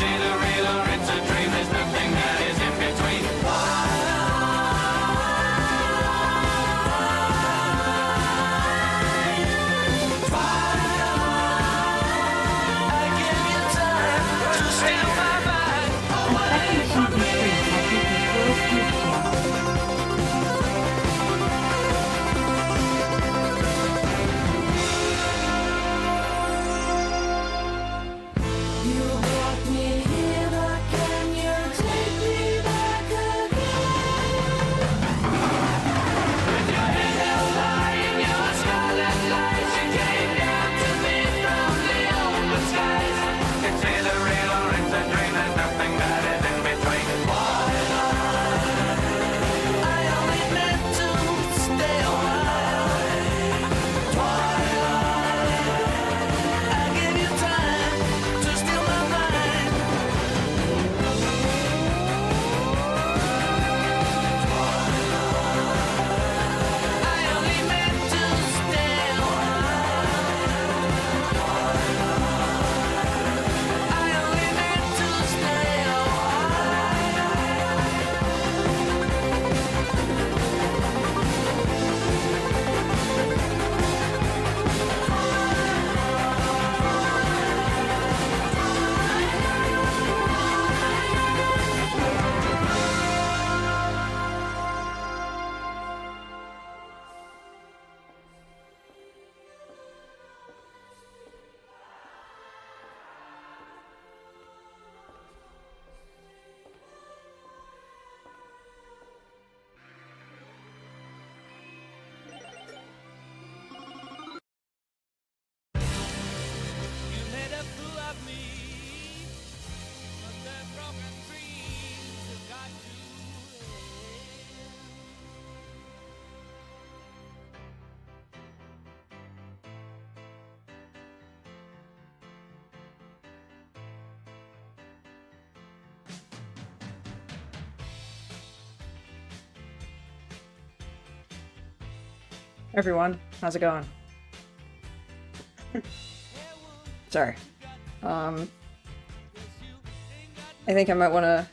either real or it's a dream. There's nothing that is in between. I give you time to steal my mind. The second season 3 has hit his world peak channel. You brought me here, but can you take me back again? With your head held high in your scarlet lights, you came down to me from the open skies. It's either real or it's a dream. There's nothing that is in between. I only meant to stay a while. I give you time to steal my mind. I only meant to stay a while. I only meant to stay a You made a fool of me, but the broken dreams have got to end. Everyone, how's it going? Sorry. I think I might want to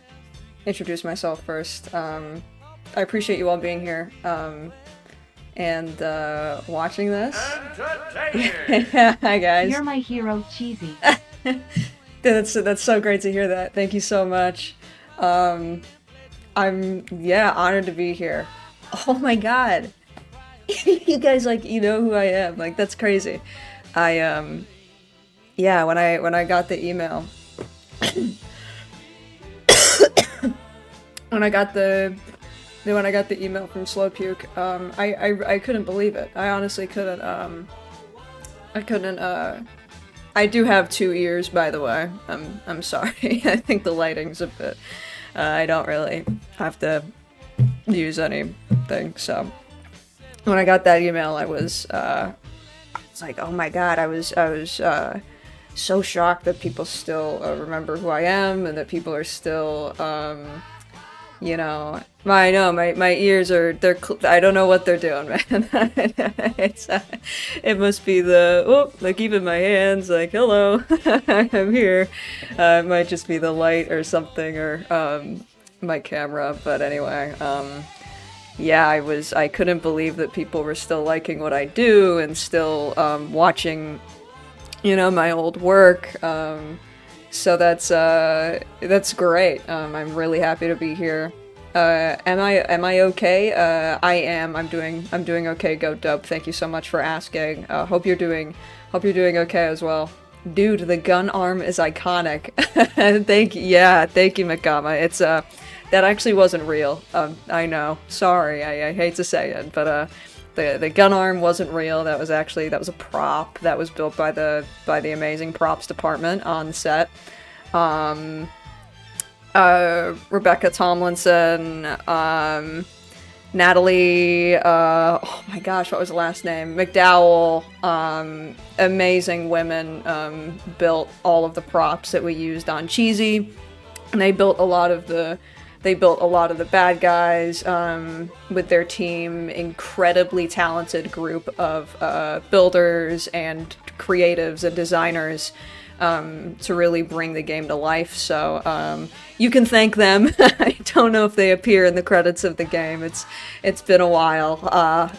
introduce myself first. I appreciate you all being here and watching this. Yeah, hi guys. You're my hero, Cheesy. That's so great to hear that. Thank you so much. I'm honored to be here. Oh my god. You guys you know who I am. Like, that's crazy. When I got the email when I got the email from Slow Puke, I couldn't believe it. I honestly couldn't. I do have 2 ears, by the way. I'm sorry. I think the lighting's a bit. I don't really have to use anything. So when I got that email, I was like, oh my god! I was so shocked that people still remember who I am and that people are still my ears are I don't know what they're doing, man. It must be even my hands, like, hello, I'm here. It might just be the light or something, or my camera, but anyway, I couldn't believe that people were still liking what I do and still watching my old work. So that's great. I'm really happy to be here. Am I okay? I am. I'm doing okay. Go Dope. Thank you so much for asking. Hope you're doing okay as well. Dude, the gun arm is iconic. Thank you, Makama. It's that actually wasn't real. I know. Sorry. I hate to say it, but the gun arm wasn't real. That was a prop that was built by the amazing props department on set. Rebecca Tomlinson, Natalie, oh my gosh, what was the last name? McDowell, amazing women, built all of the props that we used on Cheesy, and they built a lot of the bad guys, with their team. Incredibly talented group of, builders and creatives and designers. to really bring the game to life. So you can thank them. I don't know if they appear in the credits of the game. It's been a while,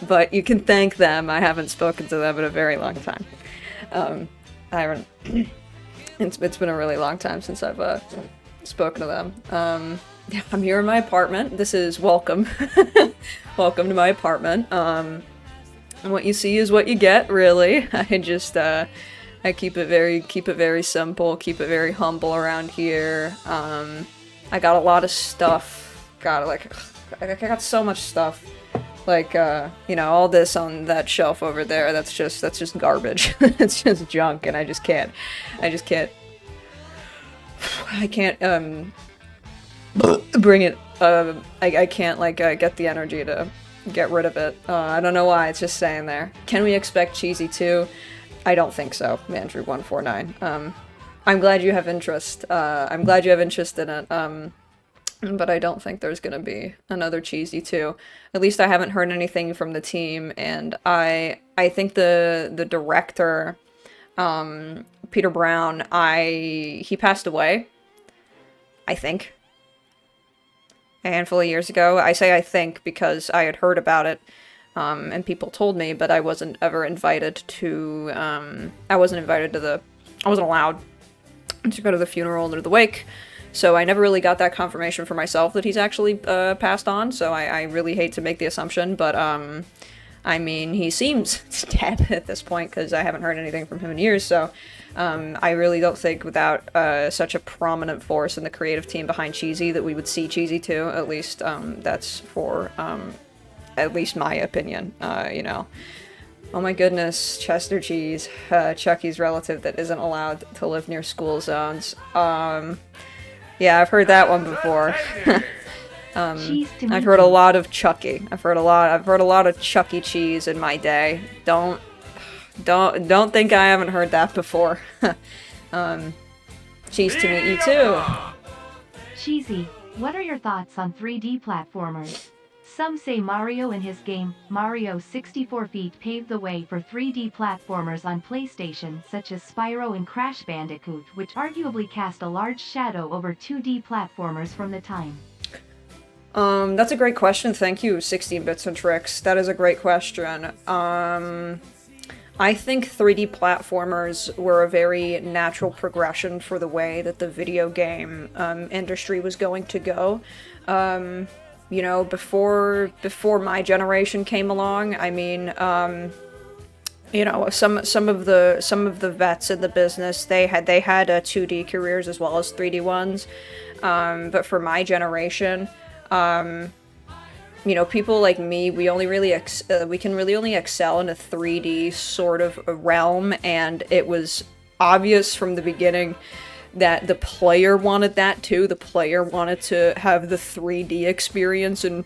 but you can thank them. I haven't spoken to them in a very long time. I haven't. It's been a really long time since I've spoken to them. Yeah, I'm here in my apartment. This is welcome. Welcome to my apartment. And what you see is what you get, really. I just I keep it very simple, keep it very humble around here. I got a lot of stuff. I got so much stuff. Like you know, all this on that shelf over there, that's just garbage. It's just junk, and I can't bring it, I can't, like, get the energy to get rid of it. I don't know why, it's just staying there. Can we expect Cheesy 2? I don't think so, Andrew149. I'm glad you have interest. I'm glad you have interest in it, but I don't think there's gonna be another Cheesy 2. At least I haven't heard anything from the team, and I think the director, Peter Brown, he passed away, I think, a handful of years ago. I say I think because I had heard about it, and people told me, but I wasn't ever invited to, I wasn't allowed to go to the funeral or the wake, so I never really got that confirmation for myself that he's actually passed on, so I really hate to make the assumption, but I mean, he seems dead at this point because I haven't heard anything from him in years, so I really don't think without such a prominent force in the creative team behind Cheesy that we would see Cheesy 2, at least that's for at least my opinion, you know. Oh my goodness, Chester Cheese, Chucky's relative that isn't allowed to live near school zones. Yeah, I've heard that one before. I've heard a lot of Chucky. I've heard a lot of Chucky Cheese in my day. Don't think I haven't heard that before. Cheese to meet you too. Cheesy, what are your thoughts on 3D platformers? Some say Mario and his game, Mario 64 Feet, paved the way for 3D platformers on PlayStation such as Spyro and Crash Bandicoot, which arguably cast a large shadow over 2D platformers from the time. That's a great question. Thank you, 16 Bits and Tricks. That is a great question. I think 3D platformers were a very natural progression for the way that the video game industry was going to go. You know, before my generation came along, I mean, you know, some of the vets in the business, they had 2D careers as well as 3D ones. But for my generation, you know, people like me, we can really only excel in a 3D sort of a realm, and it was obvious from the beginning that the player wanted that too. The player wanted to have the 3D experience and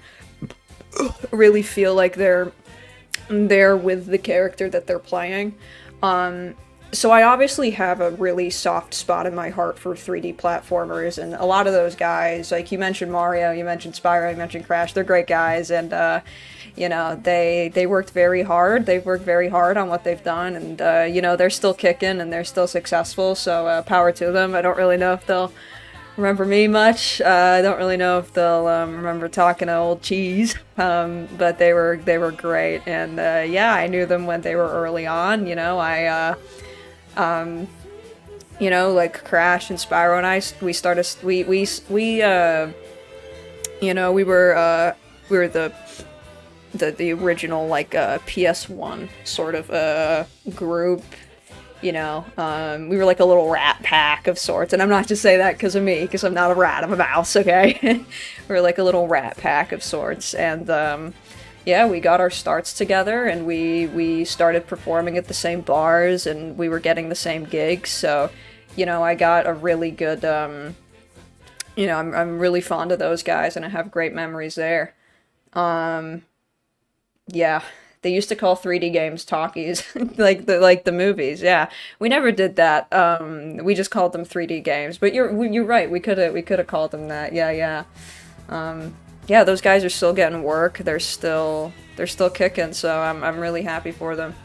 really feel like they're there with the character that they're playing. So I obviously have a really soft spot in my heart for 3D platformers, and a lot of those guys, like you mentioned Mario, you mentioned Spyro, you mentioned Crash, they're great guys, and you know, they worked very hard. They've worked very hard on what they've done, and you know, they're still kicking and they're still successful, so power to them. I don't really know if they'll remember me much. I don't really know if they'll remember talking to old Cheese, but they were great, and yeah, I knew them when they were early on. You know, you know, like Crash and Spyro and I, you know, we were the original, like, PS1 sort of group, you know. We were like a little rat pack of sorts, and I'm not just saying that because of me, because I'm not a rat, I'm a mouse, okay? We were like a little rat pack of sorts, and yeah, we got our starts together, and we started performing at the same bars, and we were getting the same gigs, so, you know, I got a really good, you know, I'm really fond of those guys, and I have great memories there. Yeah, they used to call 3D games talkies, like the movies, yeah. We never did that, we just called them 3D games, but you're right, we could've called them that, yeah. Yeah, those guys are still getting work. They're still kicking, so I'm really happy for them.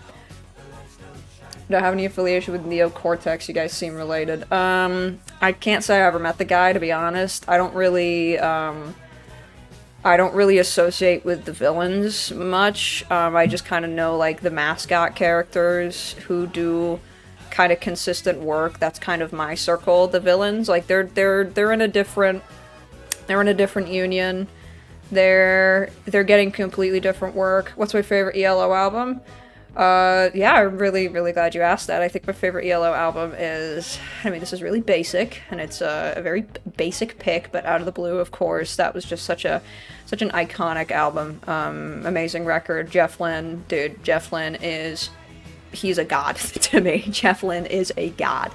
Do I have any affiliation with Neo Cortex? You guys seem related. I can't say I ever met the guy, to be honest. I don't really associate with the villains much. I just kind of know, like, the mascot characters who do kind of consistent work. That's kind of my circle. The villains, like, they're in a different union. They're getting completely different work. What's my favorite ELO album? Yeah, I'm really, really glad you asked that. I think my favorite ELO album is, I mean, this is really basic, and it's a very basic pick, but Out of the Blue, of course. That was just such an iconic album. Amazing record. Jeff Lynne, dude, Jeff Lynne he's a god to me. Jeff Lynne is a god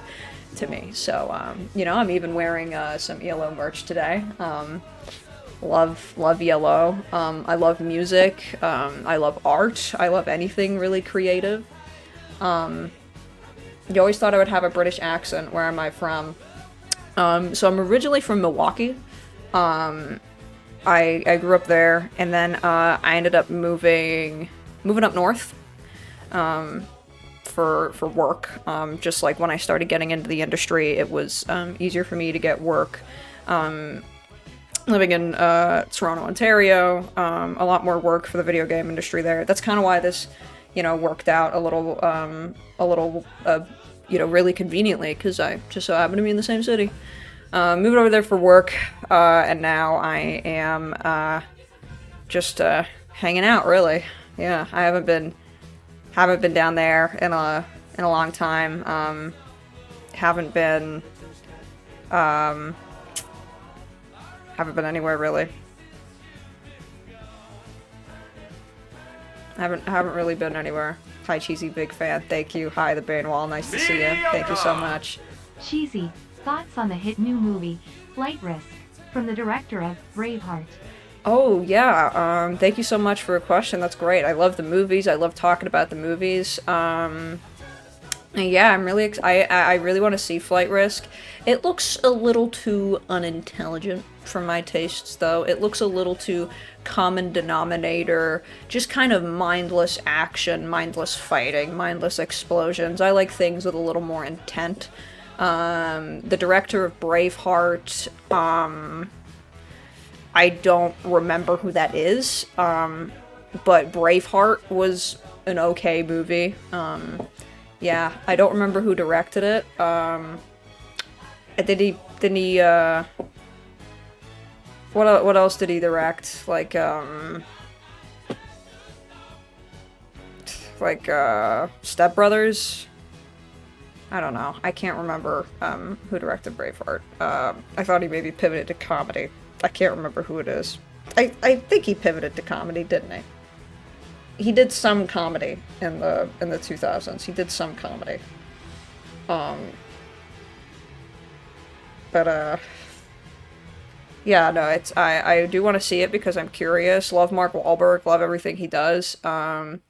to me. So, you know, I'm even wearing some ELO merch today. Love ELO. I love music. I love art. I love anything really creative. You always thought I would have a British accent. Where am I from? So I'm originally from Milwaukee. I grew up there, and then I ended up moving up north for work. Just like when I started getting into the industry, it was easier for me to get work. Living in Toronto, Ontario, a lot more work for the video game industry there. That's kind of why this, you know, worked out a little, you know, really conveniently, because I just so happen to be in the same city. Moved over there for work, and now I am just hanging out, really. Yeah, I haven't been down there in a long time. Haven't been anywhere, really. Haven't really been anywhere. Hi, Cheesy, big fan. Thank you. Hi, the Banewall. Nice to see you. Thank you so much. Cheesy, thoughts on the hit new movie, Flight Risk, from the director of Braveheart? Oh, yeah. Thank you so much for a question. That's great. I love the movies. I love talking about the movies. Yeah, I'm really I really want to see Flight Risk. It looks a little too unintelligent for my tastes, though. It looks a little too common denominator, just kind of mindless action, mindless fighting, mindless explosions. I like things with a little more intent. The director of Braveheart, I don't remember who that is, but Braveheart was an okay movie. Yeah, I don't remember who directed it. Didn't he, what else did he direct? Like, Step Brothers? I don't know. I can't remember, who directed Braveheart. I thought he maybe pivoted to comedy. I can't remember who it is. I think he pivoted to comedy, didn't he? He did some comedy in the 2000s. He did some comedy. Yeah, no, I do want to see it because I'm curious. Love Mark Wahlberg, love everything he does. It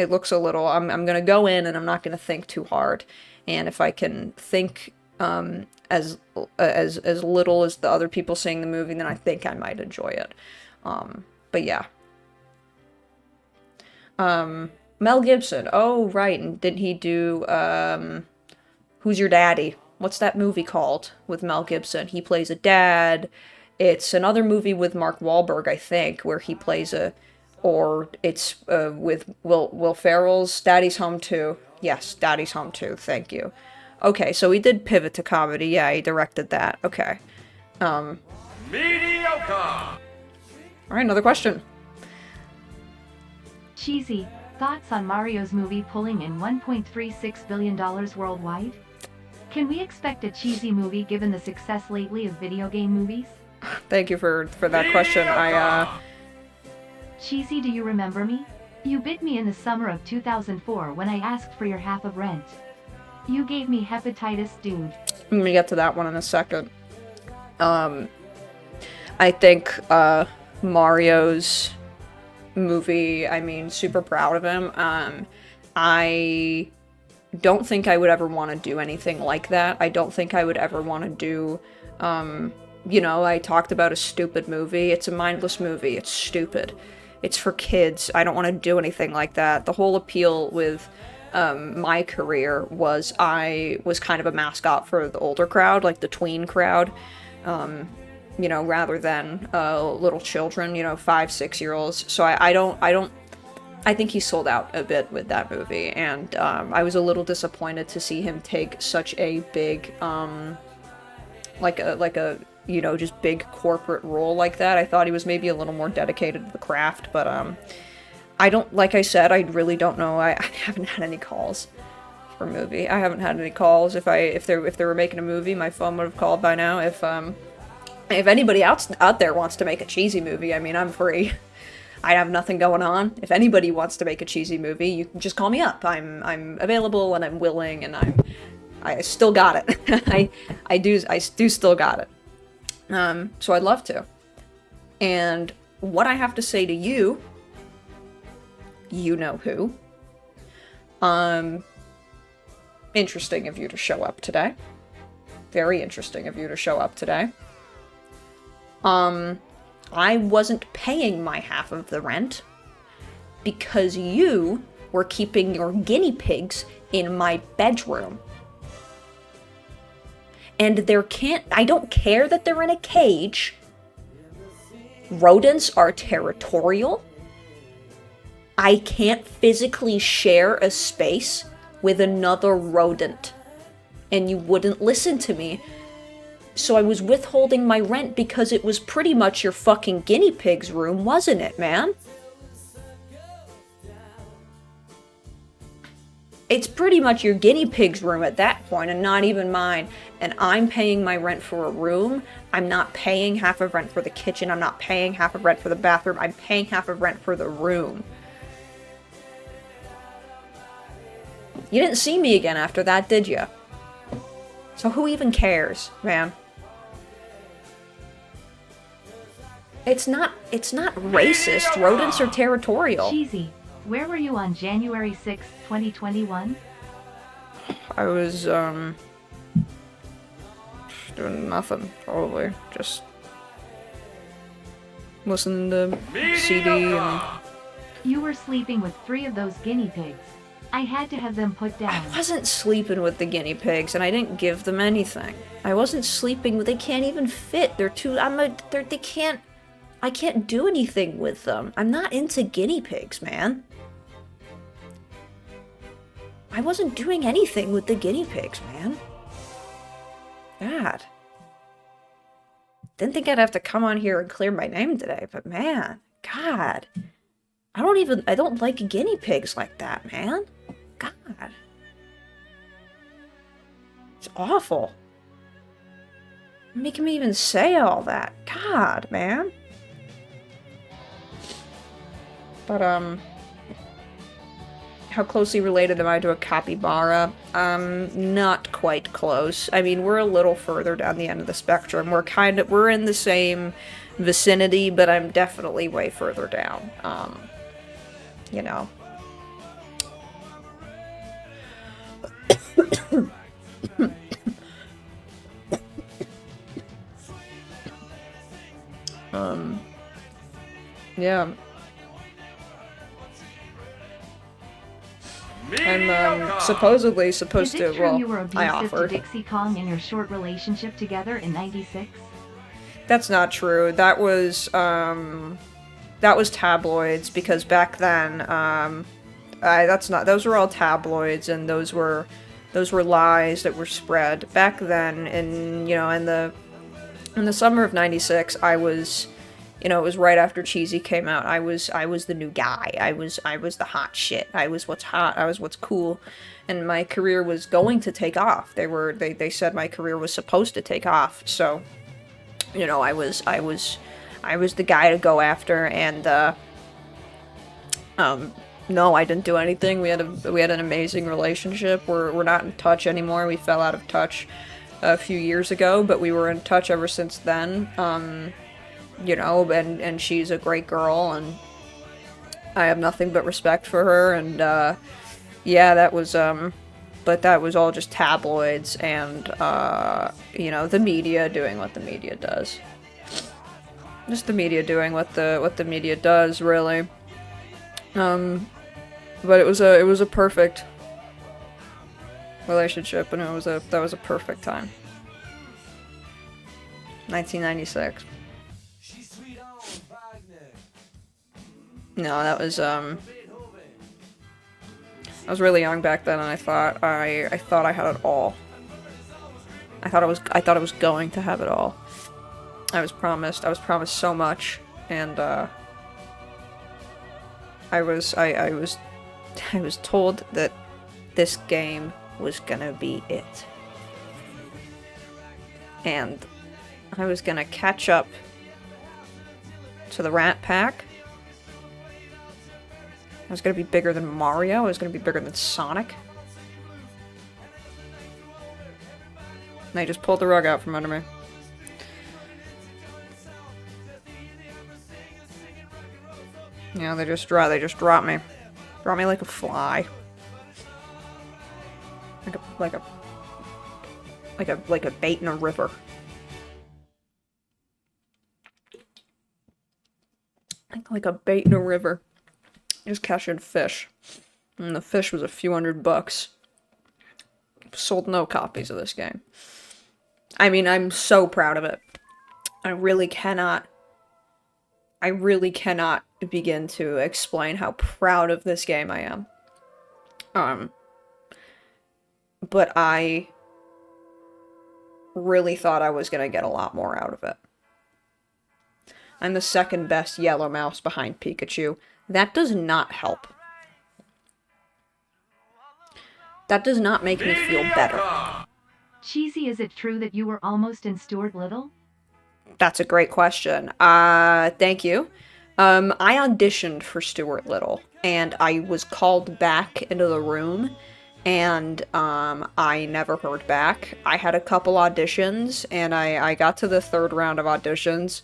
looks a little, I'm gonna go in and I'm not gonna think too hard. And if I can think, as little as the other people seeing the movie, then I think I might enjoy it. But yeah. Mel Gibson. Oh, right. And didn't he do, Who's Your Daddy? What's that movie called with Mel Gibson? He plays a dad. It's another movie with Mark Wahlberg, I think, where he plays it's with Will Ferrell's Daddy's Home 2. Yes, Daddy's Home 2. Thank you. Okay, so he did pivot to comedy. Yeah, he directed that. Okay. Mediocre! Alright, another question. Cheesy, thoughts on Mario's movie pulling in $1.36 billion worldwide? Can we expect a cheesy movie given the success lately of video game movies? Thank you for that question. Cheesy, do you remember me? You bit me in the summer of 2004 when I asked for your half of rent. You gave me hepatitis, dude. I'm gonna get to that one in a second. I think, Mario's movie, I mean, super proud of him. I don't think I would ever want to do anything like that. I don't think I would ever want to do, you know, I talked about a stupid movie. It's a mindless movie. It's stupid. it's for kids. I don't want to do anything like that. The whole appeal with my career was I was kind of a mascot for the older crowd, like the tween crowd, you know, rather than little children, you know, 5-6-year-olds. So I think he sold out a bit with that movie, and I was a little disappointed to see him take such a big, like a you know, just big corporate role like that. I thought he was maybe a little more dedicated to the craft, but I don't, like I said, I really don't know. I haven't had any calls for a movie. I haven't had any calls. If they were making a movie, my phone would have called by now. If anybody out there wants to make a cheesy movie, I mean, I'm free. I have nothing going on. If anybody wants to make a cheesy movie, you can just call me up. I'm available and I'm willing, and I still got it. I do still got it. So I'd love to. And what I have to say to you, you know who. Interesting of you to show up today. Very interesting of you to show up today. I wasn't paying my half of the rent because you were keeping your guinea pigs in my bedroom. And I don't care that they're in a cage. Rodents are territorial. I can't physically share a space with another rodent. And you wouldn't listen to me. So I was withholding my rent because it was pretty much your fucking guinea pig's room, wasn't it, man? It's pretty much your guinea pig's room at that point, and not even mine. And I'm paying my rent for a room. I'm not paying half of rent for the kitchen. I'm not paying half of rent for the bathroom. I'm paying half of rent for the room. You didn't see me again after that, did you? So who even cares, man? It's not racist. Rodents are territorial. Cheesy, where were you on January 6th, 2021? I was, doing nothing, probably. Just listening to CD and... You were sleeping with 3 of those guinea pigs. I had to have them put down. I wasn't sleeping with the guinea pigs, and I didn't give them anything. I wasn't sleeping with... They can't even fit. They're too... they can't... I can't do anything with them. I'm not into guinea pigs, man. I wasn't doing anything with the guinea pigs, man. God. Didn't think I'd have to come on here and clear my name today, but man, God. I don't like guinea pigs like that, man. God. It's awful. Making me even say all that. God, man. But, how closely related am I to a capybara? Not quite close. I mean, we're a little further down the end of the spectrum. We're in the same vicinity, but I'm definitely way further down. You know. Yeah. I'm supposedly supposed to. Is it true Well, you were I abusive to offered. Dixie Kong in your short relationship together in '96? That's not true. That was tabloids, because back then, those were all tabloids, and those were lies that were spread. Back then, in the summer of '96, I was, it was right after Cheesy came out. I was the new guy. I was the hot shit. I was what's hot. I was what's cool. And my career was going to take off. They said my career was supposed to take off. So, I was the guy to go after, and no, I didn't do anything. We had an amazing relationship. We're not in touch anymore. We fell out of touch a few years ago, but we were in touch ever since then. And she's a great girl, and I have nothing but respect for her, and yeah, that was but that was all just tabloids and the media doing what the media does. just the media doing what the media does, really. But it was a perfect relationship, and that was a perfect time. 1996. No, that was I was really young back then, and I thought I had it all. I thought I was going to have it all. I was promised so much, and I was told that this game was gonna be it. And I was gonna catch up to the Rat Pack. I was gonna be bigger than Mario. I was gonna be bigger than Sonic. And they just pulled the rug out from under me. Yeah, they just dropped me. Dropped me like a fly. Like a bait in a river. Like a bait in a river. Just catching fish. And the fish was a few $100. Sold no copies of this game. I mean, I'm so proud of it. I really cannot begin to explain how proud of this game I am. But I really thought I was gonna get a lot more out of it. I'm the second best yellow mouse behind Pikachu. That does not help. That does not make me feel better. Cheesy, is it true that you were almost in Stuart Little? That's a great question. Thank you. I auditioned for Stuart Little, and I was called back into the room, and I never heard back. I had a couple auditions, and I got to the third round of auditions.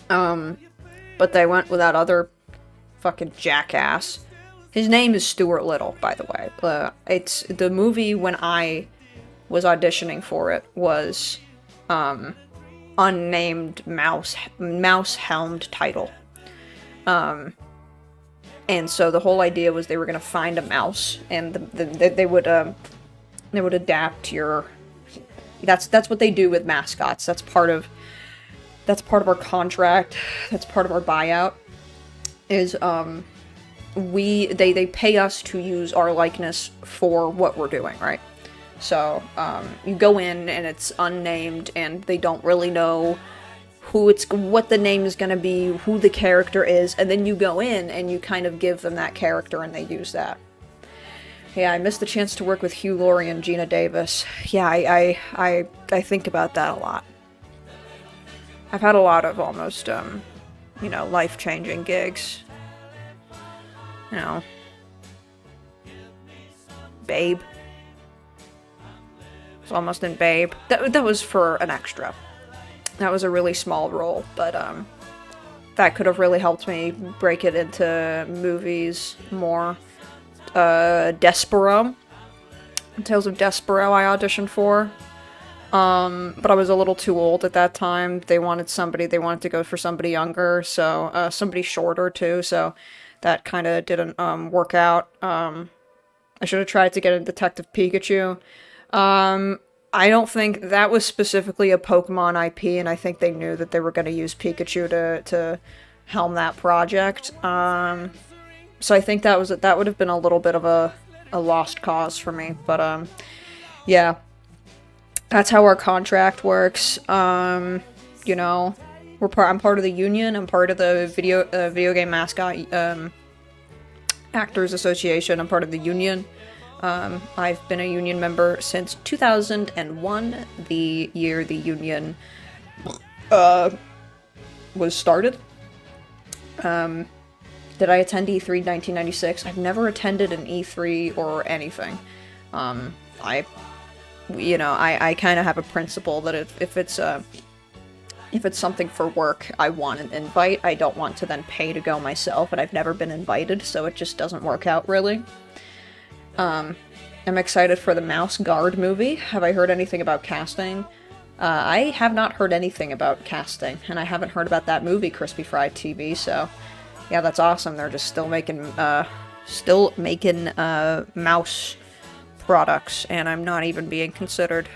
But they went with that other fucking jackass. His name is Stuart Little, by the way. It's the movie when I was auditioning for it was unnamed mouse-helmed title. And so the whole idea was they were gonna find a mouse, and they would adapt your. That's what they do with mascots. That's part of our contract. That's part of our buyout. Is they pay us to use our likeness for what we're doing, right? So you go in and it's unnamed, and they don't really know what the name is going to be, who the character is, and then you go in and you kind of give them that character and they use that. Yeah, I missed the chance to work with Hugh Laurie and Gina Davis. Yeah, I think about that a lot. I've had a lot of almost, life-changing gigs. Babe. I was almost in Babe. That was for an extra. That was a really small role, but that could have really helped me break it into movies more. Despero. Tales of Despero I auditioned for. But I was a little too old at that time. They wanted to go for somebody younger, so somebody shorter too, so that kind of didn't work out. I should have tried to get a Detective Pikachu. I don't think that was specifically a Pokemon IP, and I think they knew that they were going to use Pikachu to helm that project. So I think that would have been a little bit of a lost cause for me, but yeah. That's how our contract works. I'm part of the union. I'm part of the video game mascot Actors Association. I'm part of the union. I've been a union member since 2001, the year the union was started. Did I attend E3 1996? I've never attended an E3 or anything. I kind of have a principle that if it's something for work, I want an invite. I don't want to then pay to go myself, and I've never been invited, so it just doesn't work out really. I'm excited for the Mouse Guard movie. Have I heard anything about casting? I have not heard anything about casting, and I haven't heard about that movie, Crispy Fried TV, so yeah, that's awesome. They're just still making mouse products, and I'm not even being considered.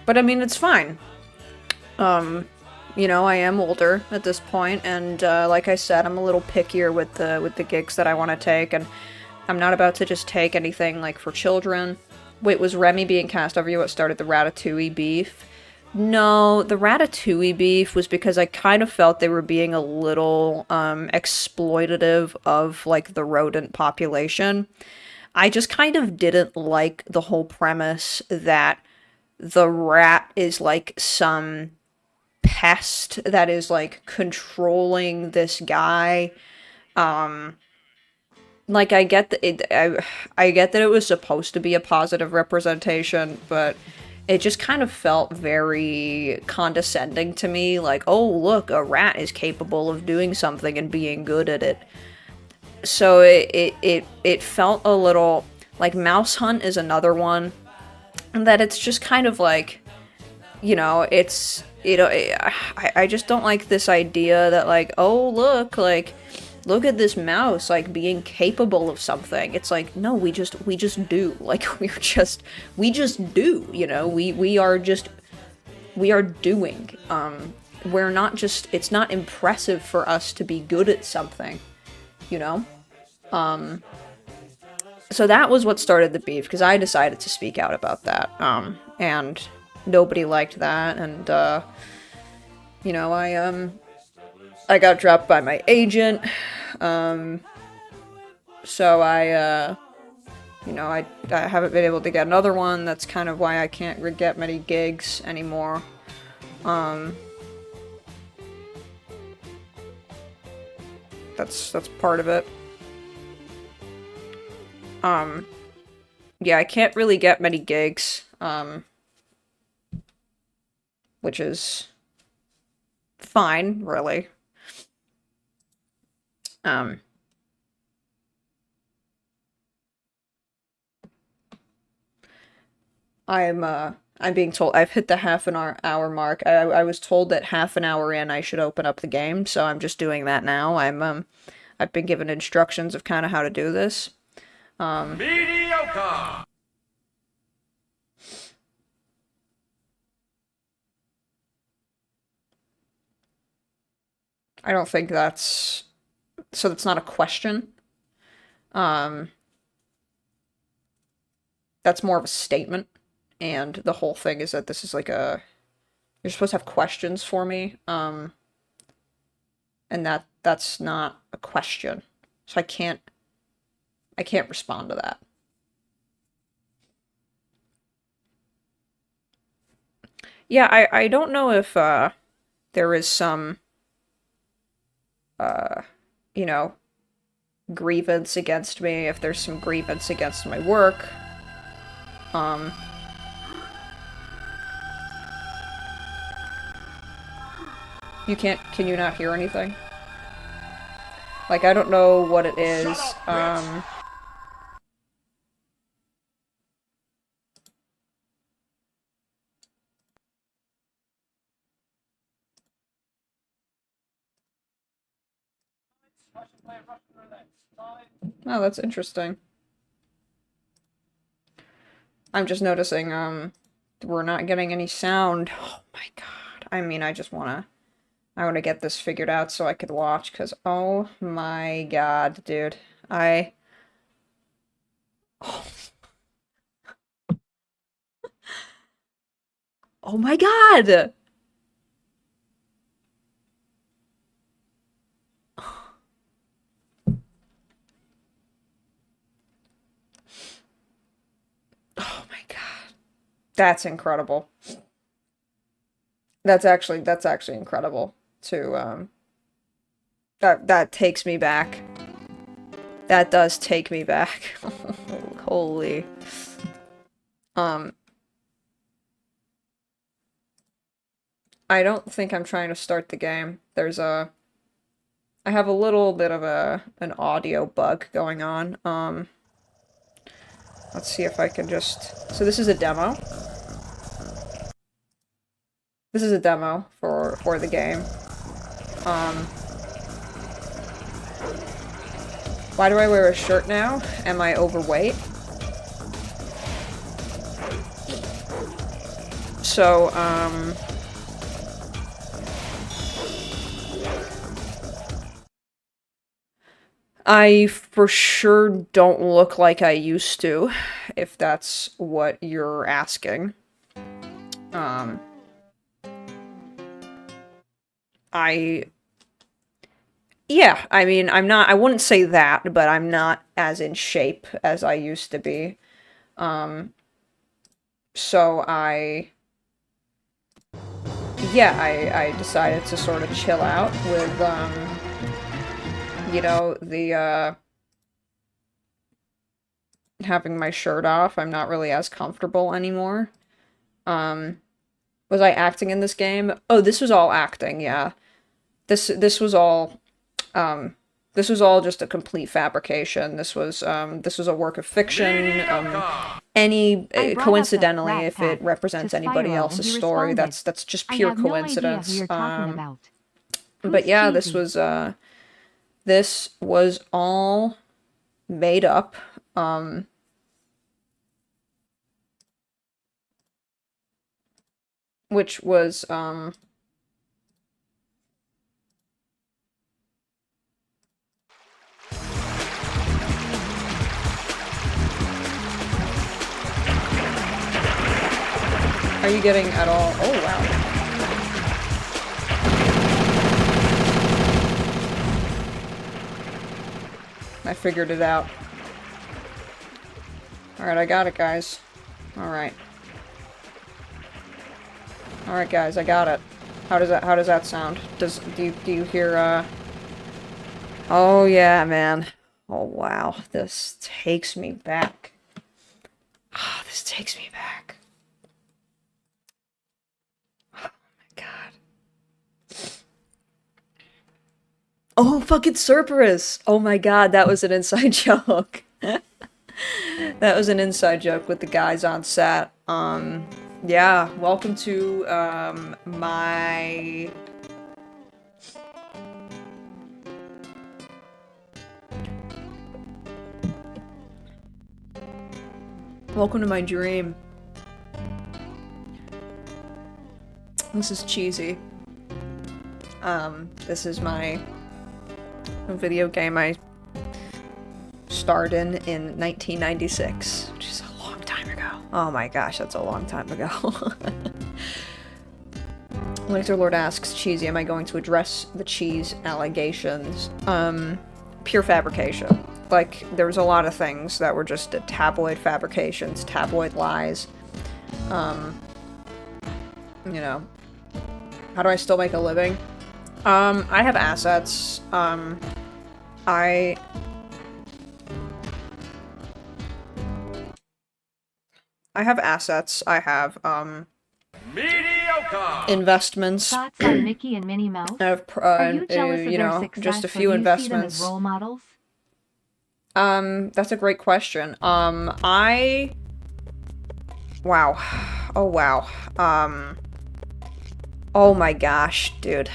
But I mean, it's fine. You know, I am older at this point, and like I said, I'm a little pickier with the gigs that I want to take, and I'm not about to just take anything like for children. Wait, was Remy being cast over you? What started the Ratatouille beef? No, the Ratatouille beef was because I kind of felt they were being a little exploitative of like the rodent population. I just kind of didn't like the whole premise that the rat is like some pest that is like controlling this guy. Like I get that it was supposed to be a positive representation, but it just kind of felt very condescending to me. Like, oh look, a rat is capable of doing something and being good at it. So it felt a little like Mouse Hunt is another one that it's just kind of like, you know, it's, you know, I just don't like this idea that like, oh look, look at this mouse like being capable of something. It's like, no, we just do. Like we just do, you know. We are doing. We're not just, it's not impressive for us to be good at something, you know? So that was what started the beef, because I decided to speak out about that. And nobody liked that, and you know, I got dropped by my agent. So you know, I haven't been able to get another one. That's kind of why I can't get many gigs anymore. That's part of it. Yeah, I can't really get many gigs, which is fine, really. I'm being told I've hit the half an hour mark. I was told that half an hour in I should open up the game, so I'm just doing that now. I've been given instructions of kind of how to do this. Mediocre! I don't think that's, so that's not a question. That's more of a statement, and the whole thing is that this is like a, you're supposed to have questions for me, and that's not a question. So I can't respond to that. Yeah, I don't know if there is some you know, grievance against me, if there's some grievance against my work. Can you not hear anything? Like, I don't know what it is. Oh, that's interesting. I'm just noticing, we're not getting any sound. Oh my god. I mean, I wanna get this figured out so I could watch, because, oh my god, dude. Oh, oh my god! Oh my god. That's incredible. That's actually incredible to, that takes me back. That does take me back. Holy. Um, I don't think I'm trying to start the game. There's a I have a little bit of an audio bug going on. Let's see if I can just... So this is a demo. This is a demo for the game. Why do I wear a shirt now? Am I overweight? So, I for sure don't look like I used to, if that's what you're asking. Yeah, I mean, I wouldn't say that, but I'm not as in shape as I used to be. So I decided to sort of chill out with, you know, the, having my shirt off. I'm not really as comfortable anymore. Was I acting in this game? Oh, this was all acting, yeah. This was all, this was all just a complete fabrication. This was a work of fiction. Coincidentally, if it represents anybody else's story, that's just pure coincidence. But yeah, this was all made up. Which was, Are you getting at all? Oh, wow. I figured it out. Alright, I got it, guys. Alright. Alright, guys, I got it. How does that sound? Do you hear, Oh, yeah, man. Oh, wow. This takes me back. Ah, this takes me back. Oh, my God. Oh, fucking Cerberus! Oh my God, that was an inside joke. That was an inside joke with the guys on set. Yeah, welcome to, my... Welcome to my dream. This is cheesy. This is my video game I starred in 1996, which is a long time ago. Oh my gosh, that's a long time ago. Laser Lord asks, cheesy, am I going to address the cheese allegations? Pure fabrication. Like, there was a lot of things that were just tabloid fabrications, tabloid lies. You know. How do I still make a living? I have assets. I have assets. I have, Mediocre! investments. Thoughts on Mickey and Minnie Mouse? I have, Are you jealous of you their know, success, just a or few do you investments. see them as role models? That's a great question. Wow. Oh, wow. Oh my gosh, dude.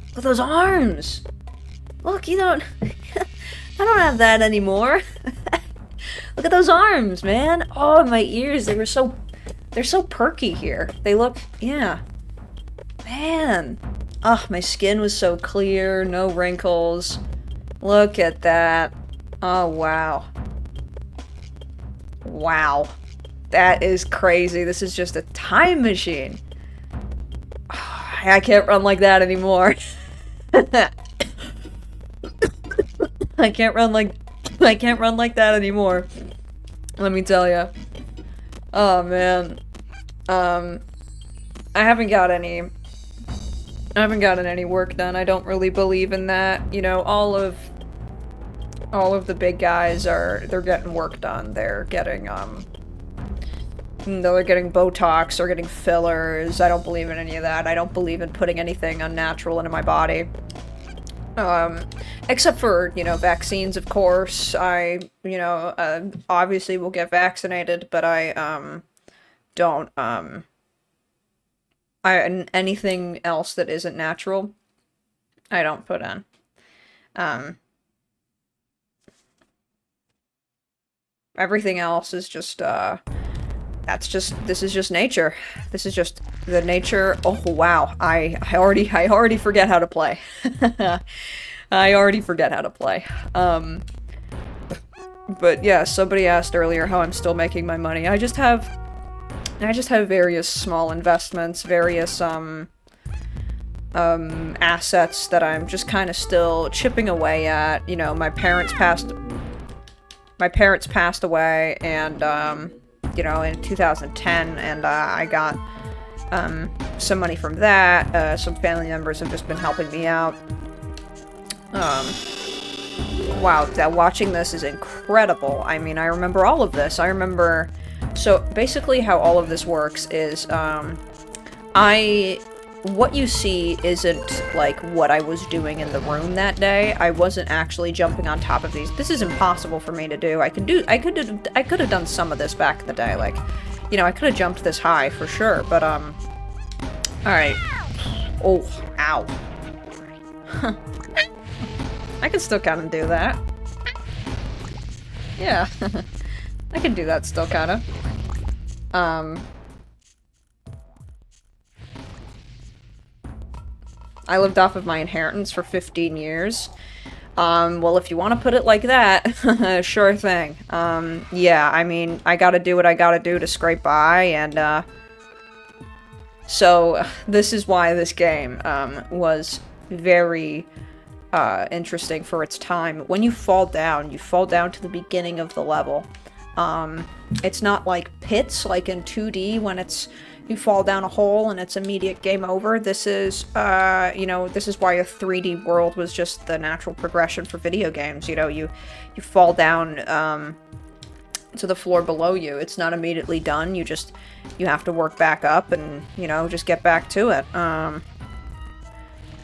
Look at those arms! Look, you don't... I don't have that anymore. Look at those arms, man! Oh, my ears, they're so perky here. They look... yeah. Man! Oh, my skin was so clear, no wrinkles. Look at that. Oh, wow. Wow. That is crazy. This is just a time machine. I can't run like that anymore. I can't run like that anymore. Let me tell you. Oh man. I haven't gotten any work done. I don't really believe in that. You know, all of the big guys they're getting work done. They're getting Botox or getting fillers. I don't believe in any of that. I don't believe in putting anything unnatural into my body. Except for, you know, vaccines, of course. I, you know, obviously will get vaccinated, but I, don't, anything else that isn't natural, I don't put in. Everything else is just, this is just nature. This is just the nature. Oh, wow. I already forget how to play. I already forget how to play. But yeah, somebody asked earlier how I'm still making my money. I just have various small investments, various, assets that I'm just kind of still chipping away at. You know, my parents passed away, and, you know, in 2010, and, I got, some money from that. Some family members have just been helping me out. Wow, watching this is incredible. I mean, I remember all of this. I remember... So, basically how all of this works is, what you see isn't, like, what I was doing in the room that day. I wasn't actually jumping on top of these. This is impossible for me to do. I could have done some of this back in the day, like, you know, I could have jumped this high for sure, but, alright. Oh, ow. I can still kind of do that. Yeah. I can do that still, kind of. I lived off of my inheritance for 15 years. Well, if you want to put it like that, sure thing. Yeah, I mean, I gotta do what I gotta do to scrape by, and, so, this is why this game, was very, interesting for its time. When you fall down to the beginning of the level. It's not like pits, like in 2D, when you fall down a hole and it's immediate game over. This is, you know, this is why a 3D world was just the natural progression for video games. You know, you fall down, to the floor below you. It's not immediately done. You have to work back up and, you know, just get back to it.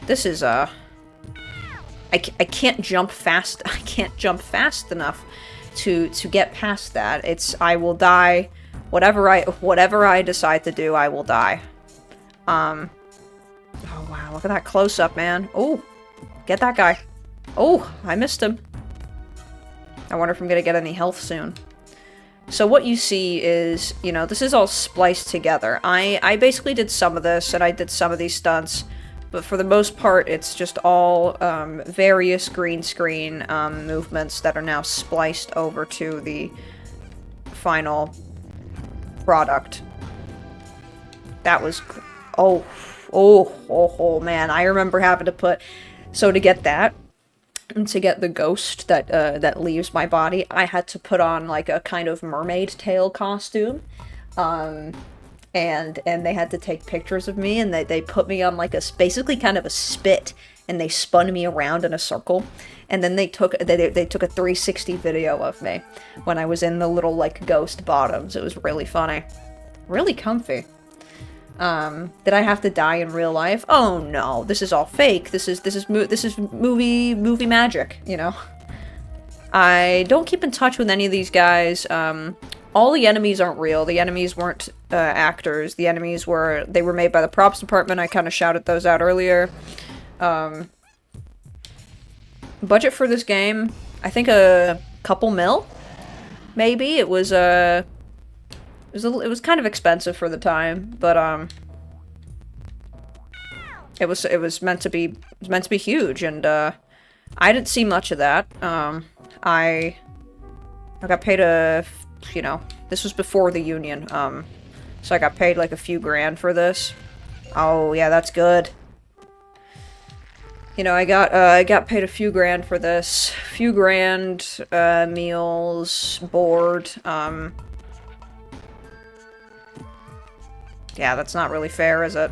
This is, I can't jump fast. I can't jump fast enough to get past that. I will die. Whatever I decide to do, I will die. Oh wow, look at that close-up, man. Oh, get that guy. Oh, I missed him. I wonder if I'm gonna get any health soon. So what you see is, you know, this is all spliced together. I basically did some of this, and I did some of these stunts, but for the most part, it's just all various green screen movements that are now spliced over to the final product. That was... Oh, man. I remember having to put... So to get that, and to get the ghost that leaves my body, I had to put on, like, a kind of mermaid tail costume. And they had to take pictures of me, and they put me on, like, basically kind of a spit, and they spun me around in a circle. And then they took a 360 video of me when I was in the little, like, ghost bottoms. It was really funny. Really comfy. Did I have to die in real life? Oh no, this is all fake. This is movie magic, you know? I don't keep in touch with any of these guys. All the enemies aren't real. The enemies weren't actors. The enemies were made by the props department. I kind of shouted those out earlier. Budget for this game, I think a couple mil, maybe. It was kind of expensive for the time, but it was meant to be huge, and I didn't see much of that. I got paid you know, this was before the union, so I got paid like a few grand for this. Oh yeah, that's good. You know, I got paid a few grand for this. Few grand, meals, board, yeah, that's not really fair, is it?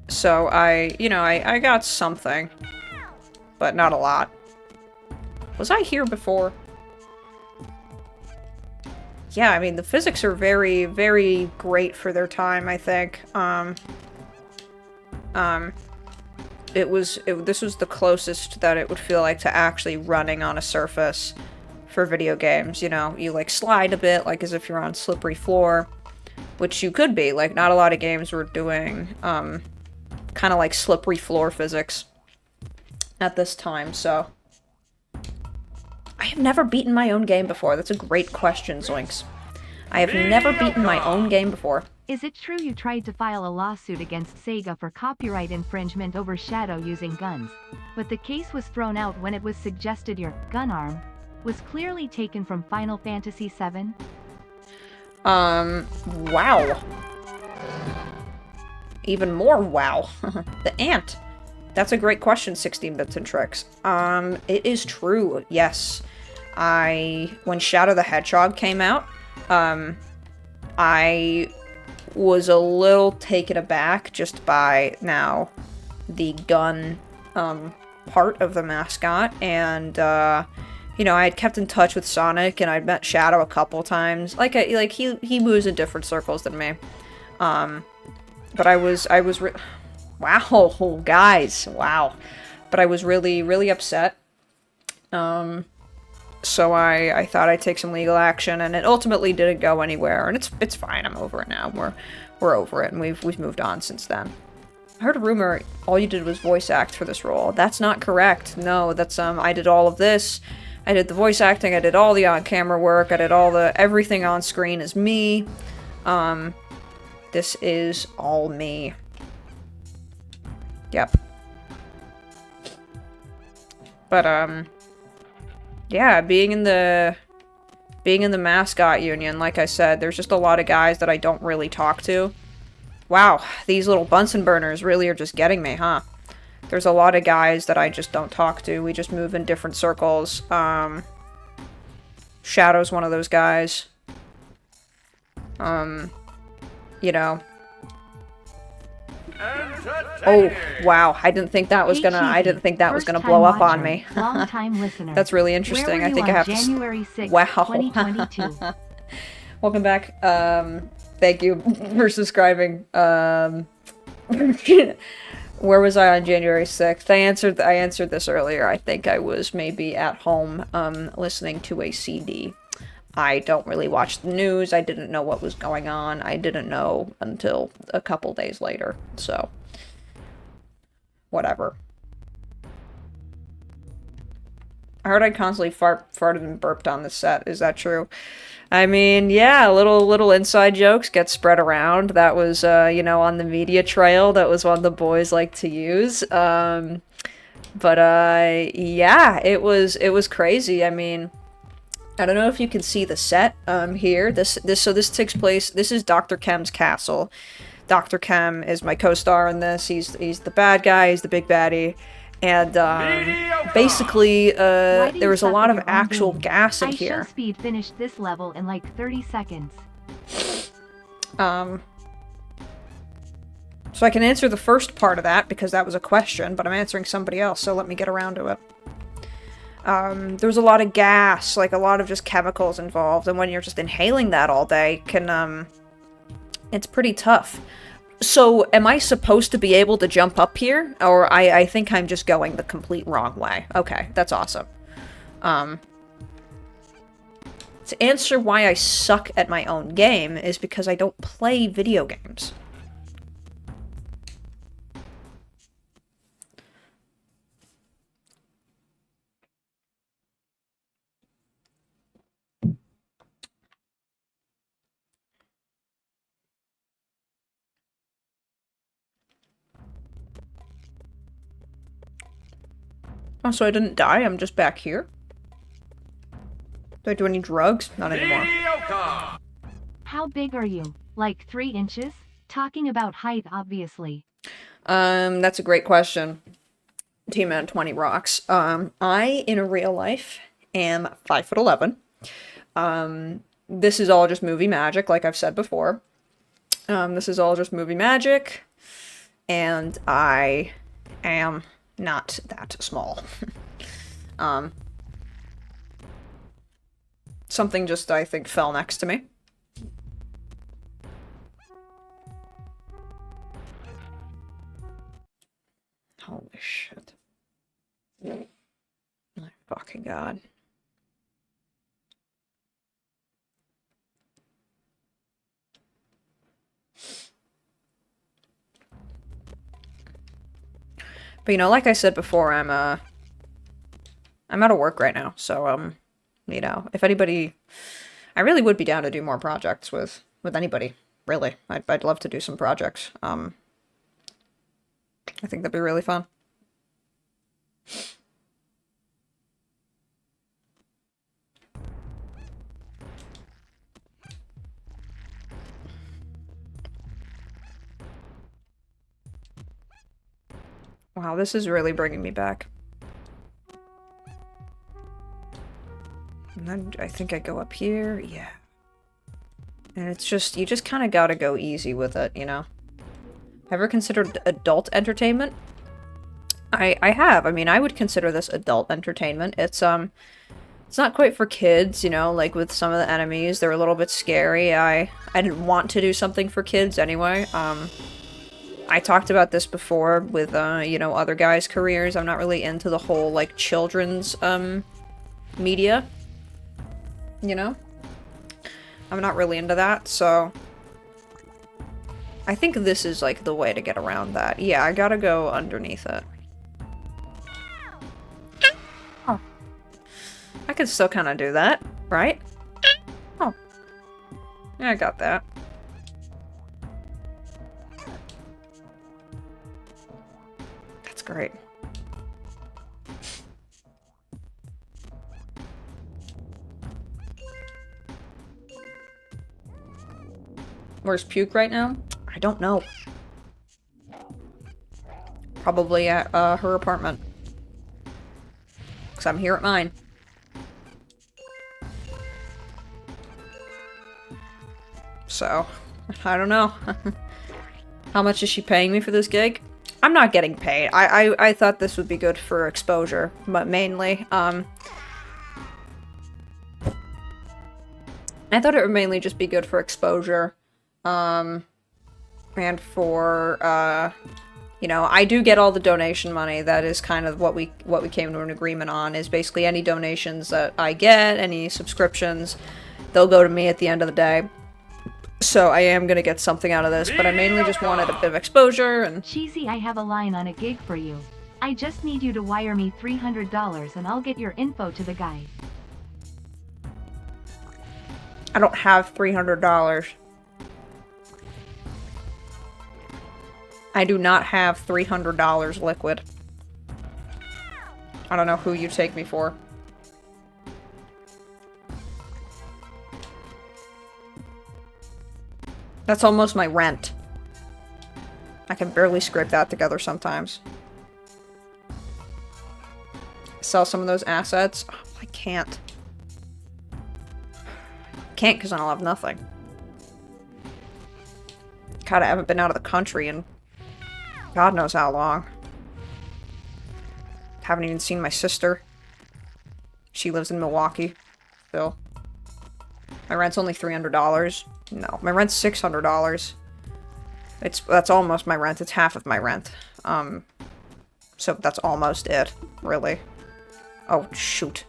So I got something, but not a lot. Was I here before? yeah, I mean, the physics are very, very great for their time, I think. This was the closest that it would feel like to actually running on a surface for video games, you know? You, like, slide a bit, like, as if you're on slippery floor, which you could be. Like, not a lot of games were doing, kind of like slippery floor physics at this time, so... I have never beaten my own game before. That's a great question, Zoinks. I have never beaten my own game before. Is it true you tried to file a lawsuit against Sega for copyright infringement over Shadow using guns, but the case was thrown out when it was suggested your gun arm was clearly taken from Final Fantasy VII? Wow. Even more wow. The ant. That's a great question, 16 Bits and Tricks. It is true, yes. When Shadow the Hedgehog came out, I was a little taken aback just by, now, the gun, part of the mascot, and, you know, I had kept in touch with Sonic, and I'd met Shadow a couple times. He moves in different circles than me. But wow, guys, wow. But I was really, really upset. So I thought I'd take some legal action, and it ultimately didn't go anywhere, and it's fine, I'm over it now. We're over it, and we've moved on since then. I heard a rumor all you did was voice act for this role. That's not correct. No, that's, I did all of this. I did the voice acting, I did all the on-camera work, I did everything on screen is me. This is all me. Yep. But, yeah, being in the mascot union, like I said, there's just a lot of guys that I don't really talk to. Wow, these little Bunsen burners really are just getting me, huh? There's a lot of guys that I just don't talk to. We just move in different circles. Shadow's one of those guys. You know. Oh, wow. I didn't think that was gonna blow up on me. Long-time listener. That's really interesting. I think I have to... January 6th, wow. 2022. Welcome back. Thank you for subscribing. Where was I on January 6th? I answered this earlier. I think I was maybe at home, listening to a CD. I don't really watch the news. I didn't know what was going on. I didn't know until a couple days later. So, whatever. I heard I constantly farted and burped on the set. Is that true? I mean, yeah, little inside jokes get spread around. That was, you know, on the media trail. That was one the boys like to use. Yeah, it was crazy. I mean, I don't know if you can see the set, here. So this takes place, this is Dr. Chem's castle. Dr. Chem is my co-star in this. He's the bad guy, he's the big baddie. And, basically, there was a lot of actual gas in here. Speed finished this level in like 30 seconds. So I can answer the first part of that, because that was a question, but I'm answering somebody else, so let me get around to it. There was a lot of gas, like a lot of just chemicals involved, and when you're just inhaling that all day, it's pretty tough. So, am I supposed to be able to jump up here? Or I think I'm just going the complete wrong way. Okay, that's awesome. To answer why I suck at my own game is because I don't play video games. Oh, so I didn't die? I'm just back here? Do I do any drugs? Not anymore. How big are you? Like 3 inches? Talking about height, obviously. That's a great question. T-Man 20 rocks. I, in real life, am 5'11". This is all just movie magic, like I've said before. This is all just movie magic. And I am not that small. So something just, I think, fell next to me. Holy shit. My fucking god. But, you know, like I said before, I'm out of work right now, so, you know, if anybody... I really would be down to do more projects with anybody, really. I'd love to do some projects. I think that'd be really fun. Wow, this is really bringing me back. And then I think I go up here, yeah. And it's just, you just kind of gotta go easy with it, you know? Ever considered adult entertainment? I have. I mean, I would consider this adult entertainment. It's not quite for kids, you know, like with some of the enemies, they're a little bit scary. I didn't want to do something for kids anyway. I talked about this before with, you know, other guys' careers. I'm not really into the whole, like, children's, media. You know? I'm not really into that, so... I think this is, like, the way to get around that. Yeah, I gotta go underneath it. Oh. I could still kind of do that, right? Oh. Yeah, I got that. That's great. Where's Puke right now? I don't know. Probably at her apartment. Because I'm here at mine. So, I don't know. How much is she paying me for this gig? I'm not getting paid. I thought this would be good for exposure, but mainly, I thought it would mainly just be good for exposure. And for, you know, I do get all the donation money. That is kind of what we came to an agreement on, is basically any donations that I get, any subscriptions, they'll go to me at the end of the day. So I am gonna get something out of this, but I mainly just wanted a bit of exposure and... Cheesy, I have a line on a gig for you. I just need you to wire me $300 and I'll get your info to the guy. I don't have $300. I do not have $300 liquid. I don't know who you take me for. That's almost my rent. I can barely scrape that together sometimes. Sell some of those assets. Oh, I can't. Can't because I'll have nothing. God, I haven't been out of the country in God knows how long. Haven't even seen my sister. She lives in Milwaukee. Still. My rent's only $300. No, my rent's $600. That's almost my rent. It's half of my rent. So that's almost it, really. Oh, shoot.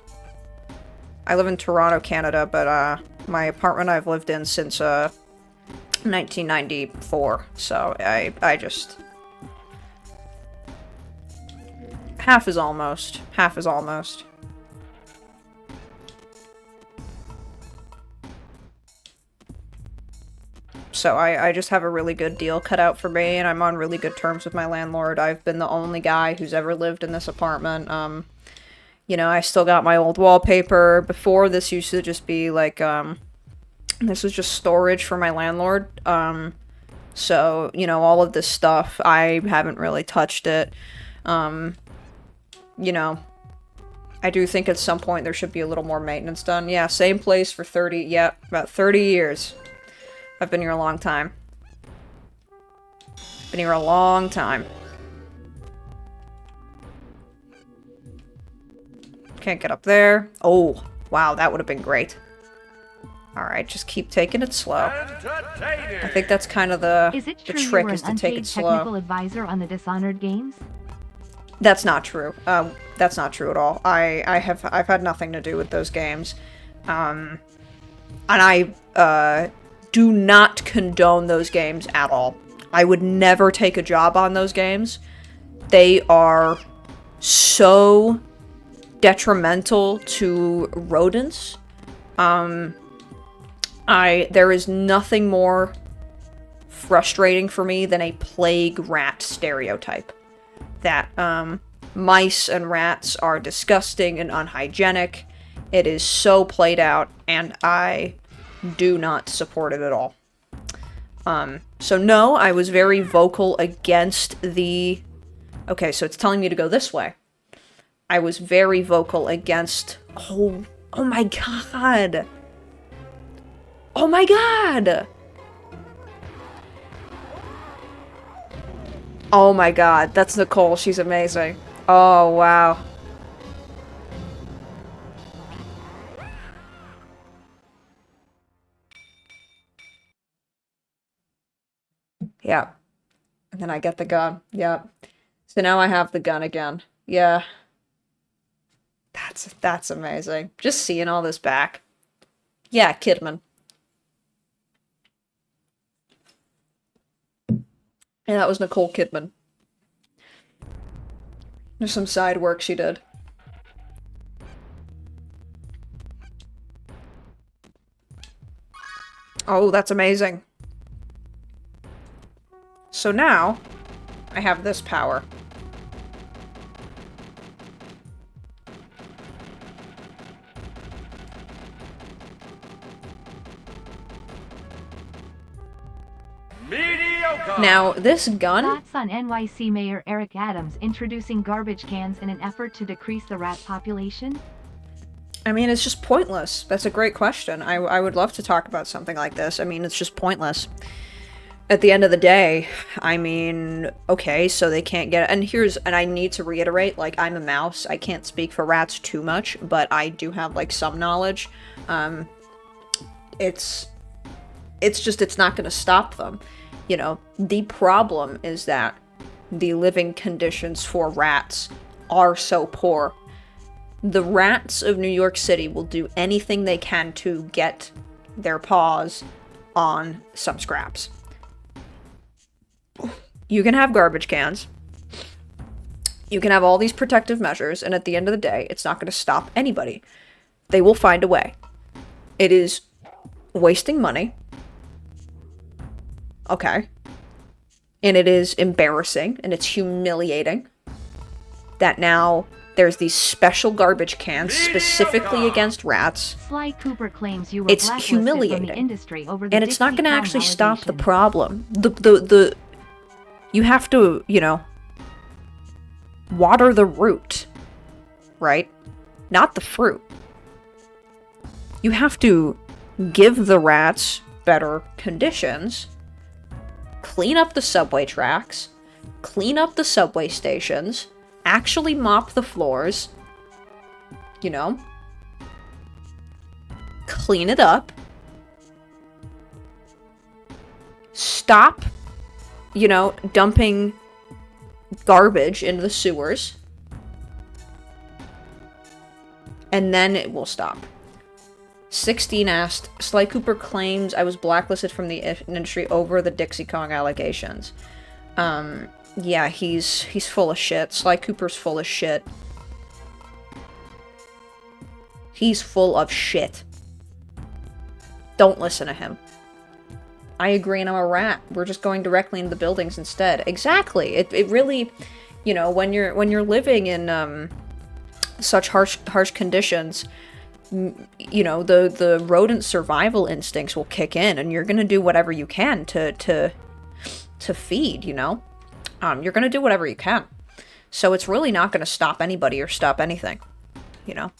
I live in Toronto, Canada, but, my apartment I've lived in since, 1994. So, I just... Half is almost. Half is almost. So I just have a really good deal cut out for me, and I'm on really good terms with my landlord. I've been the only guy who's ever lived in this apartment. You know, I still got my old wallpaper. Before, this used to just be like, this was just storage for my landlord. So, you know, all of this stuff, I haven't really touched it. You know, I do think at some point there should be a little more maintenance done. Yeah, same place for 30, yeah, about 30 years. I've been here a long time. Been here a long time. Can't get up there. Oh, wow, that would have been great. Alright, just keep taking it slow. Entertaining. I think that's kind of the Is it the true you trick were is an to take unpaid it technical slow. advisor on the Dishonored games? That's not true. That's not true at all. I've had nothing to do with those games. And I do not condone those games at all. I would never take a job on those games. They are so detrimental to rodents. There is nothing more frustrating for me than a plague rat stereotype. That, mice and rats are disgusting and unhygienic. It is so played out, and I do not support it at all. So no, I was very vocal against the... Okay, so it's telling me to go this way. I was very vocal against... Oh my god! Oh my god! Oh my god, that's Nicole, she's amazing. Oh, wow. Yeah. And then I get the gun. Yeah. So now I have the gun again. Yeah. That's amazing. Just seeing all this back. Yeah, Kidman. And that was Nicole Kidman. There's some side work she did. Oh, that's amazing. So now, I have this power. Mediocre. Now, this gun... Thoughts on NYC Mayor Eric Adams introducing garbage cans in an effort to decrease the rat population? I mean, it's just pointless. That's a great question. I would love to talk about something like this. I mean, it's just pointless. At the end of the day, I mean, okay, so they can't get... And I need to reiterate, like, I'm a mouse. I can't speak for rats too much, but I do have, like, some knowledge. It's not gonna stop them. You know, the problem is that the living conditions for rats are so poor. The rats of New York City will do anything they can to get their paws on some scraps. You can have garbage cans. You can have all these protective measures, and at the end of the day, it's not going to stop anybody. They will find a way. It is wasting money. Okay. And it is embarrassing, and it's humiliating that now there's these special garbage cans specifically against rats. Sly Cooper claims you were It's blacklisted from humiliating. the industry over the And it's not Dixie going to Town actually stop the allegations. problem. You have to, you know, water the root, right? Not the fruit. You have to give the rats better conditions, clean up the subway tracks, clean up the subway stations, actually mop the floors, you know, clean it up, stop, you know, dumping garbage into the sewers, and then it will stop. 16 asked, Sly Cooper claims I was blacklisted from the industry over the Dixie Kong allegations. Yeah, he's full of shit. Sly Cooper's full of shit. He's full of shit. Don't listen to him. I agree, and I'm a rat. We're just going directly into the buildings instead. Exactly. It really, you know, when you're living in such harsh conditions, you know, the rodent survival instincts will kick in, and you're gonna do whatever you can to feed, you know? You're gonna do whatever you can. So it's really not gonna stop anybody or stop anything, you know?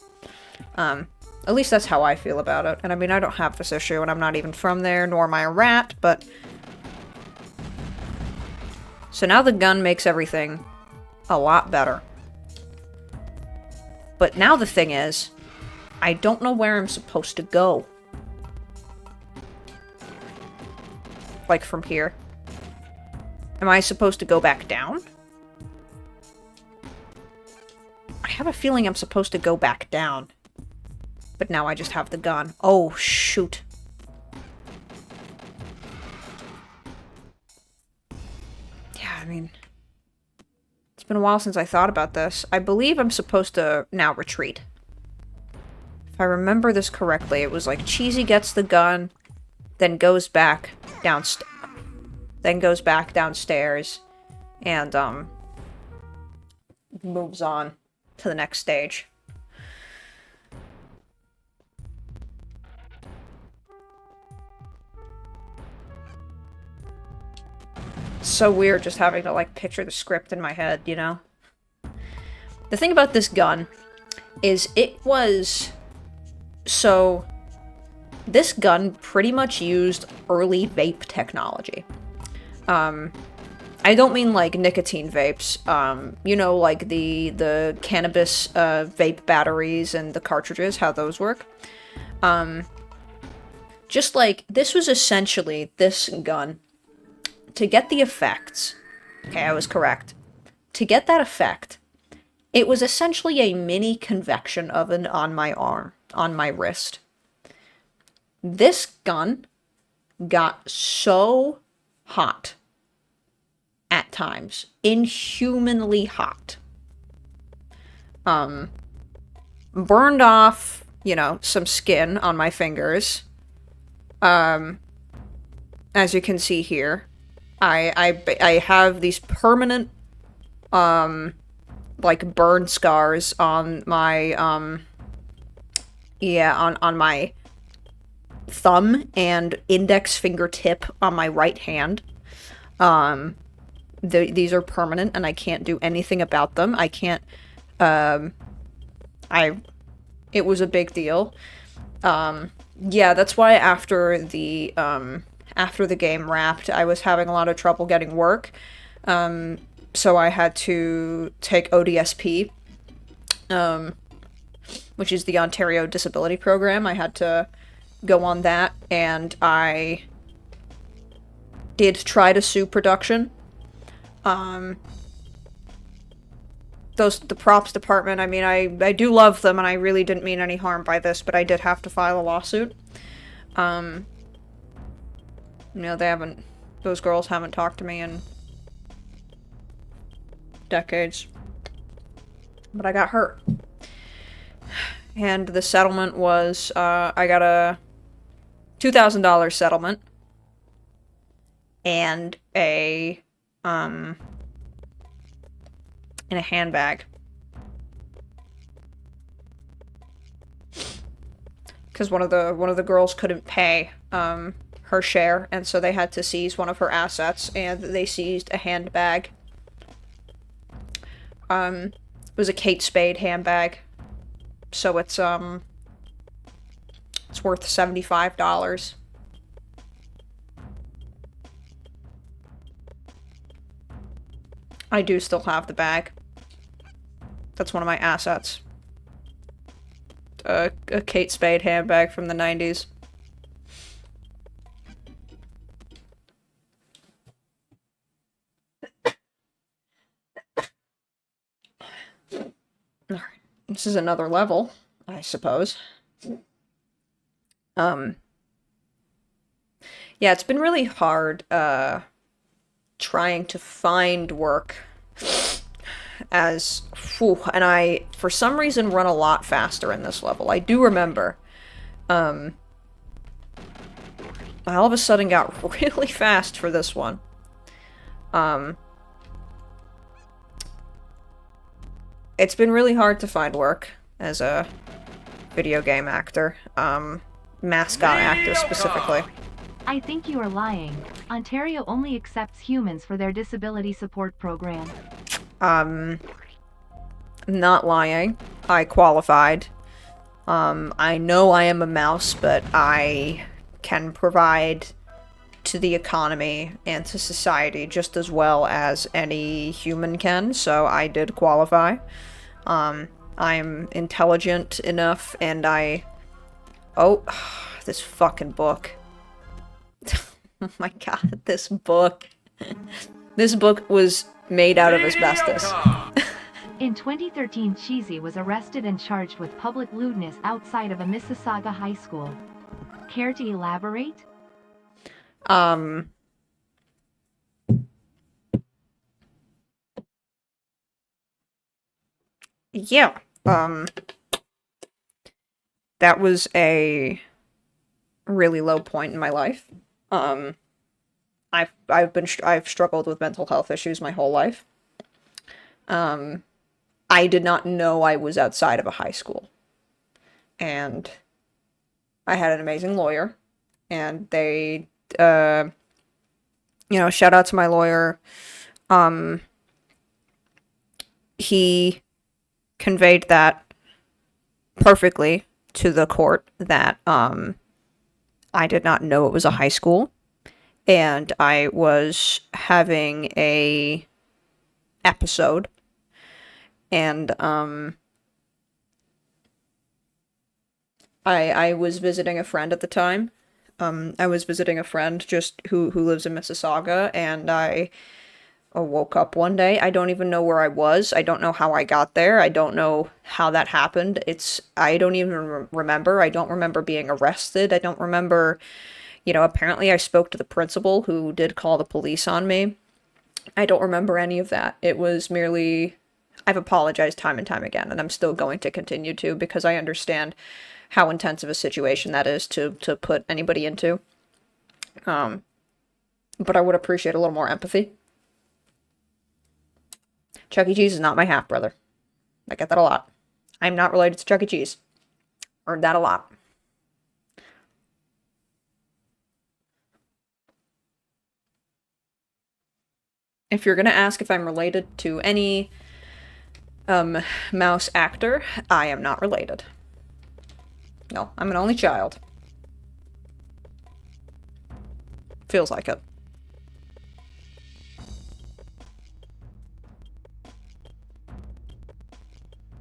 At least that's how I feel about it. And I mean, I don't have this issue, and I'm not even from there, nor am I a rat, but... So now the gun makes everything a lot better. But now the thing is, I don't know where I'm supposed to go. Like, from here. Am I supposed to go back down? I have a feeling I'm supposed to go back down. But now I just have the gun. Oh, shoot. Yeah, I mean... It's been a while since I thought about this. I believe I'm supposed to now retreat. If I remember this correctly, it was like Cheesy gets the gun, then goes back downstairs. And, moves on to the next stage. It's so weird just having to, like, picture the script in my head, you know? The thing about this gun is it was... So, this gun pretty much used early vape technology. I don't mean, like, nicotine vapes. You know, like, the cannabis, vape batteries and the cartridges, how those work. Just, like, this was essentially this gun. To get the effects... Okay, I was correct. To get that effect, it was essentially a mini convection oven on my arm, on my wrist. This gun got so hot at times. Inhumanly hot. Burned off, you know, some skin on my fingers. As you can see here. I have these permanent, like, burn scars on my, on my thumb and index fingertip on my right hand. These are permanent, and I can't do anything about them. I can't, it was a big deal. Yeah, that's why after the game wrapped, I was having a lot of trouble getting work. So I had to take ODSP, which is the Ontario Disability Program. I had to go on that, and I did try to sue production. The props department, I mean, I do love them, and I really didn't mean any harm by this, but I did have to file a lawsuit. You know, those girls haven't talked to me in decades. But I got hurt. And the settlement was, I got a $2,000 settlement. And in a handbag. Because one of the girls couldn't pay, her share, and so they had to seize one of her assets, and they seized a handbag. It was a Kate Spade handbag, so it's worth $75. I do still have the bag. That's one of my assets. A Kate Spade handbag from the 90s. This is another level, I suppose. Yeah, it's been really hard, trying to find work and I, for some reason, run a lot faster in this level. I do remember, I all of a sudden got really fast for this one. It's been really hard to find work as a video game actor, mascot actor specifically. I think you are lying. Ontario only accepts humans for their disability support program. Not lying. I qualified. I know I am a mouse, but I can provide to the economy and to society just as well as any human can, so I did qualify. I'm intelligent enough, and oh, this fucking book. Oh my god, this book. This book was made out of asbestos. In 2013, Cheesy was arrested and charged with public lewdness outside of a Mississauga high school. Care to elaborate? Yeah. That was a really low point in my life. I've struggled with mental health issues my whole life. I did not know I was outside of a high school. And I had an amazing lawyer, and they, shout out to my lawyer. He conveyed that perfectly to the court that, I did not know it was a high school, and I was having a episode, and, I was visiting a friend at the time. I was visiting a friend just who lives in Mississauga, and I woke up one day. I don't even know where I was. I don't know how I got there. I don't know how that happened. I don't even remember. I don't remember being arrested. I don't remember, apparently I spoke to the principal who did call the police on me. I don't remember any of that. It was merely, I've apologized time and time again, and I'm still going to continue to, because I understand how intense of a situation that is to put anybody into. But I would appreciate a little more empathy. Chuck E. Cheese is not my half-brother. I get that a lot. I'm not related to Chuck E. Cheese. Heard that a lot. If you're gonna ask if I'm related to any mouse actor, I am not related. No, I'm an only child. Feels like it.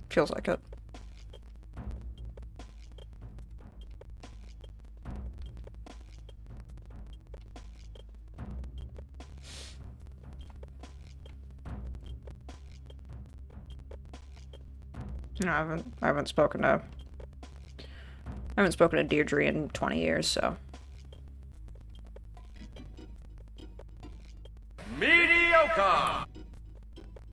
Feels like it. No, I haven't spoken to Deirdre in 20 years, so. Mediocre!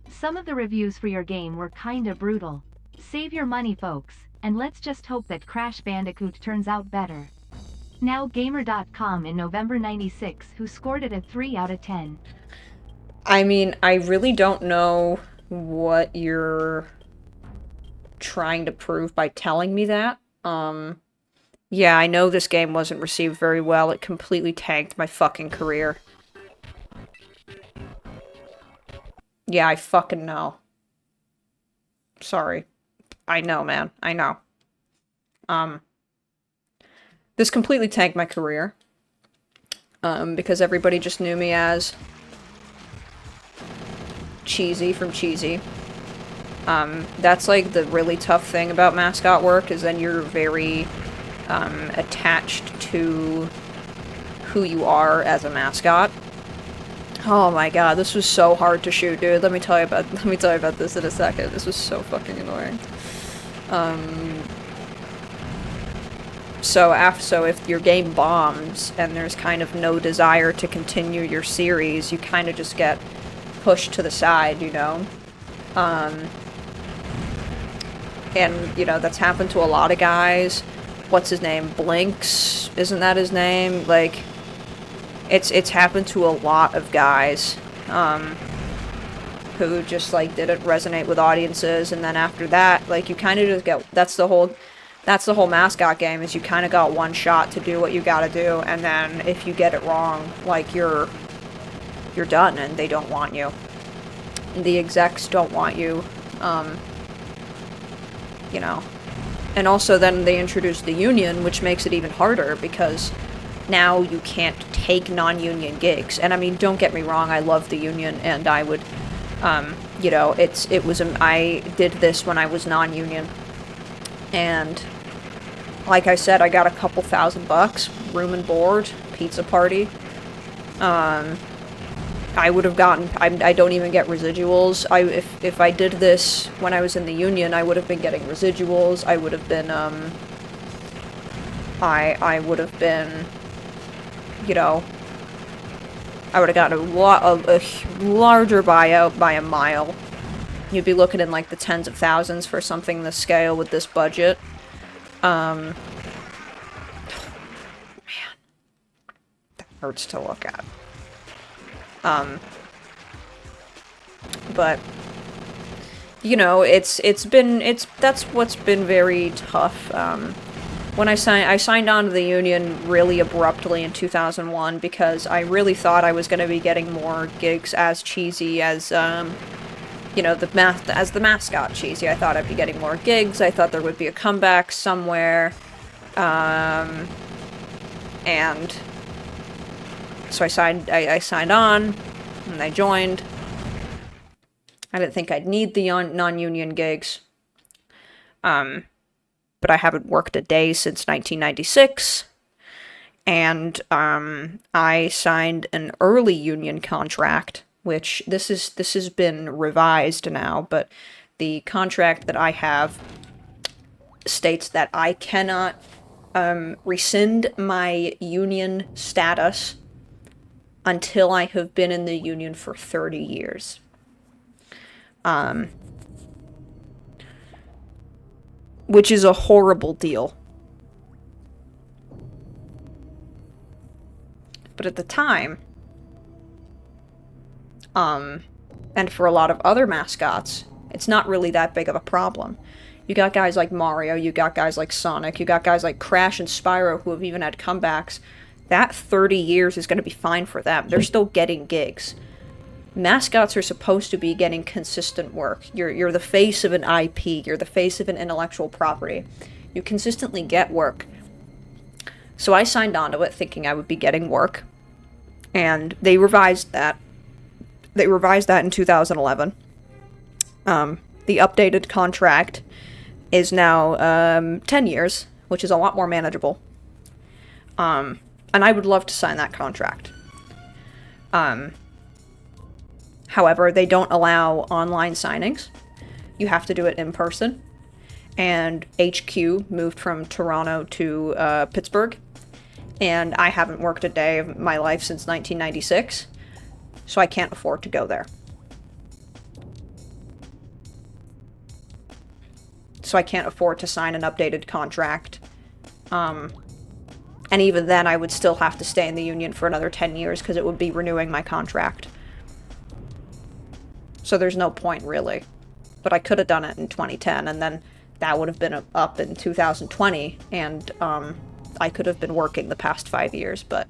Some of the reviews for your game were kinda brutal. Save your money, folks, and let's just hope that Crash Bandicoot turns out better. Now Gamer.com in November 96, who scored it a 3 out of 10. I mean, I really don't know what you're trying to prove by telling me that. Yeah, I know this game wasn't received very well. It completely tanked my fucking career. Yeah, I fucking know. Sorry. I know, man. I know. This completely tanked my career. Because everybody just knew me as Cheesy from Cheesy. That's like the really tough thing about mascot work, is then you're very attached to who you are as a mascot. Oh my god, this was so hard to shoot, dude. Let me tell you about this in a second. This was so fucking annoying. So if your game bombs and there's kind of no desire to continue your series, you kind of just get pushed to the side, and, that's happened to a lot of guys. What's his name? Blinks? Isn't that his name? Like, it's happened to a lot of guys, who just, like, didn't resonate with audiences, and then after that, like, you kind of just get, that's the whole mascot game, is you kind of got one shot to do what you gotta do, and then if you get it wrong, like, you're done, and they don't want you. The execs don't want you, And also then they introduced the union, which makes it even harder, because now you can't take non-union gigs. And I mean, don't get me wrong, I love the union, and I would, I did this when I was non-union, and like I said, I got a couple $1,000, room and board, pizza party, I would have gotten, I don't even get residuals. If I did this when I was in the union, I would have been getting residuals. I would have been, I would have been, you know, I would have gotten a larger buyout by a mile. You'd be looking in like the tens of thousands for something this scale with this budget. Man, that hurts to look at. But you know, that's what's been very tough. When I signed on to the union really abruptly in 2001 because I really thought I was going to be getting more gigs as cheesy as, you know, as the mascot cheesy. I thought I'd be getting more gigs. I thought there would be a comeback somewhere. And so I signed on, and I joined. I didn't think I'd need the non-union gigs. But I haven't worked a day since 1996. And I signed an early union contract, which this has been revised now, but the contract that I have states that I cannot rescind my union status until I have been in the union for 30 years. Which is a horrible deal. But at the time, and for a lot of other mascots, it's not really that big of a problem. You got guys like Mario, you got guys like Sonic, you got guys like Crash and Spyro who have even had comebacks. That 30 years is going to be fine for them. They're still getting gigs. Mascots are supposed to be getting consistent work. You're the face of an IP. You're the face of an intellectual property. You consistently get work. So I signed on to it thinking I would be getting work. And they revised that. They revised that in 2011. The updated contract is now 10 years, which is a lot more manageable. And I would love to sign that contract. However, they don't allow online signings. You have to do it in person. And HQ moved from Toronto to Pittsburgh. And I haven't worked a day of my life since 1996. So I can't afford to go there. So I can't afford to sign an updated contract. And even then, I would still have to stay in the union for another 10 years because it would be renewing my contract. So there's no point, really. But I could have done it in 2010, and then that would have been up in 2020, and I could have been working the past 5 years, but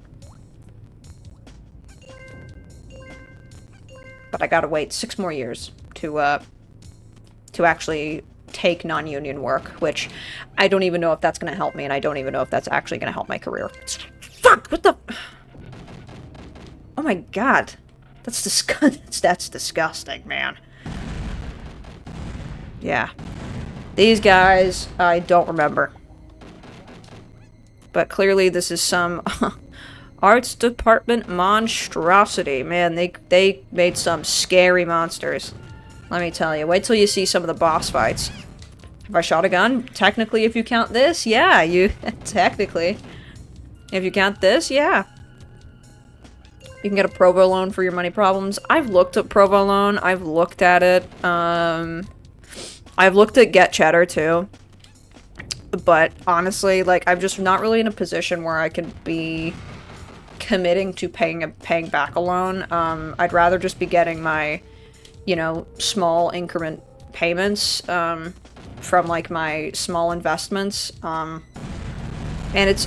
I gotta wait 6 more years to actually take non-union work, which I don't even know if that's gonna help me, and I don't even know if that's actually gonna help my career. Fuck! What the... Oh my god. That's disgusting, man. Yeah. These guys, I don't remember. But clearly this is some arts department monstrosity. Man, they made some scary monsters. Let me tell you. Wait till you see some of the boss fights. Have I shot a gun? Technically, if you count this, yeah, you... Technically. If you count this, yeah. You can get a Provo loan for your money problems. I've looked at Provo loan. I've looked at it. I've looked at Get Cheddar, too. But, honestly, like, I'm just not really in a position where I can be committing to paying back a loan. I'd rather just be getting my, you know, small increment payments, from, like, my small investments. And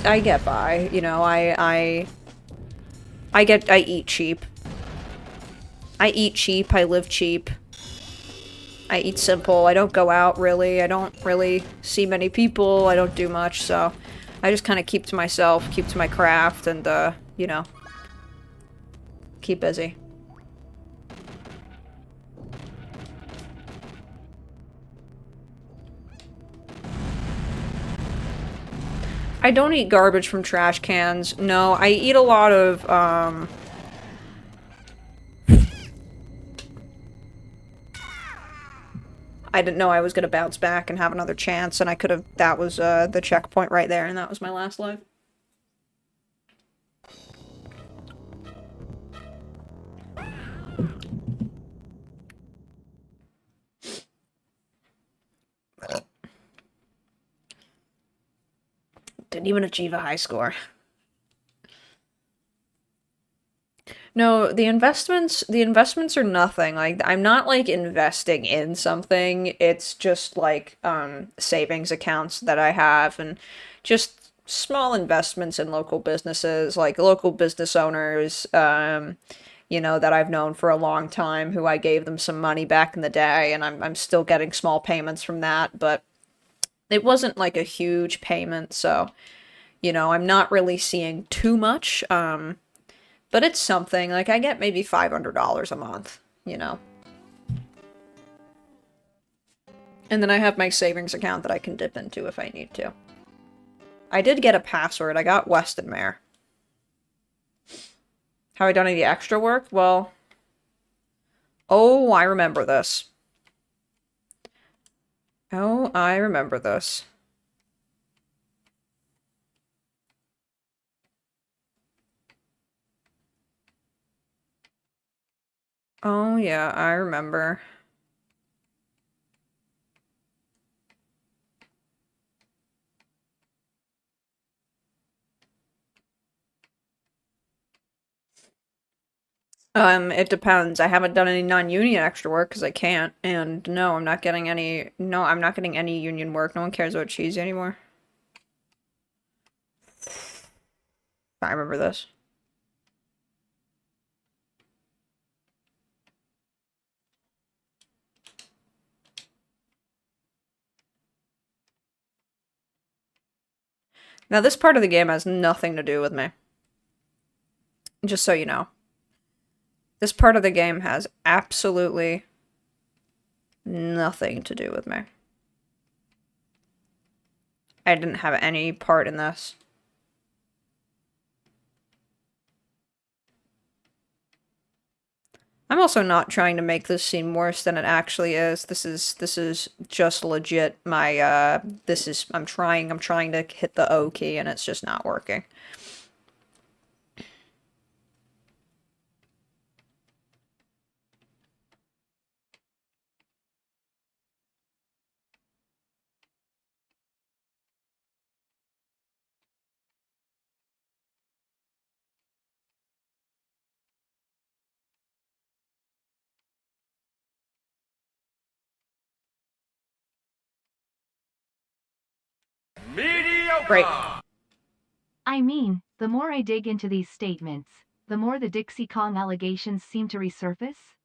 I get by, you know, I eat cheap. I eat cheap, I live cheap. I eat simple, I don't go out, really. I don't really see many people, I don't do much, so I just kind of keep to myself, keep to my craft, and, you know, keep busy. I don't eat garbage from trash cans. No, I eat a lot of, I didn't know I was going to bounce back and have another chance, and I could have, that was the checkpoint right there, and that was my last life. Didn't even achieve a high score. No, the investments are nothing. Like, I'm not, like, investing in something. It's just, like, savings accounts that I have, and just small investments in local businesses, like local business owners, that I've known for a long time, who I gave them some money back in the day, and I'm still getting small payments from that, but it wasn't, like, a huge payment, so, I'm not really seeing too much, but it's something. Like, I get maybe $500 a month, And then I have my savings account that I can dip into if I need to. I did get a password. I got Westonmere. Have I done any extra work? Well... Oh, I remember this. Oh, I remember this. Oh, yeah, I remember. It depends. I haven't done any non-union extra work because I can't. And no, I'm not getting any... No, I'm not getting any union work. No one cares about cheesy anymore. I remember this. Now, this part of the game has nothing to do with me. Just so you know. This part of the game has absolutely nothing to do with me. I didn't have any part in this. I'm also not trying to make this seem worse than it actually is. This is just legit my, I'm trying to hit the O key and it's just not working. Great. I mean, the more I dig into these statements, the more the Dixie Kong allegations seem to resurface.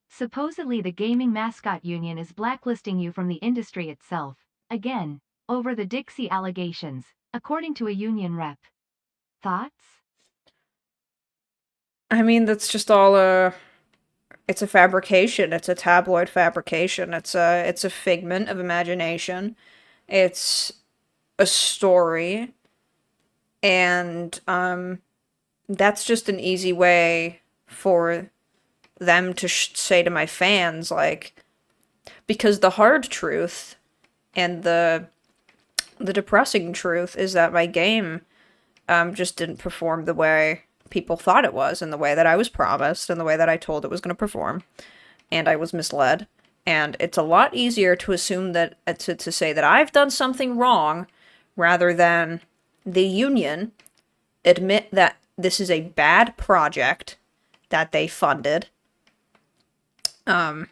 Supposedly the gaming mascot union is blacklisting you from the industry itself, again, over the Dixie allegations, according to a union rep. Thoughts? I mean, that's just all it's a fabrication. It's a tabloid fabrication. It's a figment of imagination. It's a story. And that's just an easy way for them to say to my fans, like, because the hard truth and the depressing truth is that my game just didn't perform the way people thought it was, and the way that I was promised, and the way that I told it was going to perform, and I was misled. And it's a lot easier to assume that, to say that I've done something wrong, rather than the union admit that this is a bad project that they funded. Well,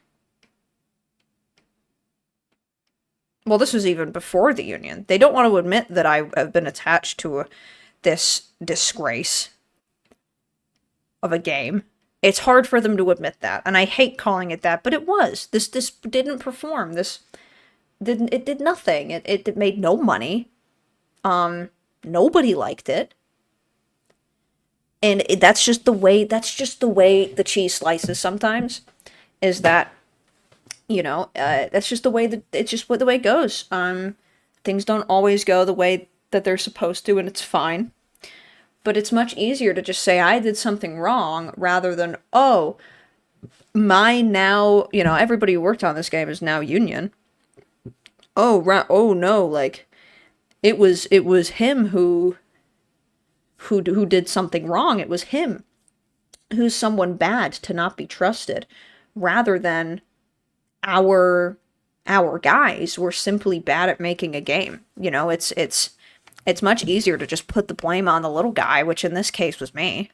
this was even before the union. They don't want to admit that I have been attached to this disgrace of a game. It's hard for them to admit that, and I hate calling it that, but it was. This didn't perform. It did nothing. It made no money. Nobody liked it. And that's just the way the cheese slices sometimes, is that, that's just the way it's just the way it goes. Things don't always go the way that they're supposed to, and it's fine. But it's much easier to just say I did something wrong, rather than, oh, my now, everybody who worked on this game is now union. Oh, right. Oh no, like it was him who did something wrong. It was him who's someone bad to not be trusted, rather than our our guys were simply bad at making a game. It's much easier to just put the blame on the little guy, which in this case was me.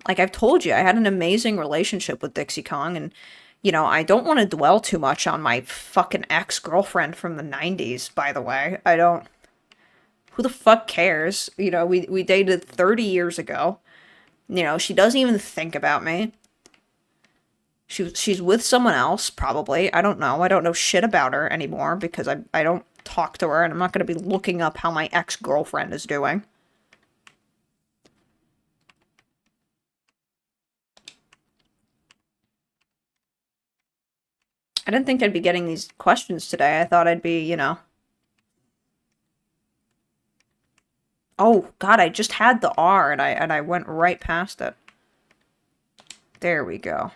Like I've told you, I had an amazing relationship with Dixie Kong, and I don't want to dwell too much on my fucking ex-girlfriend from the 90s, by the way. I don't. Who the fuck cares? We dated 30 years ago. She doesn't even think about me. She's with someone else, probably. I don't know. I don't know shit about her anymore because I don't talk to her, and I'm not going to be looking up how my ex-girlfriend is doing. I didn't think I'd be getting these questions today. I thought I'd be, Oh, God, I just had the R and I went right past it. There we go.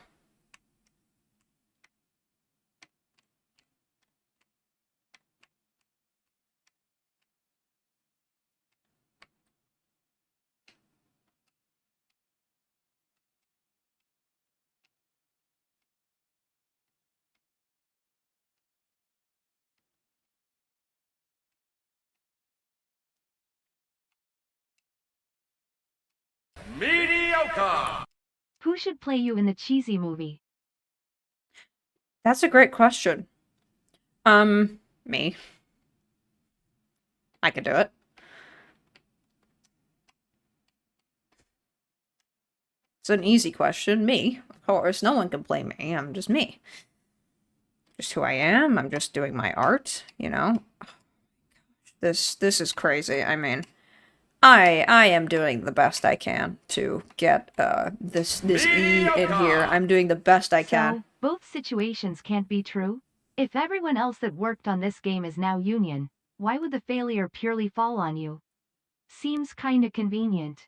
Mediocre. Who should play you in the cheesy movie? That's a great question. Me. I could do it. It's an easy question. Me. Of course, no one can play me. I'm just me. Just who I am. I'm just doing my art, This is crazy. I mean, I am doing the best I can to get this E in here. I'm doing the best I can. So, both situations can't be true? If everyone else that worked on this game is now union, why would the failure purely fall on you? Seems kinda convenient.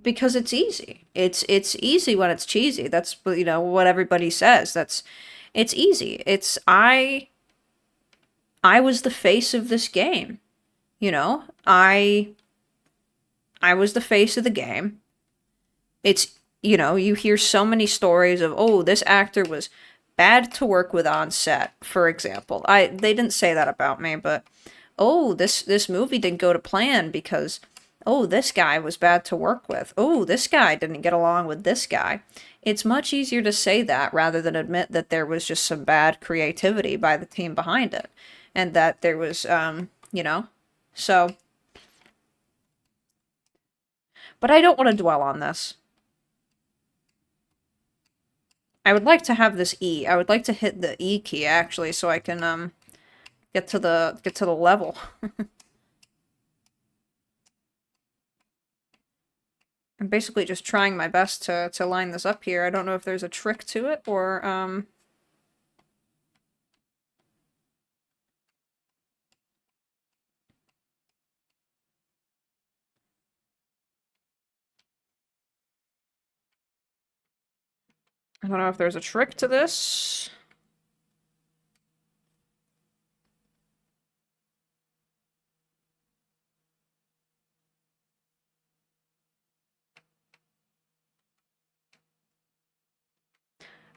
Because it's easy. It's easy when it's cheesy. That's what everybody says. It's easy. I was the face of this game. I was the face of the game. It's you hear so many stories of, oh, this actor was bad to work with on set, for example. They didn't say that about me, but oh, this movie didn't go to plan because oh, this guy was bad to work with. Oh, this guy didn't get along with this guy. It's much easier to say that rather than admit that there was just some bad creativity by the team behind it. And that there was, so. But I don't want to dwell on this. I would like to have this E. I would like to hit the E key, actually, so I can, get to the level. I'm basically just trying my best to line this up here. I don't know if there's a trick to it, or, I don't know if there's a trick to this.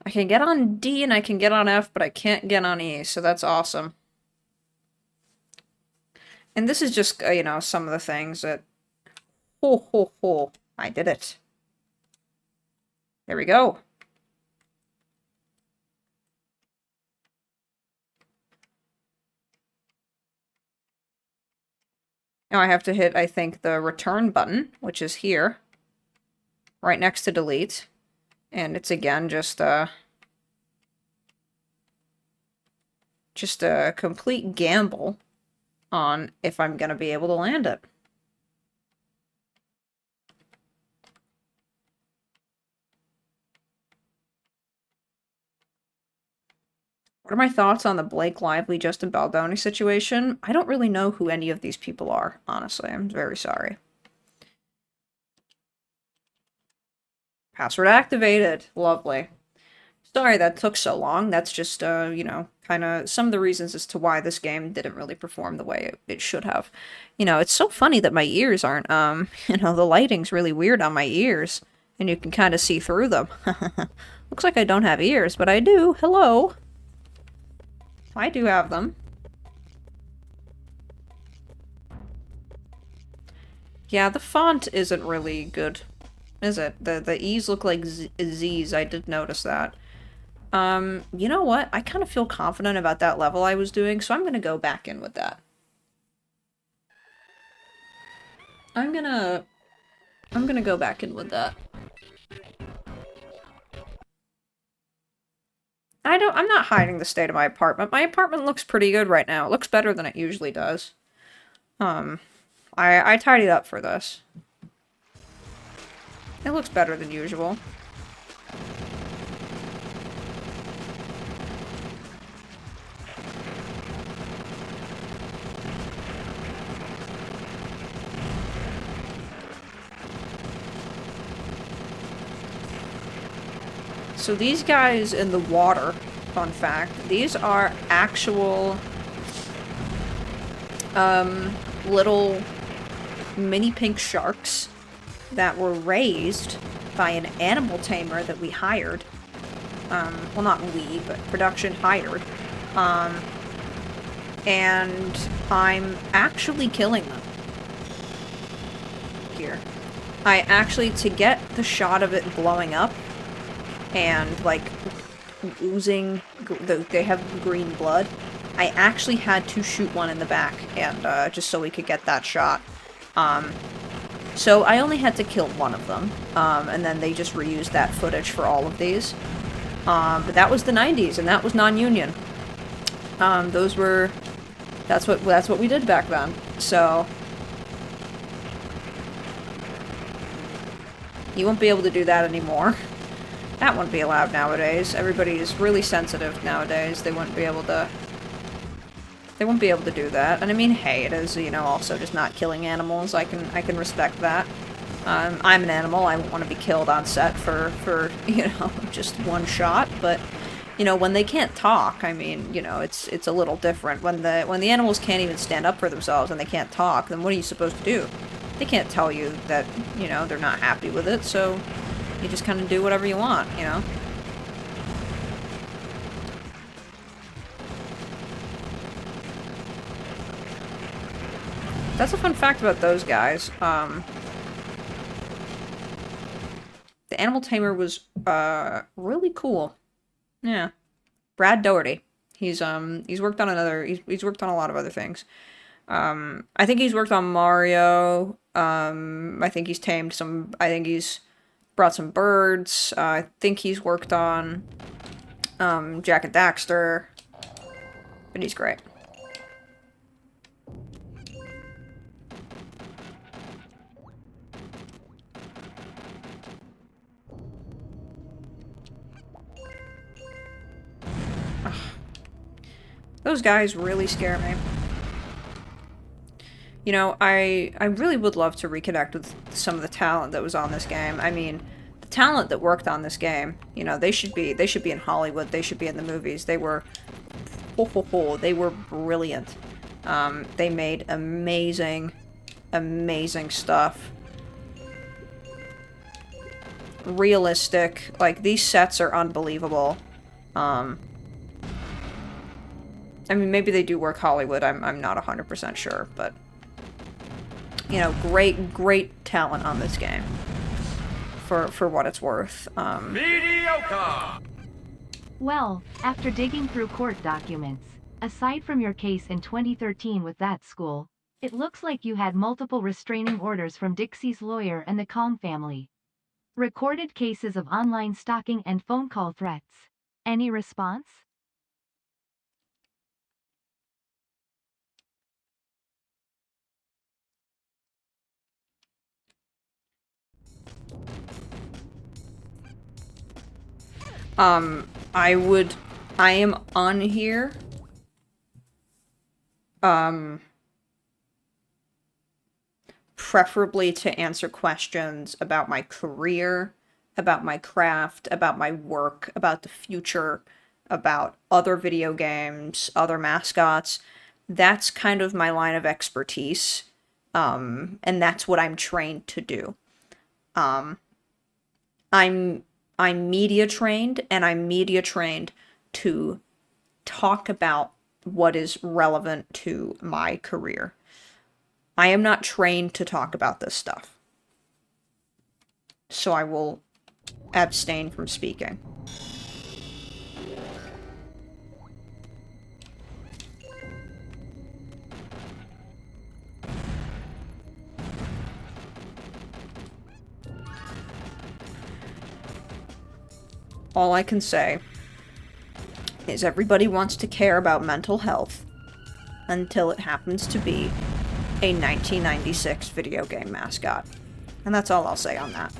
I can get on D and I can get on F, but I can't get on E, so that's awesome. And this is just, some of the things that... Ho, ho, ho. I did it. There we go. Now I have to hit, I think, the return button, which is here. Right next to delete. And it's, again, just a complete gamble on if I'm going to be able to land it. What are my thoughts on the Blake Lively, Justin Baldoni situation? I don't really know who any of these people are, honestly. I'm very sorry. Password activated. Lovely. Sorry that took so long. That's just, you know, kind of some of the reasons as to why this game didn't really perform the way it should have. You know, it's so funny that my ears aren't, you know, the lighting's really weird on my ears, and you can kind of see through them. Looks like I don't have ears, but I do. Hello. I do have them. Yeah, the font isn't really good, is it? The E's look like Z's. I did notice that. You know what? I kind of feel confident about that level I was doing, so I'm gonna go back in with that. I'm gonna go back in with that. I'm not hiding the state of my apartment. My apartment looks pretty good right now. It looks better than it usually does. I tidied up for this. It looks better than usual. So these guys in the water, fun fact, these are actual little mini pink sharks that were raised by an animal tamer that we hired. Well, not we, but production hired. And I'm actually killing them. Here. I actually, to get the shot of it blowing up, and, like, oozing, they have green blood, I actually had to shoot one in the back, and, just so we could get that shot. So I only had to kill one of them, and then they just reused that footage for all of these. But that was the 90s, and that was non-union. That's what we did back then, so... You won't be able to do that anymore. That wouldn't be allowed nowadays. Everybody is really sensitive nowadays. They wouldn't be able to do that. And I mean, hey, it is, you know, also just not killing animals. I can respect that. I'm an animal. I won't want to be killed on set for you know, just one shot. But, you know, when they can't talk, I mean, you know, it's a little different. When the animals can't even stand up for themselves and they can't talk, then what are you supposed to do? They can't tell you that, you know, they're not happy with it, so you just kind of do whatever you want, you know? That's a fun fact about those guys. The animal tamer was, really cool. Yeah. Brad Doherty. He's worked on he's worked on a lot of other things. I think he's worked on Mario. I think he's brought some birds. I think he's worked on, Jak and Daxter. But he's great. Ugh. Those guys really scare me. You know, I really would love to reconnect with some of the talent that was on this game. I mean, the talent that worked on this game, you know, they should be in Hollywood. They should be in the movies. They were they were brilliant. They made amazing stuff. Realistic. Like, these sets are unbelievable. I mean, maybe they do work Hollywood. I'm not 100% sure, but... You know, great talent on this game. For what it's worth. Mediocre! Well, after digging through court documents, aside from your case in 2013 with that school, it looks like you had multiple restraining orders from Dixie's lawyer and the Kong family. Recorded cases of online stalking and phone call threats. Any response? I am on here. Preferably to answer questions about my career, about my craft, about my work, about the future, about other video games, other mascots. That's kind of my line of expertise. And that's what I'm trained to do. I'm media trained, and I'm media trained to talk about what is relevant to my career. I am not trained to talk about this stuff. So I will abstain from speaking. All I can say is everybody wants to care about mental health until it happens to be a 1996 video game mascot. And that's all I'll say on that.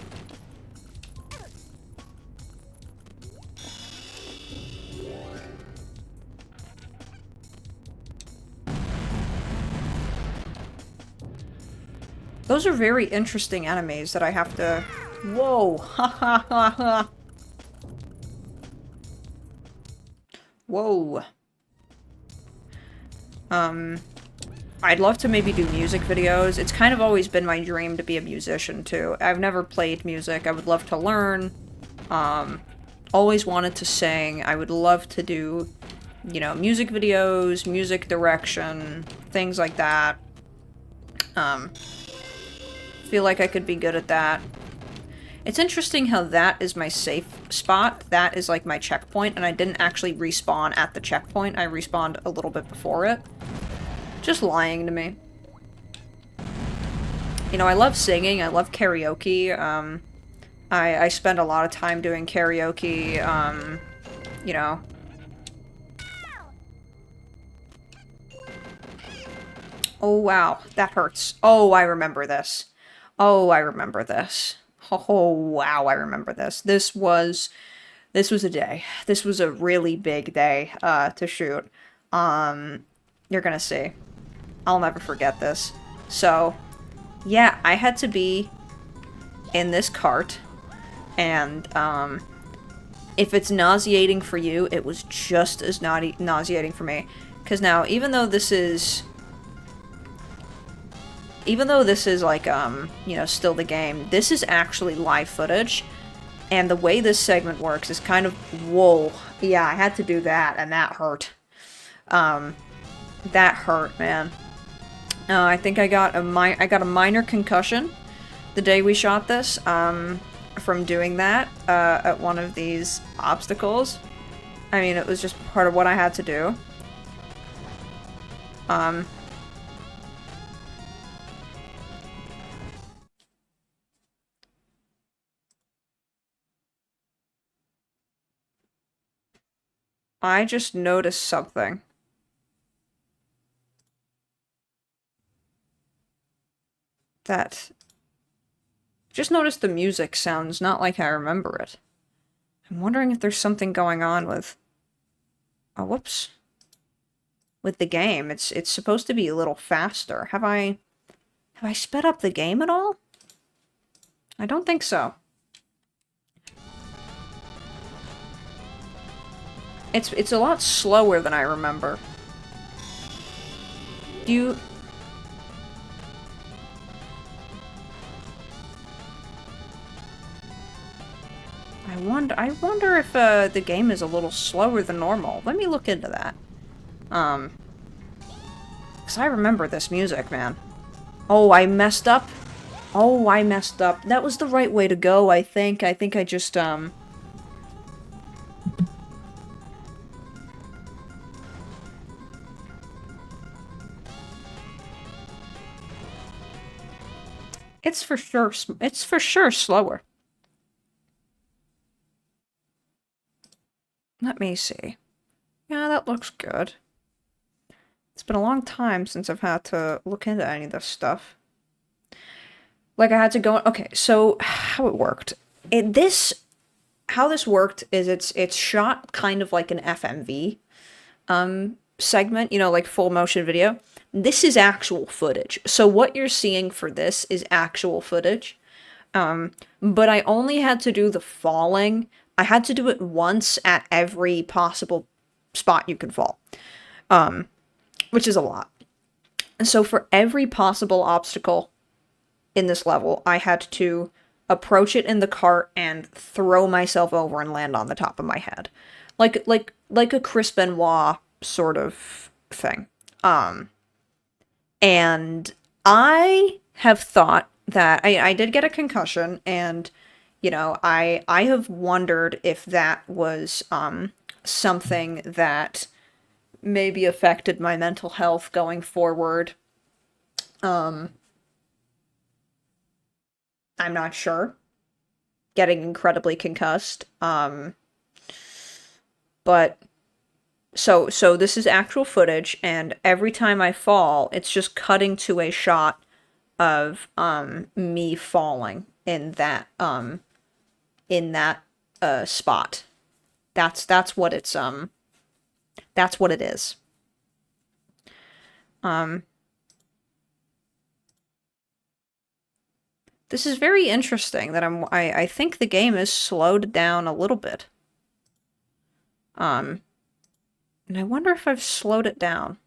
Those are very interesting enemies that I have to... Whoa! Ha ha ha ha! Whoa. I'd love to maybe do music videos. It's kind of always been my dream to be a musician, too. I've never played music. I would love to learn. Always wanted to sing. I would love to do, you know, music videos, music direction, things like that. Feel like I could be good at that. It's interesting how that is my safe spot. That is like my checkpoint, and I didn't actually respawn at the checkpoint. I respawned a little bit before it. Just lying to me. You know, I love singing. I love karaoke. I spend a lot of time doing karaoke. You know. Oh, wow. That hurts. Oh, I remember this. Oh, I remember this. Oh, wow, I remember this. This was a day. This was a really big day, to shoot. You're gonna see. I'll never forget this. So, yeah, I had to be in this cart, and, if it's nauseating for you, it was just as nauseating for me. Because now, even though this is like, you know, still the game, this is actually live footage. And the way this segment works is kind of, whoa. Yeah, I had to do that, and that hurt. That hurt, man. I think I got a minor concussion the day we shot this, from doing that, at one of these obstacles. I mean, it was just part of what I had to do. I just noticed something. Just noticed the music sounds not like I remember it. I'm wondering if there's something going on with... Oh, whoops. With the game. It's supposed to be a little faster. Have I sped up the game at all? I don't think so. It's a lot slower than I remember. I wonder if the game is a little slower than normal. Let me look into that. 'Cause I remember this music, man. Oh, I messed up. Oh, I messed up. That was the right way to go, I think. I think I just, It's for sure slower. Let me see. Yeah, that looks good. It's been a long time since I've had to look into any of this stuff. Like, I had to go... Okay, so how it worked. How this worked is it's shot kind of like an FMV segment, you know, like full motion video. This is actual footage. So what you're seeing for this is actual footage. But I only had to do the falling. I had to do it once at every possible spot you could fall, which is a lot. And so for every possible obstacle in this level, I had to approach it in the cart and throw myself over and land on the top of my head. Like a Chris Benoit sort of thing. And I have thought that I did get a concussion, and you know, I have wondered if that was something that maybe affected my mental health going forward. I'm not sure. Getting incredibly concussed. But so this is actual footage, and every time I fall, it's just cutting to a shot of me falling in that spot. That's what it's that's what it is. This is very interesting that I think the game is slowed down a little bit. And I wonder if I've slowed it down.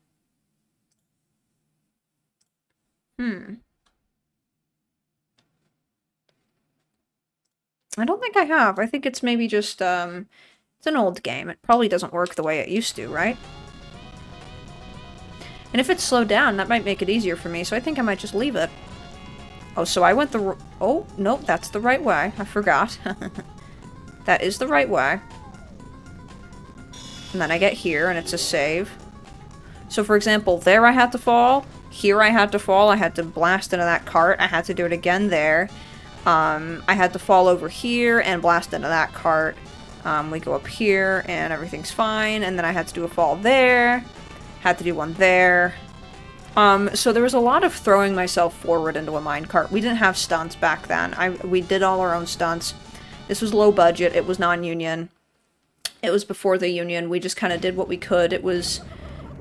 I don't think I have. I think it's maybe just, it's an old game. It probably doesn't work the way it used to, right? And if it's slowed down, that might make it easier for me, so I think I might just leave it. Oh, so I went the... Oh, nope, that's the right way. I forgot. That is the right way. And then I get here, and it's a save. So, for example, there I had to fall. Here I had to fall. I had to blast into that cart. I had to do it again there. I had to fall over here and blast into that cart. We go up here, and everything's fine. And then I had to do a fall there. Had to do one there. So there was a lot of throwing myself forward into a minecart. We didn't have stunts back then. We did all our own stunts. This was low budget. It was non-union. It was before the union. We just kind of did what we could. It was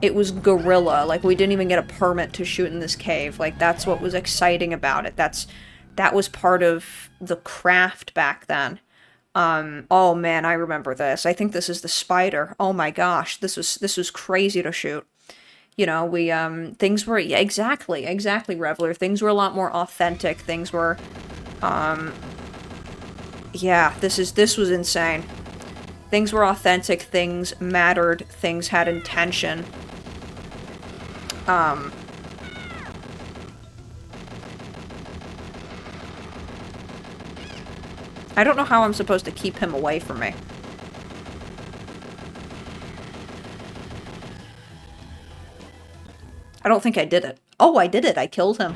guerrilla. Like, we didn't even get a permit to shoot in this cave. Like, that's what was exciting about it. That was part of the craft back then. Oh man, I remember this. I think this is the spider. Oh my gosh, this was crazy to shoot. You know, things were, yeah, exactly, Reveler. Things were a lot more authentic. Things were, yeah, this was insane. Things were authentic, things mattered, things had intention. I don't know how I'm supposed to keep him away from me. I don't think I did it. Oh, I did it. I killed him.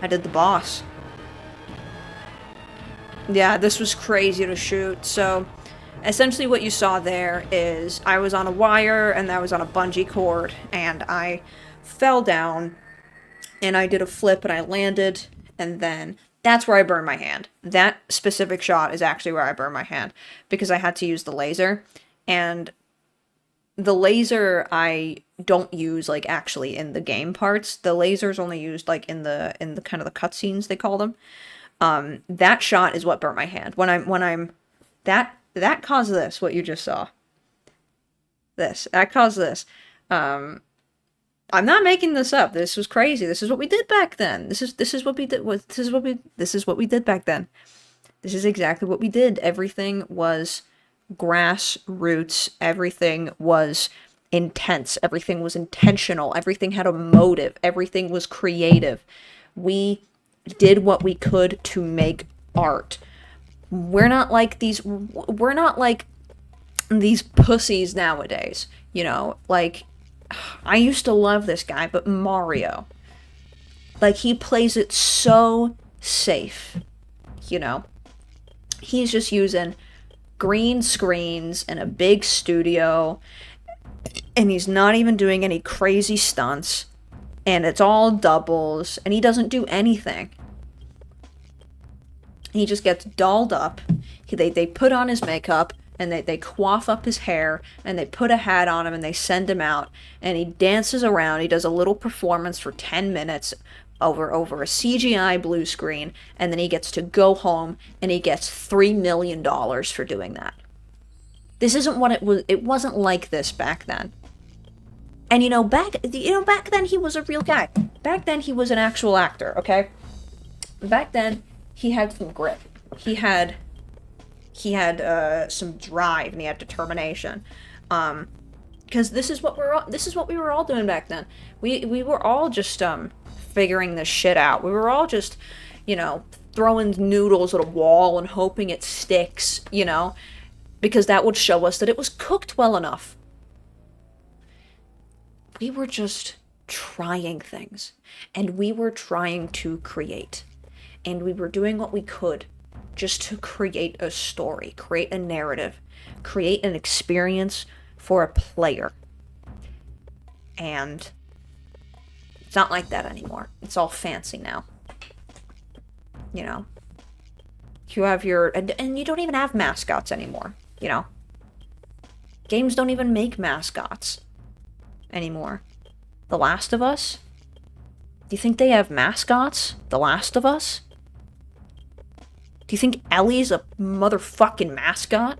I did the boss. Yeah, this was crazy to shoot. So, essentially what you saw there is I was on a wire and I was on a bungee cord and I fell down and I did a flip and I landed, and then that's where I burned my hand. That specific shot is actually where I burned my hand because I had to use the laser, and the laser I don't use like actually in the game parts. The laser's only used like in the kind of the cutscenes, they call them. That shot is what burnt my hand. That caused this, what you just saw. That caused this. I'm not making this up. This was crazy. This is what we did back then. This is what we did. This is what we did back then. This is exactly what we did. Everything was grassroots. Everything was intense. Everything was intentional. Everything had a motive. Everything was creative. We did what we could to make art. We're not like these pussies nowadays, you know, like, I used to love this guy, but Mario, like, he plays it so safe, you know, he's just using green screens and a big studio, and he's not even doing any crazy stunts, and it's all doubles, and he doesn't do anything. He just gets dolled up. They put on his makeup, and they coif up his hair, and they put a hat on him, and they send him out, and he dances around. He does a little performance for 10 minutes over a CGI blue screen, and then he gets to go home and he gets $3 million for doing that. This isn't what it was. It wasn't like this back then. And back then he was a real guy. Back then he was an actual actor, okay? Back then he had some grit. He had some drive, and he had determination. Because this is what we were all doing back then. We were all just figuring this shit out. We were all just, throwing noodles at a wall and hoping it sticks, because that would show us that it was cooked well enough. We were just trying things, and we were trying to create, and we were doing what we could just to create a story, create a narrative, create an experience for a player. And it's not like that anymore. It's all fancy now. You have and you don't even have mascots anymore, Games don't even make mascots anymore. The Last of Us? Do you think they have mascots? The Last of Us? Do you think Ellie's a motherfucking mascot?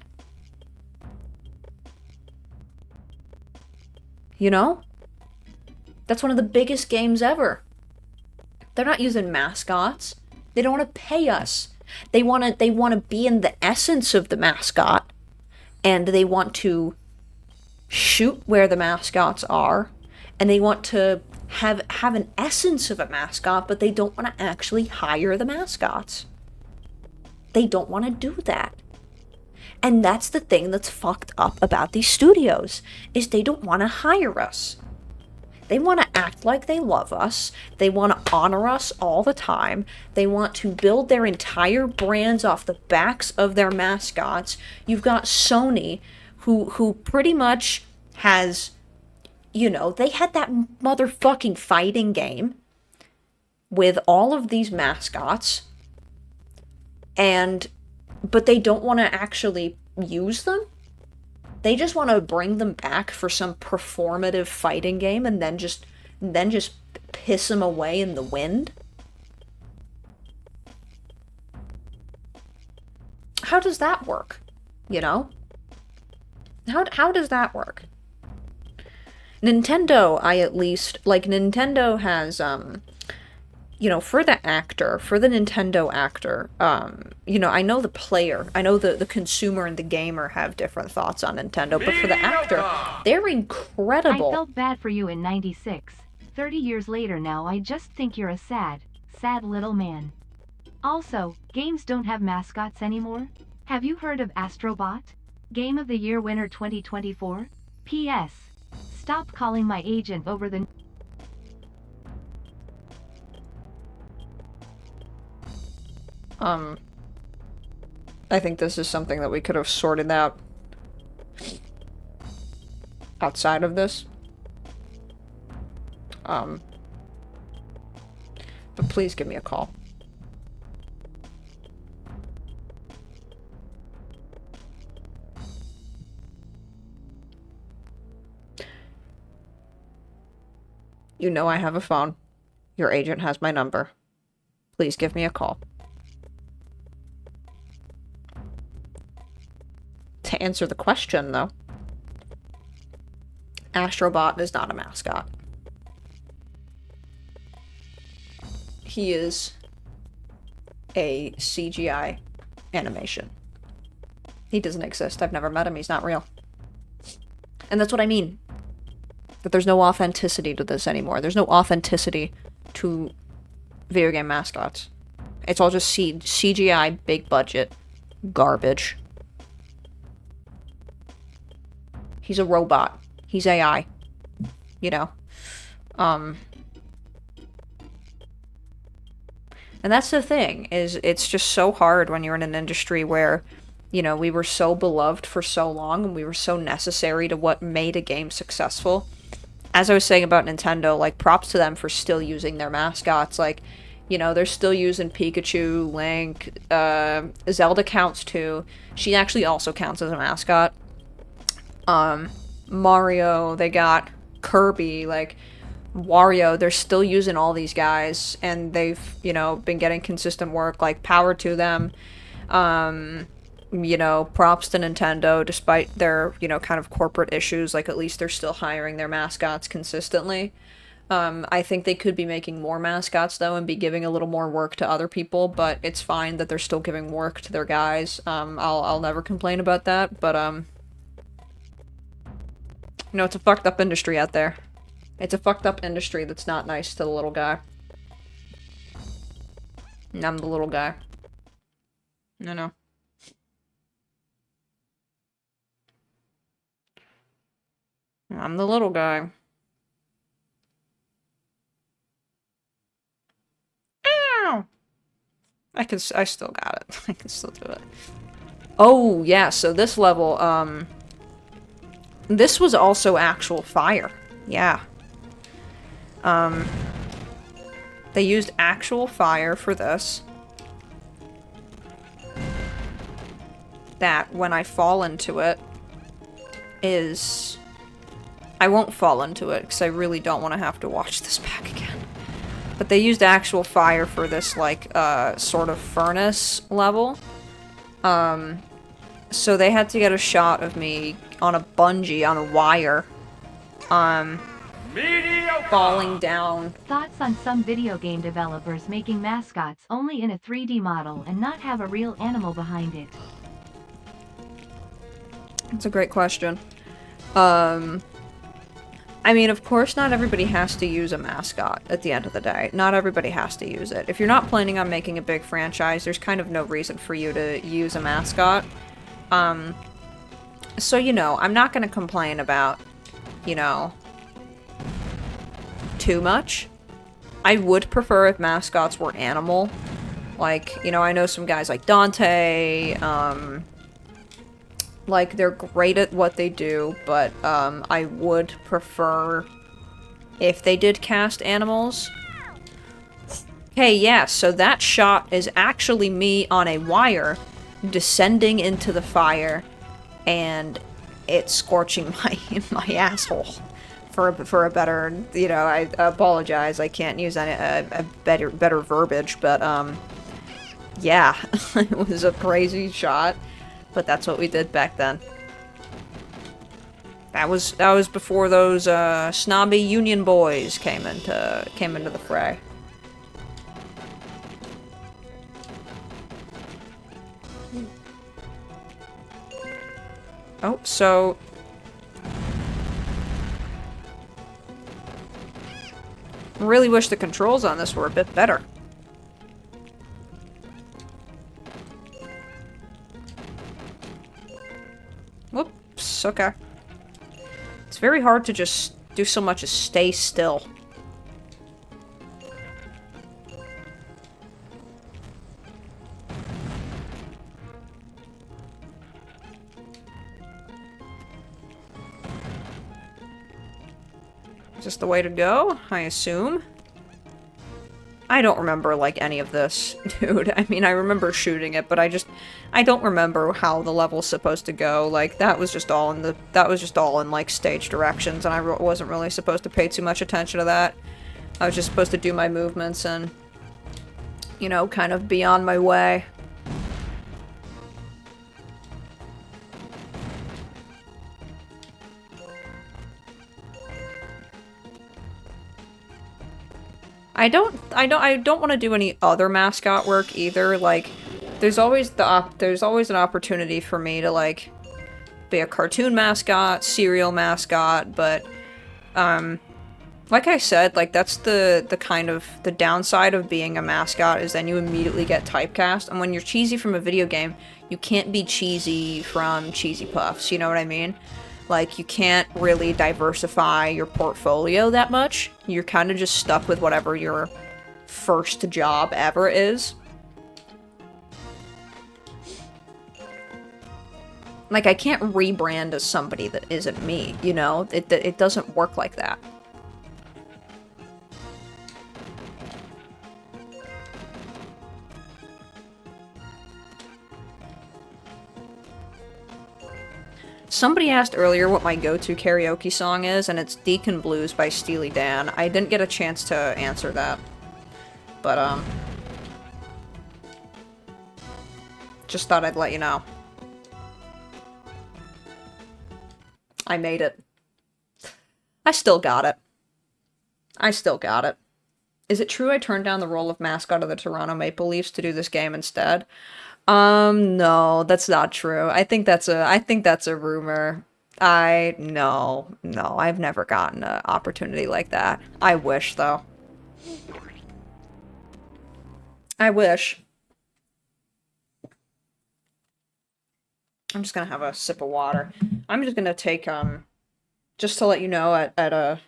That's one of the biggest games ever. They're not using mascots. They don't want to pay us. They want to be in the essence of the mascot, and they want to shoot where the mascots are, and they want to have an essence of a mascot, but they don't want to actually hire the mascots. They don't want to do that. And that's the thing that's fucked up about these studios, is they don't want to hire us. They want to act like they love us. They want to honor us all the time. They want to build their entire brands off the backs of their mascots. You've got Sony, who pretty much has, they had that motherfucking fighting game with all of these mascots, but they don't want to actually use them. They just want to bring them back for some performative fighting game and then just piss them away in the wind. How does that work? How does that work? Nintendo, Nintendo has, for the Nintendo actor, I know the player, I know the consumer and the gamer have different thoughts on Nintendo, but for the actor, they're incredible. I felt bad for you in '96. 30 years later now, I just think you're a sad little man. Also, games don't have mascots anymore. Have you heard of Astrobot? Game of the Year winner 2024? P.S. Stop calling my agent over the... I think this is something that we could have sorted out outside of this. But please give me a call. I have a phone. Your agent has my number. Please give me a call. To answer the question, though, Astrobot is not a mascot. He is a CGI animation. He doesn't exist. I've never met him. He's not real. And that's what I mean. That there's no authenticity to this anymore. There's no authenticity to video game mascots. It's all just CGI, big budget, garbage. He's a robot. He's AI. And that's the thing, is it's just so hard when you're in an industry where, we were so beloved for so long and we were so necessary to what made a game successful. As I was saying about Nintendo, props to them for still using their mascots. They're still using Pikachu, Link, Zelda counts too. She actually also counts as a mascot. Mario, they got Kirby, Wario, they're still using all these guys, and they've, you know, been getting consistent work, like, power to them. You know, props to Nintendo, despite their, you know, kind of corporate issues, like, at least they're still hiring their mascots consistently. I think they could be making more mascots, though, and be giving a little more work to other people, but it's fine that they're still giving work to their guys. I'll never complain about that, but, you know, it's a fucked up industry out there. It's a fucked up industry that's not nice to the little guy. And I'm the little guy. No. I'm the little guy. Ow! I still got it. I can still do it. Oh, yeah, so this level, this was also actual fire. Yeah. They used actual fire for this. That, when I fall into it, is... I won't fall into it, because I really don't want to have to watch this back again. But they used actual fire for this, like, sort of furnace level. So they had to get a shot of me on a bungee, on a wire, falling down. Thoughts on some video game developers making mascots only in a 3D model and not have a real animal behind it? That's a great question. I mean, of course, not everybody has to use a mascot at the end of the day. Not everybody has to use it. If you're not planning on making a big franchise, there's kind of no reason for you to use a mascot. So, you know, I'm not going to complain about, you know, too much. I would prefer if mascots were animal. Like, you know, I know some guys like Dante, like, they're great at what they do, but, I would prefer if they did cast animals. Hey, yeah, so that shot is actually me on a wire descending into the fire, and it's scorching my asshole. For a better, you know, I apologize, I can't use any, a better verbiage, but, yeah, it was a crazy shot. But that's what we did back then. That was before those snobby union boys came into the fray. Oh, so I really wish the controls on this were a bit better. Whoops, okay. It's very hard to just do so much as stay still. Is this the way to go? I assume. I don't remember, like, any of this, dude. I mean, I remember shooting it, but I don't remember how the level's supposed to go. Like, that was just all in, like, stage directions, and I wasn't really supposed to pay too much attention to that. I was just supposed to do my movements and, you know, kind of be on my way. I don't want to do any other mascot work either. Like, there's always an opportunity for me to, like, be a cartoon mascot, serial mascot, but like I said, like, that's the kind of the downside of being a mascot, is then you immediately get typecast, and when you're cheesy from a video game, you can't be cheesy from Cheesy Puffs, you know what I mean? Like, you can't really diversify your portfolio that much. You're kind of just stuck with whatever your first job ever is. Like, I can't rebrand as somebody that isn't me, you know? It doesn't work like that. Somebody asked earlier what my go-to karaoke song is, and it's Deacon Blues by Steely Dan. I didn't get a chance to answer that. But, just thought I'd let you know. I made it. I still got it. I still got it. Is it true I turned down the role of mascot of the Toronto Maple Leafs to do this game instead? No, that's not true. I think that's a rumor. No, I've never gotten an opportunity like that. I wish, though. I wish. I'm just gonna have a sip of water. I'm just gonna take, just to let you know, at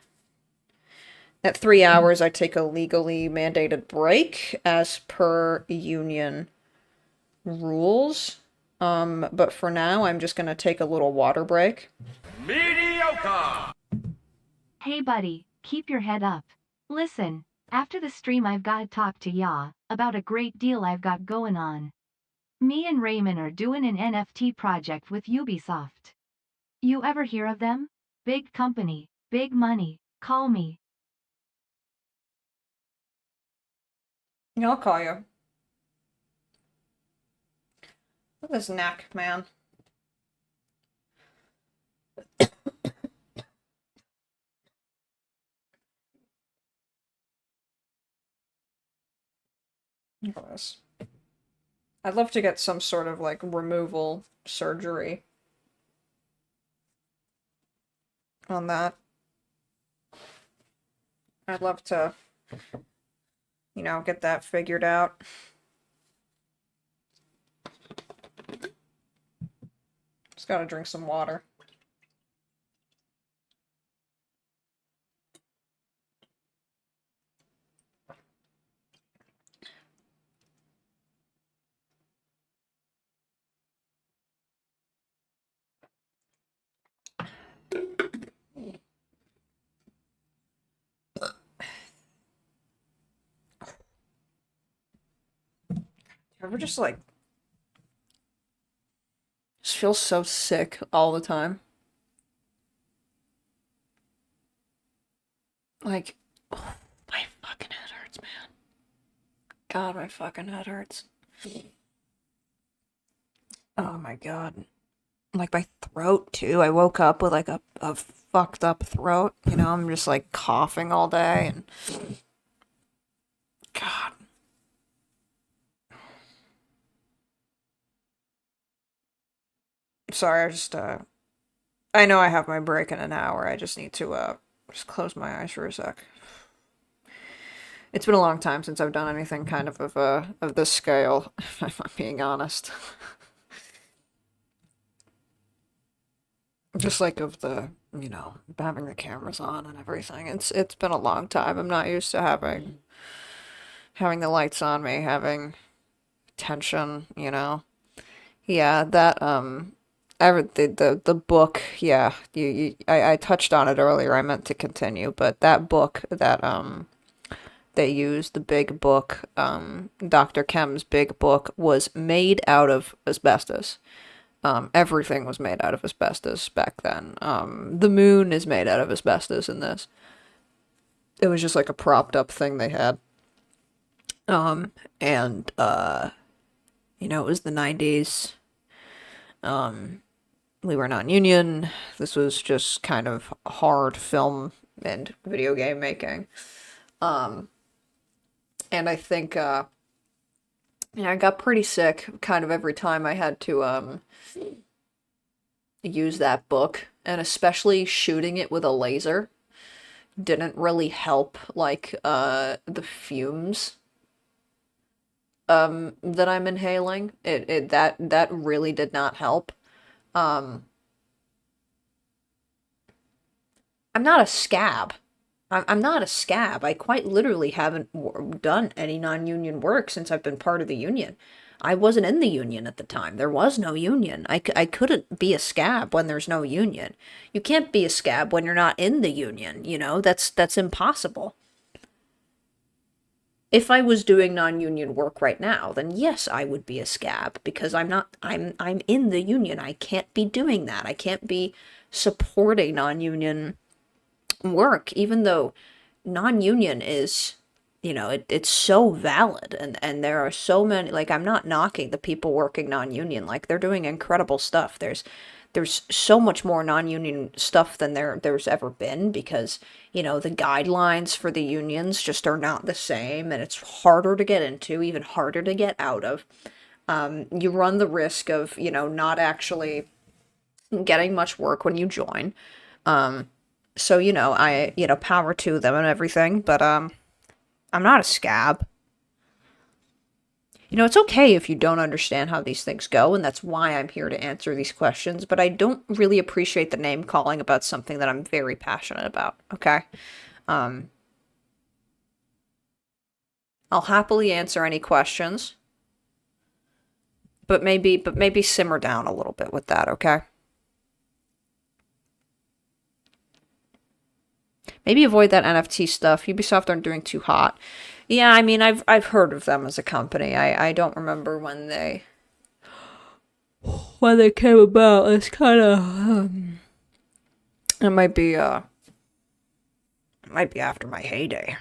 3 hours, I take a legally mandated break as per union rules. But for now, I'm just gonna take a little water break. Mediocre. Hey buddy, keep your head up. Listen, after the stream I've got to talk to ya about a great deal I've got going on. Me and Raymond are doing an NFT project with Ubisoft. You ever hear of them? Big company, big money, call me. Yeah, I'll call you. Look at this neck, man. Look at this. I'd love to get some sort of, like, removal surgery on that. I'd love to, you know, get that figured out. Just gotta drink some water. Ever just like just feel so sick all the time. Like, oh, my fucking head hurts, man. God, my fucking head hurts. Oh my god. Like my throat too. I woke up with like a fucked up throat. You know, I'm just like coughing all day and God. Sorry, I know I have my break in an hour. I just need to just close my eyes for a sec. It's been a long time since I've done anything kind of this scale, if I'm being honest. Just like of the, you know, having the cameras on and everything. It's been a long time. I'm not used to having the lights on me, having tension, you know. Yeah, that the book, yeah, I touched on it earlier. I meant to continue, but that book that they used, the big book, Dr. Kem's big book, was made out of asbestos. Everything was made out of asbestos back then. The moon is made out of asbestos in this. It was just like a propped up thing they had. And you know, it was the 90s. We were non-union. This was just kind of hard film and video game making. And I think, yeah, I got pretty sick kind of every time I had to, use that book, and especially shooting it with a laser didn't really help, like, the fumes, that I'm inhaling. That really did not help. I'm not a scab. I'm not a scab. I quite literally haven't done any non-union work since I've been part of the union. I wasn't in the union at the time. There was no union. I couldn't be a scab when there's no union. You can't be a scab when you're not in the union, you know? That's impossible. If I was doing non-union work right now, then yes, I would be a scab because I'm in the union. I can't be doing that. I can't be supporting non-union work, even though non-union is, it's so valid, and there are so many, like, I'm not knocking the people working non-union, like, they're doing incredible stuff. There's so much more non-union stuff than there's ever been because, the guidelines for the unions just are not the same, and it's harder to get into, even harder to get out of. You run the risk of, not actually getting much work when you join. So, power to them and everything, but I'm not a scab. It's okay if you don't understand how these things go, and that's why I'm here to answer these questions, but I don't really appreciate the name calling about something that I'm very passionate about, okay? I'll happily answer any questions, but maybe simmer down a little bit with that, okay? Maybe avoid that NFT stuff. Ubisoft aren't doing too hot. Yeah, I mean, I've heard of them as a company. I don't remember when they came about. It's kind of it might be after my heyday.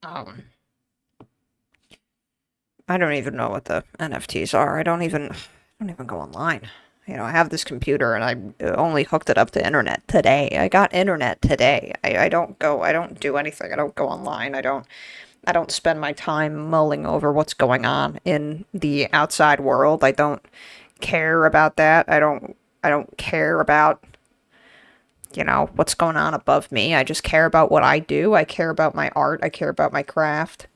I don't even know what the NFTs are. I don't even go online. I have this computer and I only hooked it up to internet today. I got internet today. I don't do anything. I don't go online. I don't spend my time mulling over what's going on in the outside world. I don't care about that. I don't care about, what's going on above me. I just care about what I do. I care about my art. I care about my craft.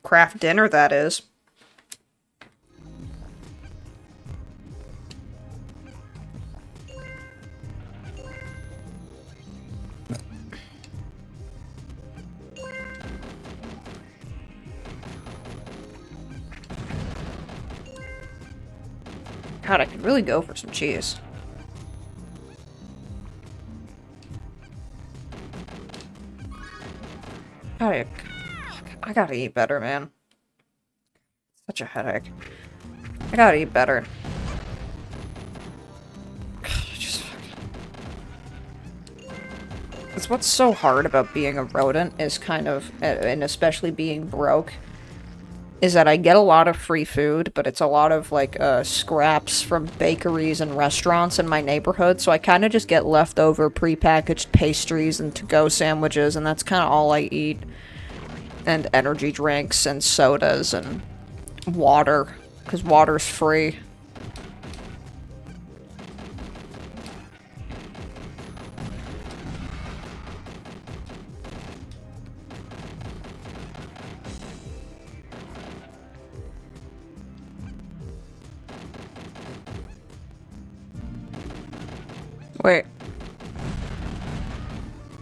Craft dinner, that is. God, I could really go for some cheese. I gotta eat better, man. Such a headache. I gotta eat better. Just it's what's so hard about being a rodent is kind of, and especially being broke, is that I get a lot of free food, but it's a lot of, like, scraps from bakeries and restaurants in my neighborhood, so I kind of just get leftover prepackaged pastries and to-go sandwiches, and that's kind of all I eat. And energy drinks and sodas and water, because water's free. Wait.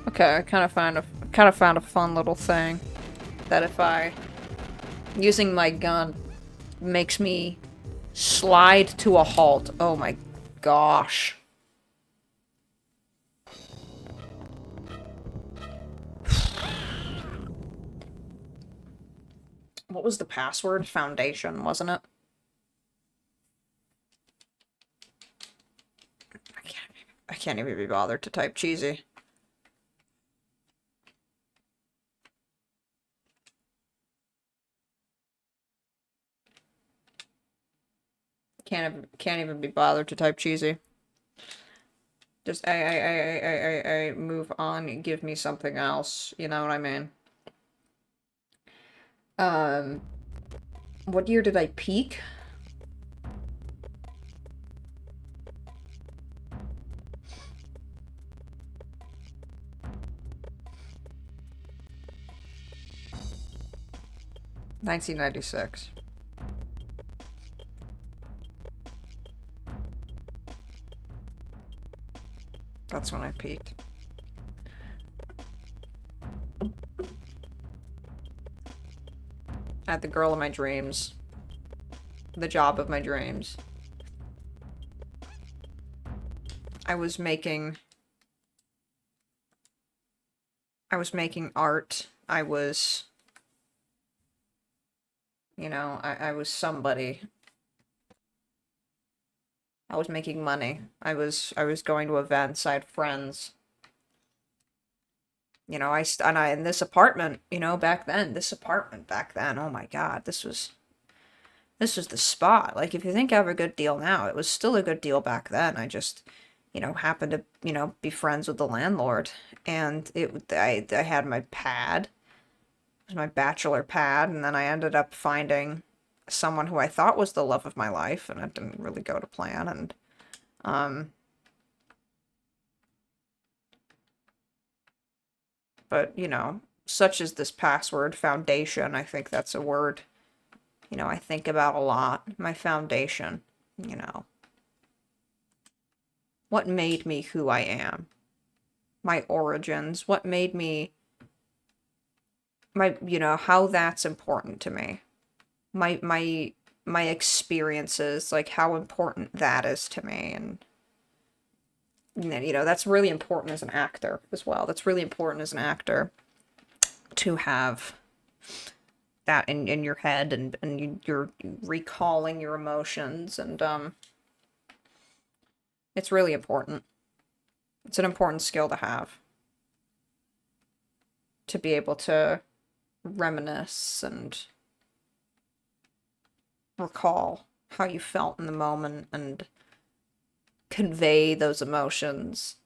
Okay, I kind of found a fun little thing that if I using my gun makes me slide to a halt. Oh my gosh. What was the password? Foundation, wasn't it? I can't even be bothered to type cheesy. Can't even be bothered to type cheesy. Just I move on, give me something else, you know what I mean? What year did I peak? $1996. That's when I peaked. I had the girl of my dreams. The job of my dreams. I was making art. I was, I was somebody. I was making money. I was going to events. I had friends. In this apartment, back then, oh my God, this was the spot. Like, if you think I have a good deal now, it was still a good deal back then. I just, happened to, be friends with the landlord. And I had my pad. It was my bachelor pad. And then I ended up finding someone who I thought was the love of my life. And it didn't really go to plan. And, but, such as this password, foundation, I think that's a word, I think about a lot. My foundation, what made me who I am, my origins, what made me, how that's important to me, my experiences, like how important that is to me. And that's really important as an actor as well. That's really important as an actor to have that in your head, and you're recalling your emotions, and it's really important. It's an important skill to have, to be able to reminisce and recall how you felt in the moment and convey those emotions,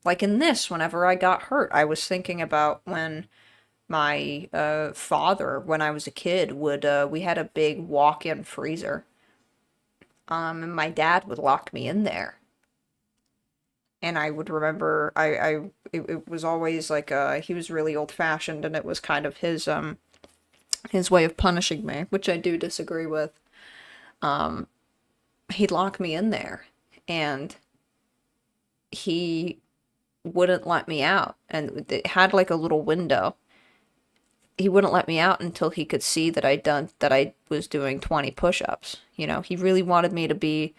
Like in this, whenever I got hurt, I was thinking about when my father, when I was a kid, we had a big walk-in freezer. And my dad would lock me in there. And I would remember, it was always like, he was really old-fashioned, and it was kind of his way of punishing me, which I do disagree with. He'd lock me in there, and he wouldn't let me out, and it had like a little window. He wouldn't let me out until he could see that I was doing 20 push-ups. He really wanted me to be,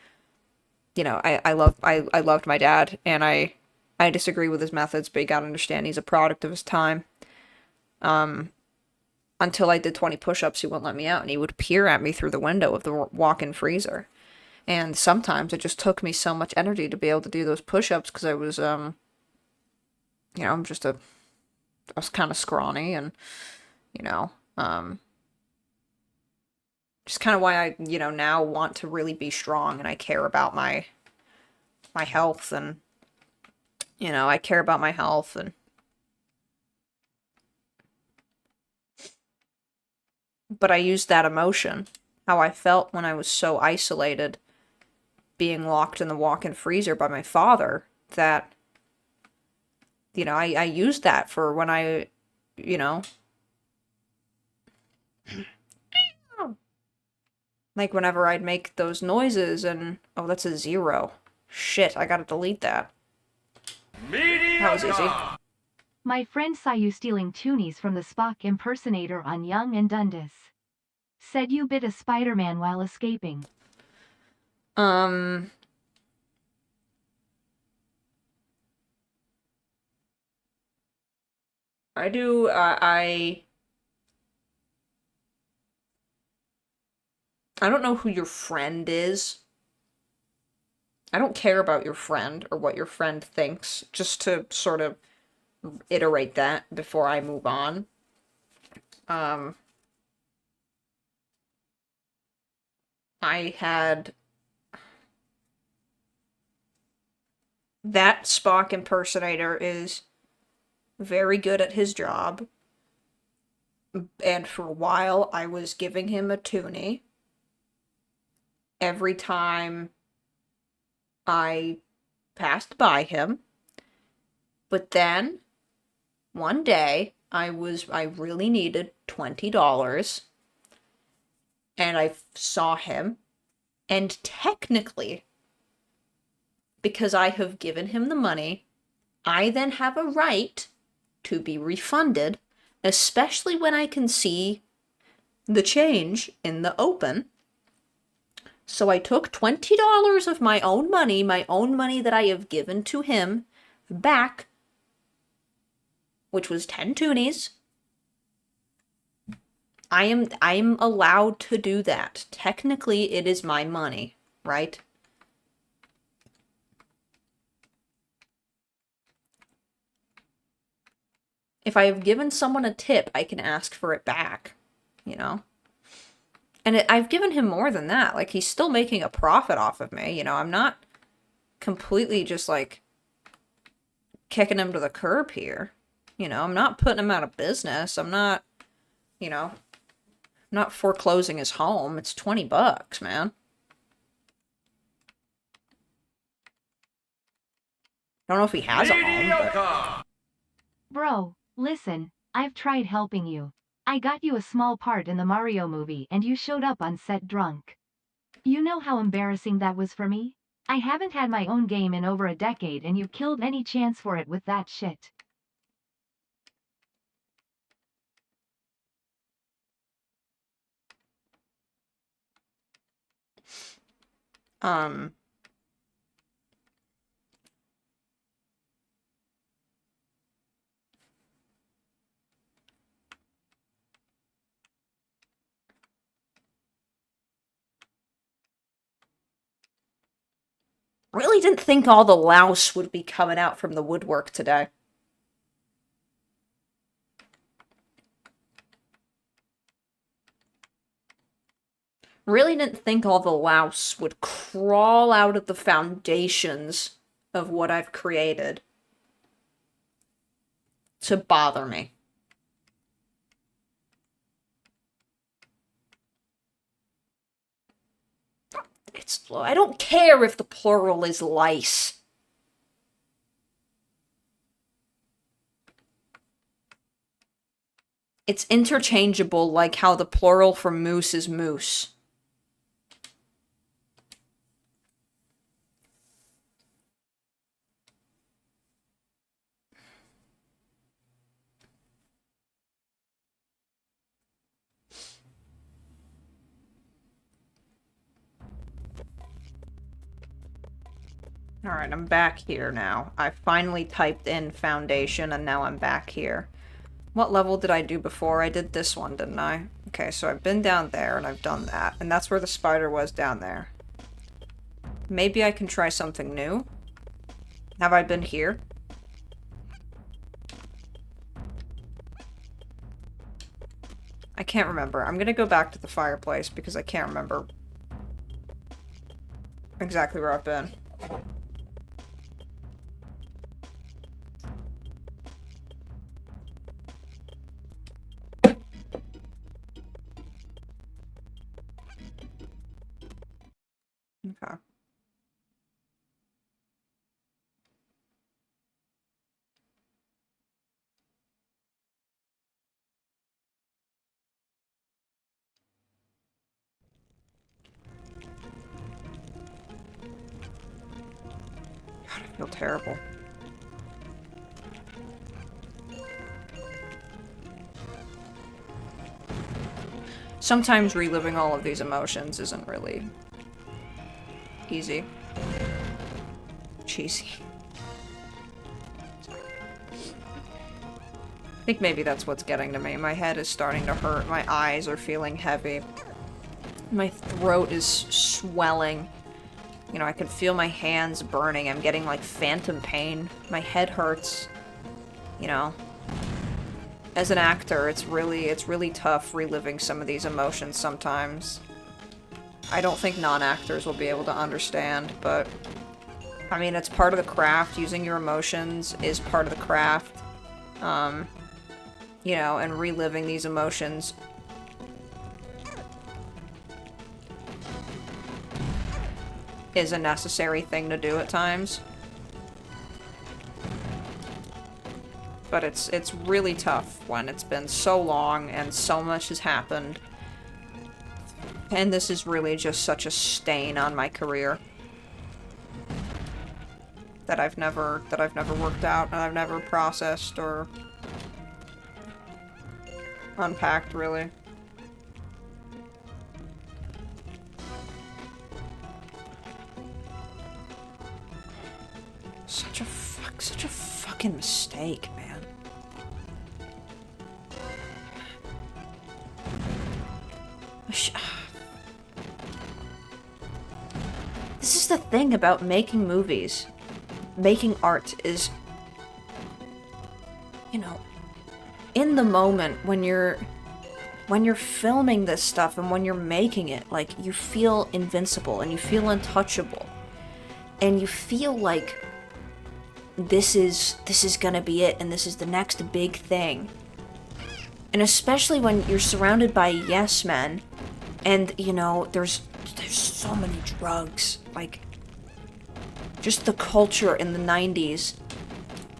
I loved my dad, and I disagree with his methods, but you gotta understand he's a product of his time. Until I did 20 push-ups, he wouldn't let me out, and he would peer at me through the window of the walk-in freezer. And sometimes it just took me so much energy to be able to do those push-ups, because I was, I was kind of scrawny, and, just kind of why I, now want to really be strong, and I care about my health, and, I care about my health, and but I used that emotion, how I felt when I was so isolated, being locked in the walk-in freezer by my father, that, I used that for when I, like whenever I'd make those noises, and, oh, that's a 0. Shit, I gotta delete that. That was easy. My friend saw you stealing toonies from the Spock impersonator on Young and Dundas. Said you bit a Spider-Man while escaping. I do, I don't know who your friend is. I don't care about your friend or what your friend thinks, just to sort of iterate that before I move on. I had that Spock impersonator is very good at his job, and for a while I was giving him a toonie every time I passed by him. But then one day I really needed $20, and I saw him, and technically, because I have given him the money, I then have a right to be refunded, especially when I can see the change in the open. So I took $20 of my own money that I have given to him, back, which was 10 toonies. I'm allowed to do that. Technically, it is my money, right? If I have given someone a tip, I can ask for it back, you know? And I've given him more than that. Like, he's still making a profit off of me, you know? I'm not completely just, like, kicking him to the curb here. You know, I'm not putting him out of business. I'm not, you know, I'm not foreclosing his home. It's $20, man. I don't know if he has a home, but... Mediocre. Bro, listen, I've tried helping you. I got you a small part in the Mario movie and you showed up on set drunk. You know how embarrassing that was for me? I haven't had my own game in over a decade and you killed any chance for it with that shit. Really didn't think all the louse would be coming out from the woodwork today. Really didn't think all the louse would crawl out of the foundations of what I've created to bother me. I don't care if the plural is lice. It's interchangeable like how the plural for moose is moose. Alright, I'm back here now. I finally typed in foundation and now I'm back here. What level did I do before? I did this one, didn't I? Okay, so I've been down there and I've done that. And that's where the spider was down there. Maybe I can try something new? Have I been here? I can't remember. I'm gonna go back to the fireplace because I can't remember exactly where I've been. Okay. God, I feel terrible. Sometimes reliving all of these emotions isn't really easy. Cheesy. I think maybe that's what's getting to me. My head is starting to hurt. My eyes are feeling heavy. My throat is swelling. You know, I can feel my hands burning. I'm getting, like, phantom pain. My head hurts. You know. As an actor, it's really tough reliving some of these emotions sometimes. I don't think non-actors will be able to understand, but... I mean, it's part of the craft. Using your emotions is part of the craft. You know, and reliving these emotions is a necessary thing to do at times. But it's really tough when it's been so long and so much has happened. And this is really just such a stain on my career that I've never worked out and I've never processed or unpacked, really. Such a fucking mistake, man. This is the thing about making movies. Making art is, you know, in the moment when you're filming this stuff and when you're making it, like, you feel invincible and you feel untouchable. And you feel like this is gonna be it and this is the next big thing. And especially when you're surrounded by yes men and, you know, there's so many drugs. Like, just the culture in the 90s,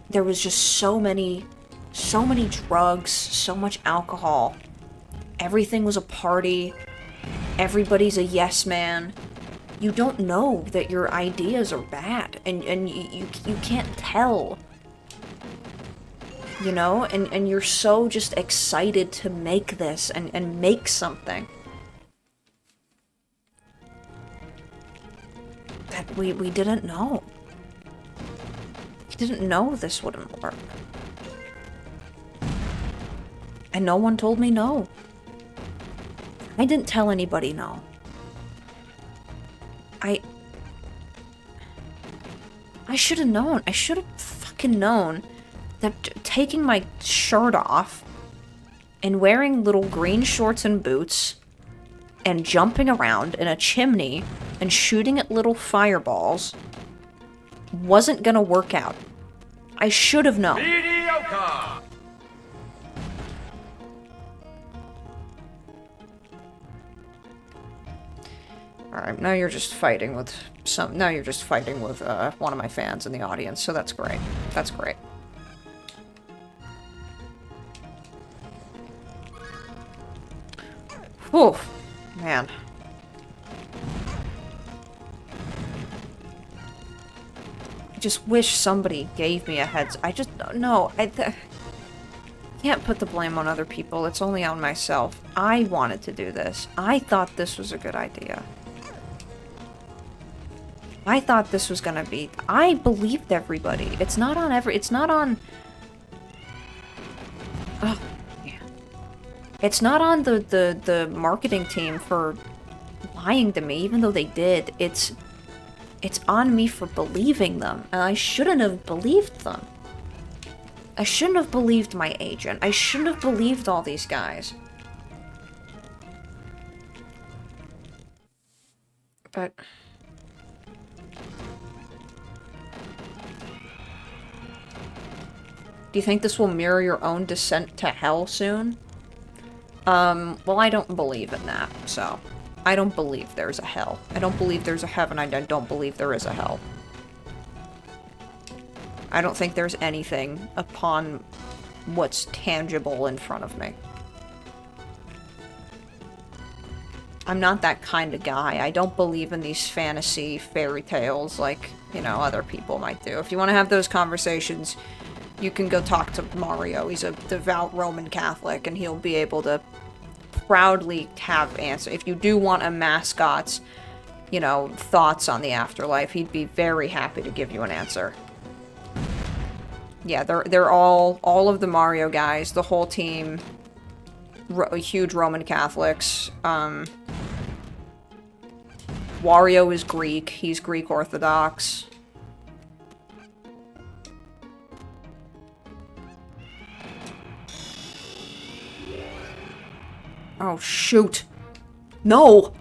there was just so many drugs, so much alcohol. Everything was a party. Everybody's a yes man. You don't know that your ideas are bad, and you can't tell. You know? And you're so just excited to make this and make something. That we didn't know. We didn't know this wouldn't work. And no one told me no. I didn't tell anybody no. I should have known. I should have fucking known that taking my shirt off and wearing little green shorts and boots and jumping around in a chimney and shooting at little fireballs wasn't gonna work out. I should have known. Mediocre. Alright, now you're just fighting with one of my fans in the audience, so that's great. That's great. Whew, man. I just wish somebody gave me a heads. I just no. Can't put the blame on other people. It's only on myself. I wanted to do this. I thought this was a good idea. I thought this was gonna be. I believed everybody. It's not on It's not on. Oh, yeah. It's not on the marketing team for lying to me, even though they did. It's on me for believing them, and I shouldn't have believed them. I shouldn't have believed my agent. I shouldn't have believed all these guys. But do you think this will mirror your own descent to hell soon? Well, I don't believe in that, so. I don't believe there's a hell. I don't believe there's a heaven. I don't believe there is a hell. I don't think there's anything upon what's tangible in front of me. I'm not that kind of guy. I don't believe in these fantasy fairy tales like, you know, other people might do. If you want to have those conversations, you can go talk to Mario. He's a devout Roman Catholic, and he'll be able to proudly have answers. If you do want a mascot's, you know, thoughts on the afterlife, he'd be very happy to give you an answer. Yeah, they're all of the Mario guys, the whole team, huge Roman Catholics. Wario is Greek. He's Greek Orthodox. Oh, shoot. No!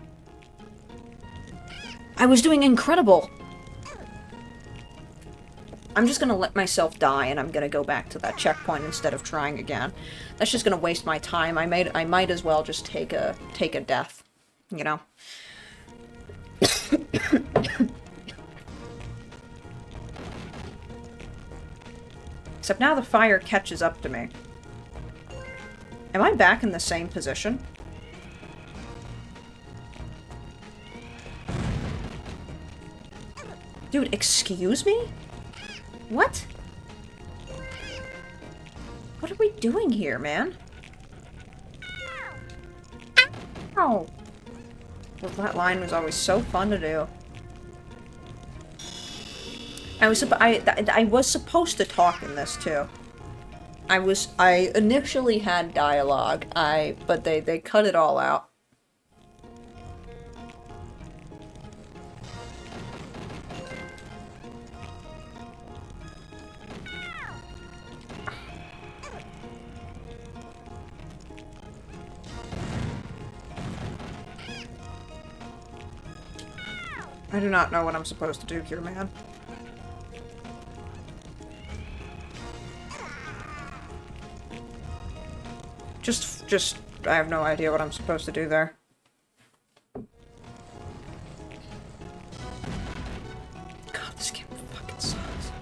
I was doing incredible! I'm just gonna let myself die, and I'm gonna go back to that checkpoint instead of trying again. That's just gonna waste my time. I might as well just take a death, you know? Except now the fire catches up to me. Am I back in the same position? Dude, excuse me? What? What are we doing here, man? Oh. Well, that line was always so fun to do. I was supposed to talk in this too. I initially had dialogue, but they cut it all out. I do not know what I'm supposed to do here, man. Just, I have no idea what I'm supposed to do there. God, this game fucking sucks.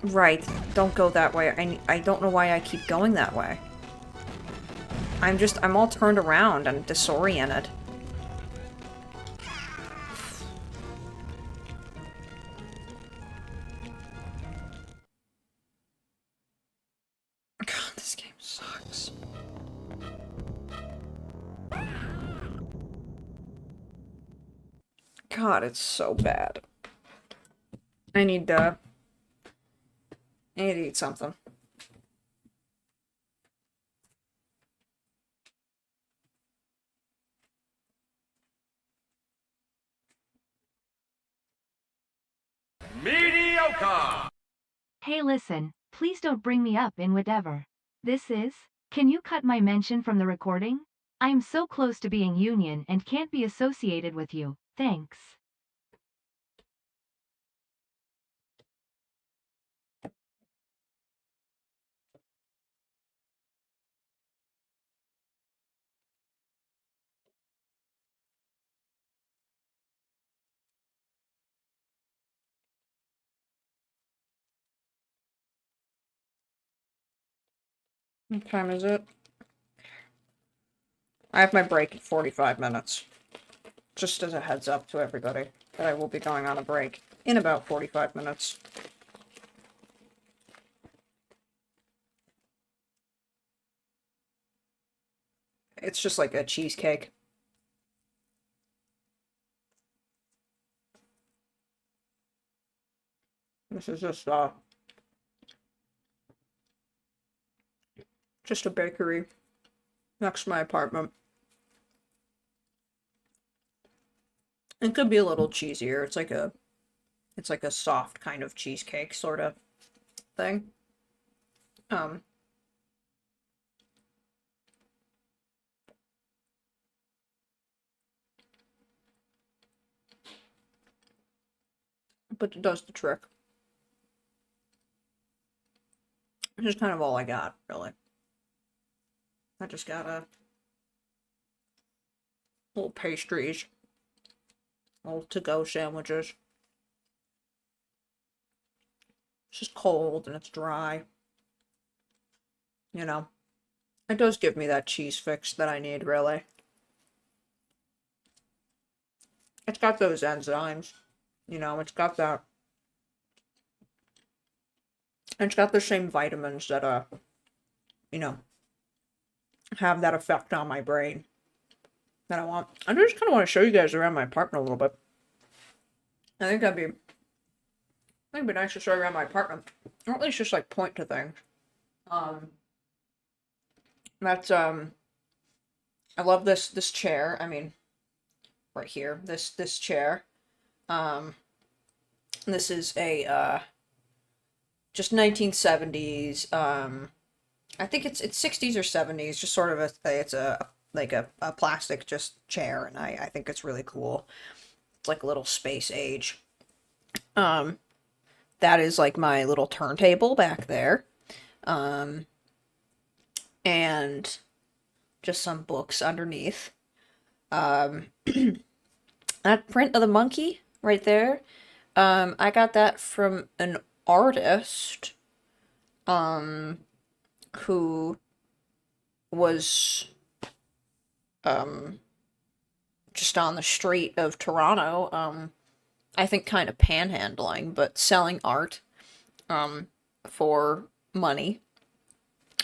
Right, don't go that way. I don't know why I keep going that way. I'm all turned around and disoriented. God, this game sucks. God, it's so bad. I need to eat something. Mediocre. Hey listen, please don't bring me up in whatever this is. Can you cut my mention from the recording? I am so close to being union and can't be associated with you. Thanks. What time is it? I have my break in 45 minutes. Just as a heads up to everybody that I will be going on a break in about 45 minutes. It's just like a cheesecake. This is just a bakery next to my apartment. It could be a little cheesier. It's like a soft kind of cheesecake sort of thing. But it does the trick. Which is kind of all I got, really. I just got a little pastries, little to-go sandwiches. It's just cold and it's dry. You know, it does give me that cheese fix that I need, really. It's got those enzymes, you know, it's got that. And it's got the same vitamins that, you know, have that effect on my brain that I want. I just kind of want to show you guys around my apartment a little bit. I think it'd be nice to show you around my apartment. Or at least just like point to things. That's I love this chair. I mean, right here, this chair. This is a just 1970s. I think it's 60s or 70s. Just sort of it's a like a plastic just chair, and I think it's really cool. It's like a little space age. That is like my little turntable back there. And just some books underneath. That print of the monkey right there. I got that from an artist who was just on the street of Toronto, I think kind of panhandling, but selling art for money.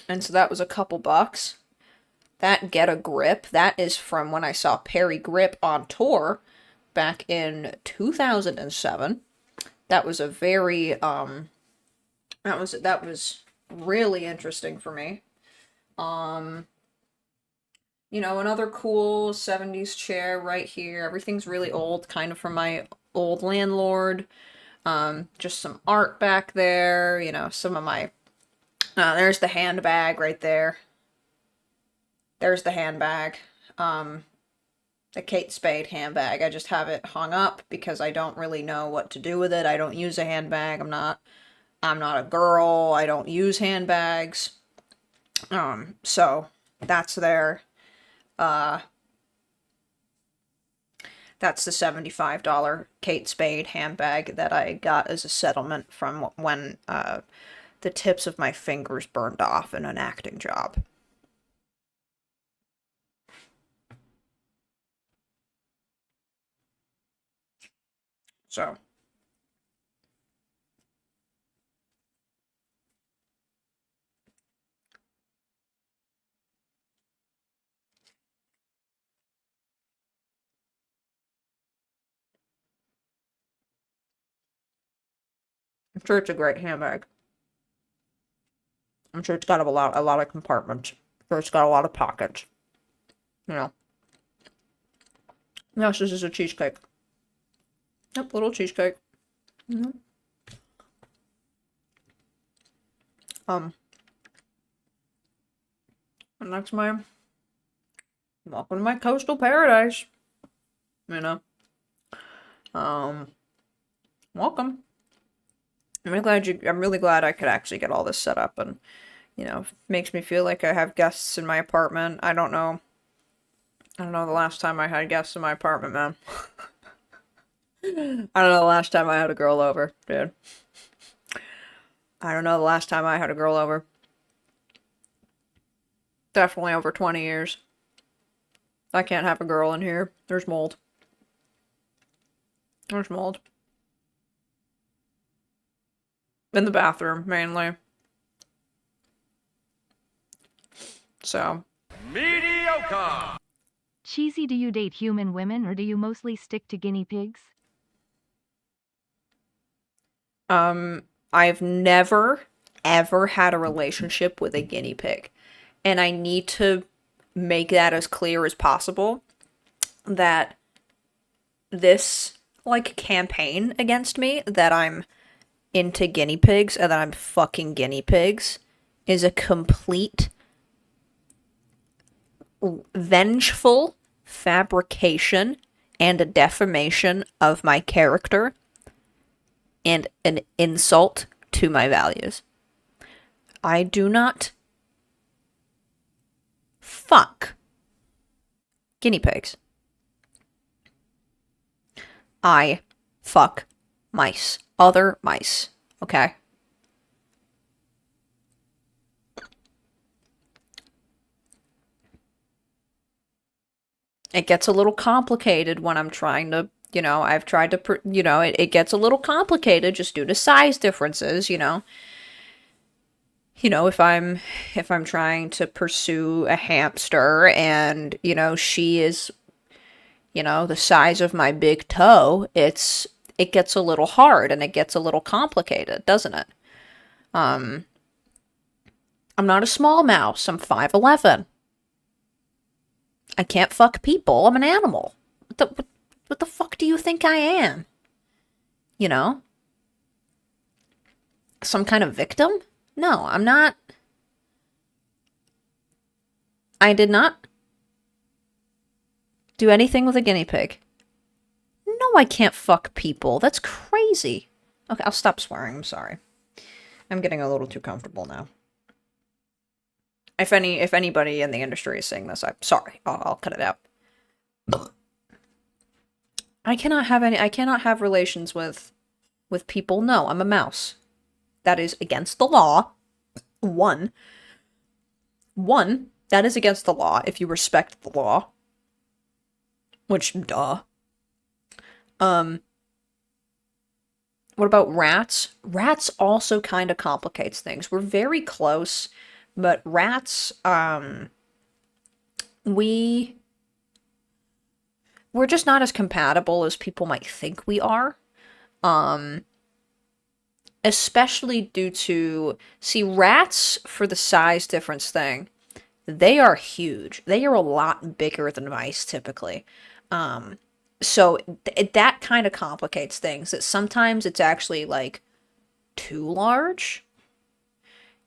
And so that was a couple bucks. That Get a Grip, that is from when I saw Perry Grip on tour back in 2007. That was a very that was really interesting for me. You know, another cool 70s chair right here. Everything's really old, kind of from my old landlord. Just some art back there, you know, some of my there's the handbag right there. There's the handbag. The Kate Spade handbag. I just have it hung up because I don't really know what to do with it. I don't use a handbag. I'm not a girl. I don't use handbags. So that's there. That's the $75 Kate Spade handbag that I got as a settlement from when the tips of my fingers burned off in an acting job. So. I'm sure it's a great handbag. I'm sure it's got a lot of compartments. I'm sure it's got a lot of pockets. You know. Yes, this is a cheesecake. Yep, little cheesecake. Mm-hmm. And that's my welcome to my coastal paradise. You know. Welcome. I'm really glad I could actually get all this set up, and you know, makes me feel like I have guests in my apartment. I don't know the last time I had guests in my apartment, man. I don't know the last time I had a girl over, dude. I don't know the last time I had a girl over. Definitely over 20 years. I can't have a girl in here. There's mold. There's mold. In the bathroom, mainly. So. Mediocre. Cheesy, do you date human women or do you mostly stick to guinea pigs? I've never, ever had a relationship with a guinea pig. And I need to make that as clear as possible that this, like, campaign against me that I'm into guinea pigs and that I'm fucking guinea pigs is a complete vengeful fabrication and a defamation of my character and an insult to my values. I do not fuck guinea pigs. I fuck mice. Other mice. Okay? It gets a little complicated when I'm trying to, you know, I've tried to, you know, it gets a little complicated just due to size differences, you know. You know, if I'm trying to pursue a hamster and, you know, she is, you know, the size of my big toe, it gets a little hard and it gets a little complicated, doesn't it? I'm not a small mouse. I'm 5'11". I can't fuck people. I'm an animal. What the fuck do you think I am? You know? Some kind of victim? No, I'm not. I did not do anything with a guinea pig. No, I can't fuck people. That's crazy. Okay, I'll stop swearing. I'm sorry. I'm getting a little too comfortable now. If anybody in the industry is saying this, I'm sorry. I'll cut it out. I cannot have relations with people. No, I'm a mouse. That is against the law. One, that is against the law if you respect the law. Which, duh. What about rats? Rats also kind of complicates things. We're very close, but rats, we're just not as compatible as people might think we are. Especially due to, see, rats, for the size difference thing, they are huge. They are a lot bigger than mice, typically. So that kind of complicates things. That sometimes it's actually, like, too large.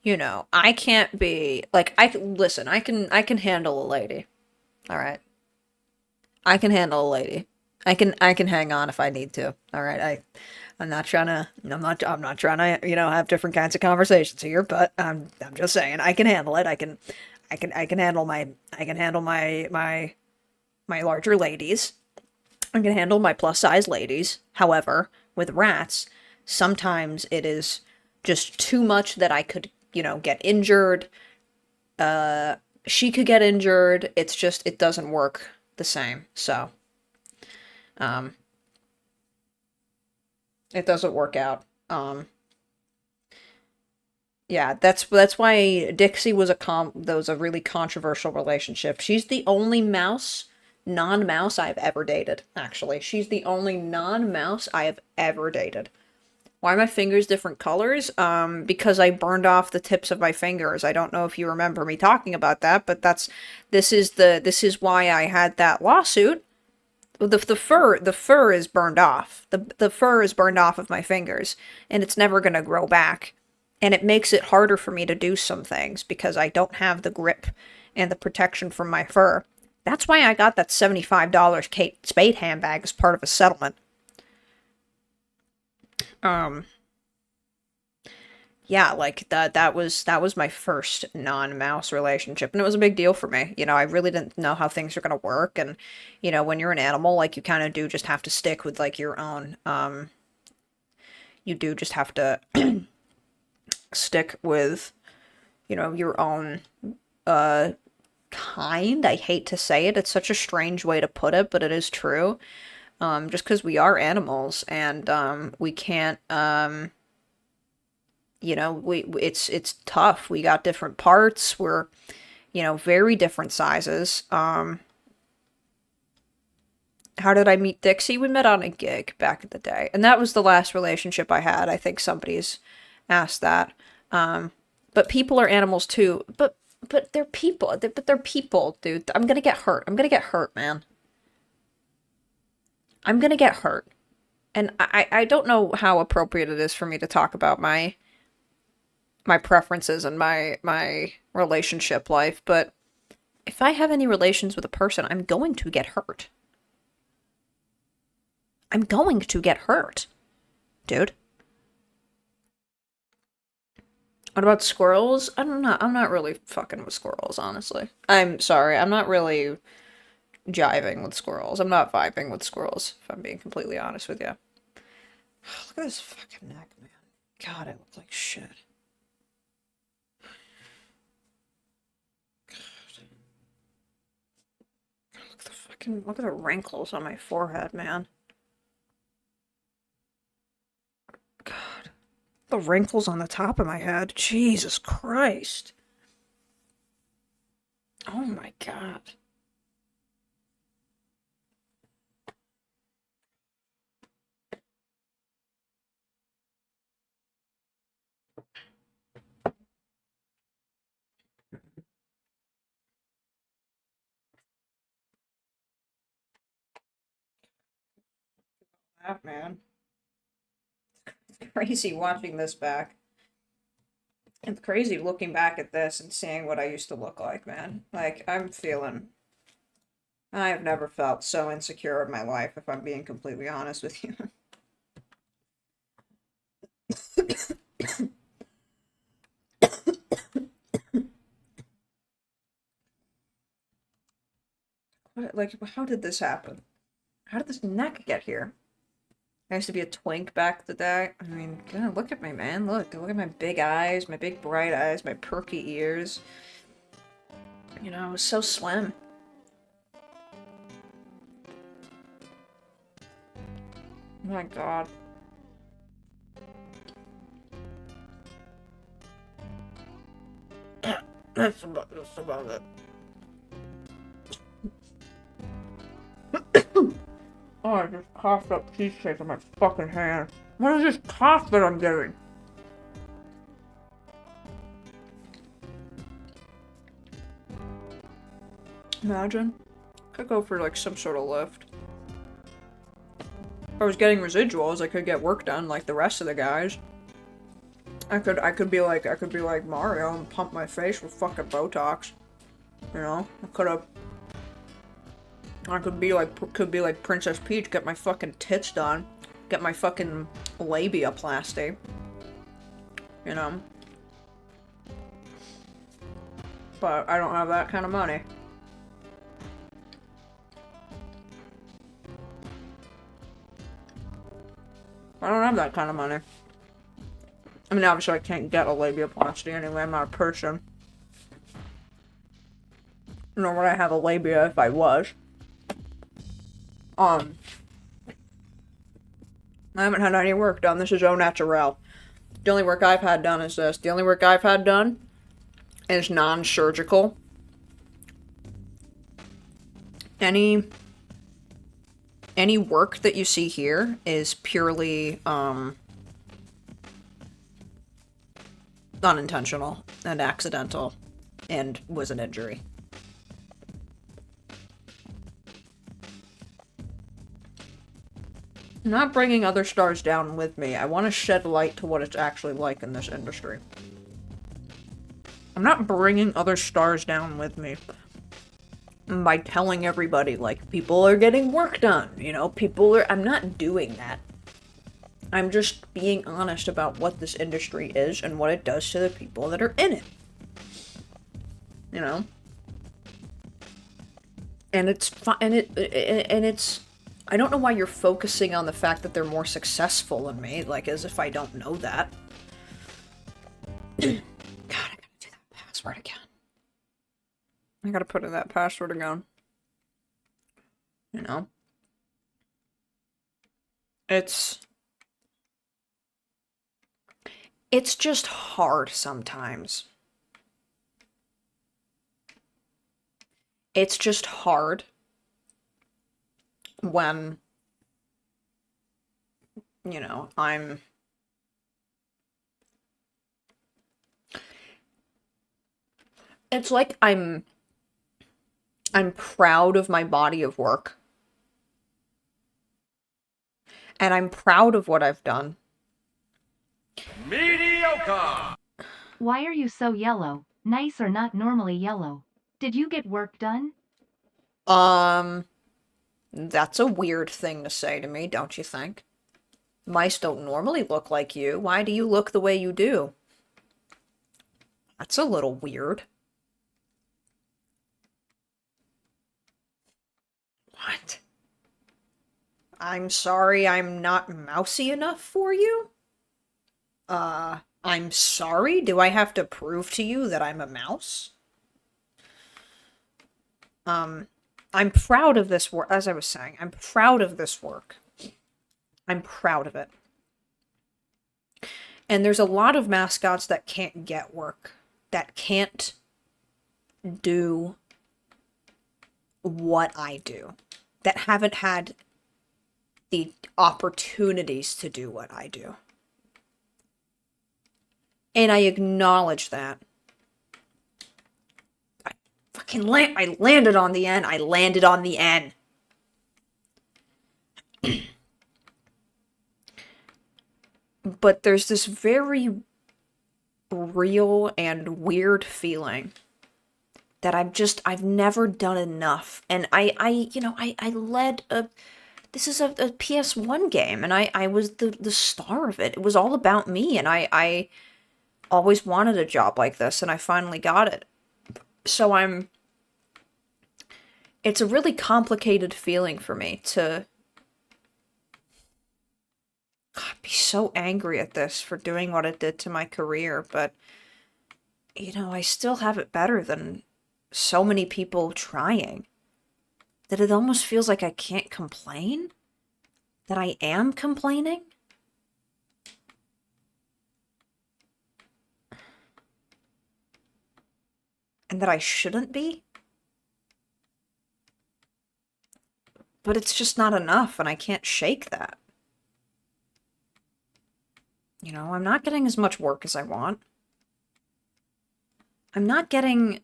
you know, I can't be like listen, I can handle a lady. All right. I can handle a lady. I can hang on if I need to. All right. I'm not trying to I'm not trying to, have different kinds of conversations here, but I'm just saying I can handle it. I can handle my larger ladies. I can handle my plus size ladies. However, with rats, sometimes it is just too much that I could, get injured. She could get injured. It's just, it doesn't work the same. So, um, it doesn't work out. Yeah, that's why Dixie was that was a really controversial relationship. She's the only non-mouse I've ever dated, actually. She's the only non-mouse I have ever dated. Why are my fingers different colors? Because I burned off the tips of my fingers. I don't know if you remember me talking about that, but this is why I had that lawsuit. The fur is burned off. The fur is burned off of my fingers, and it's never gonna grow back. And it makes it harder for me to do some things because I don't have the grip and the protection from my fur. That's why I got that $75 Kate Spade handbag as part of a settlement. Yeah, like that was my first non-mouse relationship, and it was a big deal for me. I really didn't know how things are gonna work, and when you're an animal, like, you kind of do just have to stick with like your own. You do just have to stick with, your own kind. I hate to say it. It's such a strange way to put it, but it is true. Just because we are animals, and we can't. It's tough. We got different parts. We're, very different sizes. How did I meet Dixie? We met on a gig back in the day, and that was the last relationship I had. I think somebody's asked that. But people are animals too. But they're people. But they're people, dude. I'm gonna get hurt. I'm gonna get hurt, man. I'm gonna get hurt. And I don't know how appropriate it is for me to talk about my preferences and my relationship life, but if I have any relations with a person, I'm going to get hurt. I'm going to get hurt, dude. What about squirrels? I don't know. I'm not really fucking with squirrels, honestly. I'm sorry. I'm not really jiving with squirrels. I'm not vibing with squirrels, if I'm being completely honest with you. Look at this fucking neck, man. God, I look like shit. Look at the wrinkles on my forehead, man. God. The wrinkles on the top of my head. Jesus Christ. Oh my God. That, man. It's crazy watching this back. It's crazy looking back at this and seeing what I used to look like, man. Like, I have never felt so insecure in my life, if I'm being completely honest with you. Like, how did this happen? How did this neck get here? I used to be a twink back in the day. I mean, God, look at me, man. Look at my big eyes, my big bright eyes, my perky ears. I was so slim. Oh my God. That's about it. Oh, I just coughed up cheesecake on my fucking hand. What is this cough that I'm getting? Imagine. Could go for like some sort of lift. If I was getting residuals, I could get work done like the rest of the guys. I could be like Mario and pump my face with fucking Botox. You know? I could be like Princess Peach, get my fucking tits done, get my fucking labiaplasty. You know? But I don't have that kind of money. I don't have that kind of money. I mean, obviously I can't get a labiaplasty anyway, I'm not a person. Nor would I have a labia if I was. I haven't had any work done. This is au naturel. The only work I've had done is this. The only work I've had done is non-surgical. Any work that you see here is purely unintentional and accidental and was an injury. I'm not bringing other stars down with me. I want to shed light to what it's actually like in this industry. I'm not bringing other stars down with me by telling everybody, like, people are getting work done, you know, I'm not doing that. I'm just being honest about what this industry is and what it does to the people that are in it. You know? And it's fun, and it's, I don't know why you're focusing on the fact that they're more successful than me, like, as if I don't know that. God, I gotta do that password again. I gotta put in that password again. You know? It's just hard sometimes. It's just hard when, you know, it's like I'm proud of my body of work. And I'm proud of what I've done. Mediocre! Why are you so yellow? Nice or not normally yellow? Did you get work done? That's a weird thing to say to me, don't you think? Mice don't normally look like you. Why do you look the way you do? That's a little weird. What? I'm sorry I'm not mousy enough for you? I'm sorry? Do I have to prove to you that I'm a mouse? I'm proud of this work, as I was saying. I'm proud of this work. I'm proud of it. And there's a lot of mascots that can't get work, that can't do what I do, that haven't had the opportunities to do what I do. And I acknowledge that. I landed on the N. I landed on the N. But there's this very real and weird feeling that I've never done enough. And I led this is a PS1 game, and I was the star of it. It was all about me, and I always wanted a job like this, and I finally got it. So it's a really complicated feeling for me to be so angry at this for doing what it did to my career, but, you know, I still have it better than so many people trying, that it almost feels like I can't complain, that I am complaining. And that I shouldn't be. But it's just not enough, and I can't shake that. You know, I'm not getting as much work as I want. I'm not getting...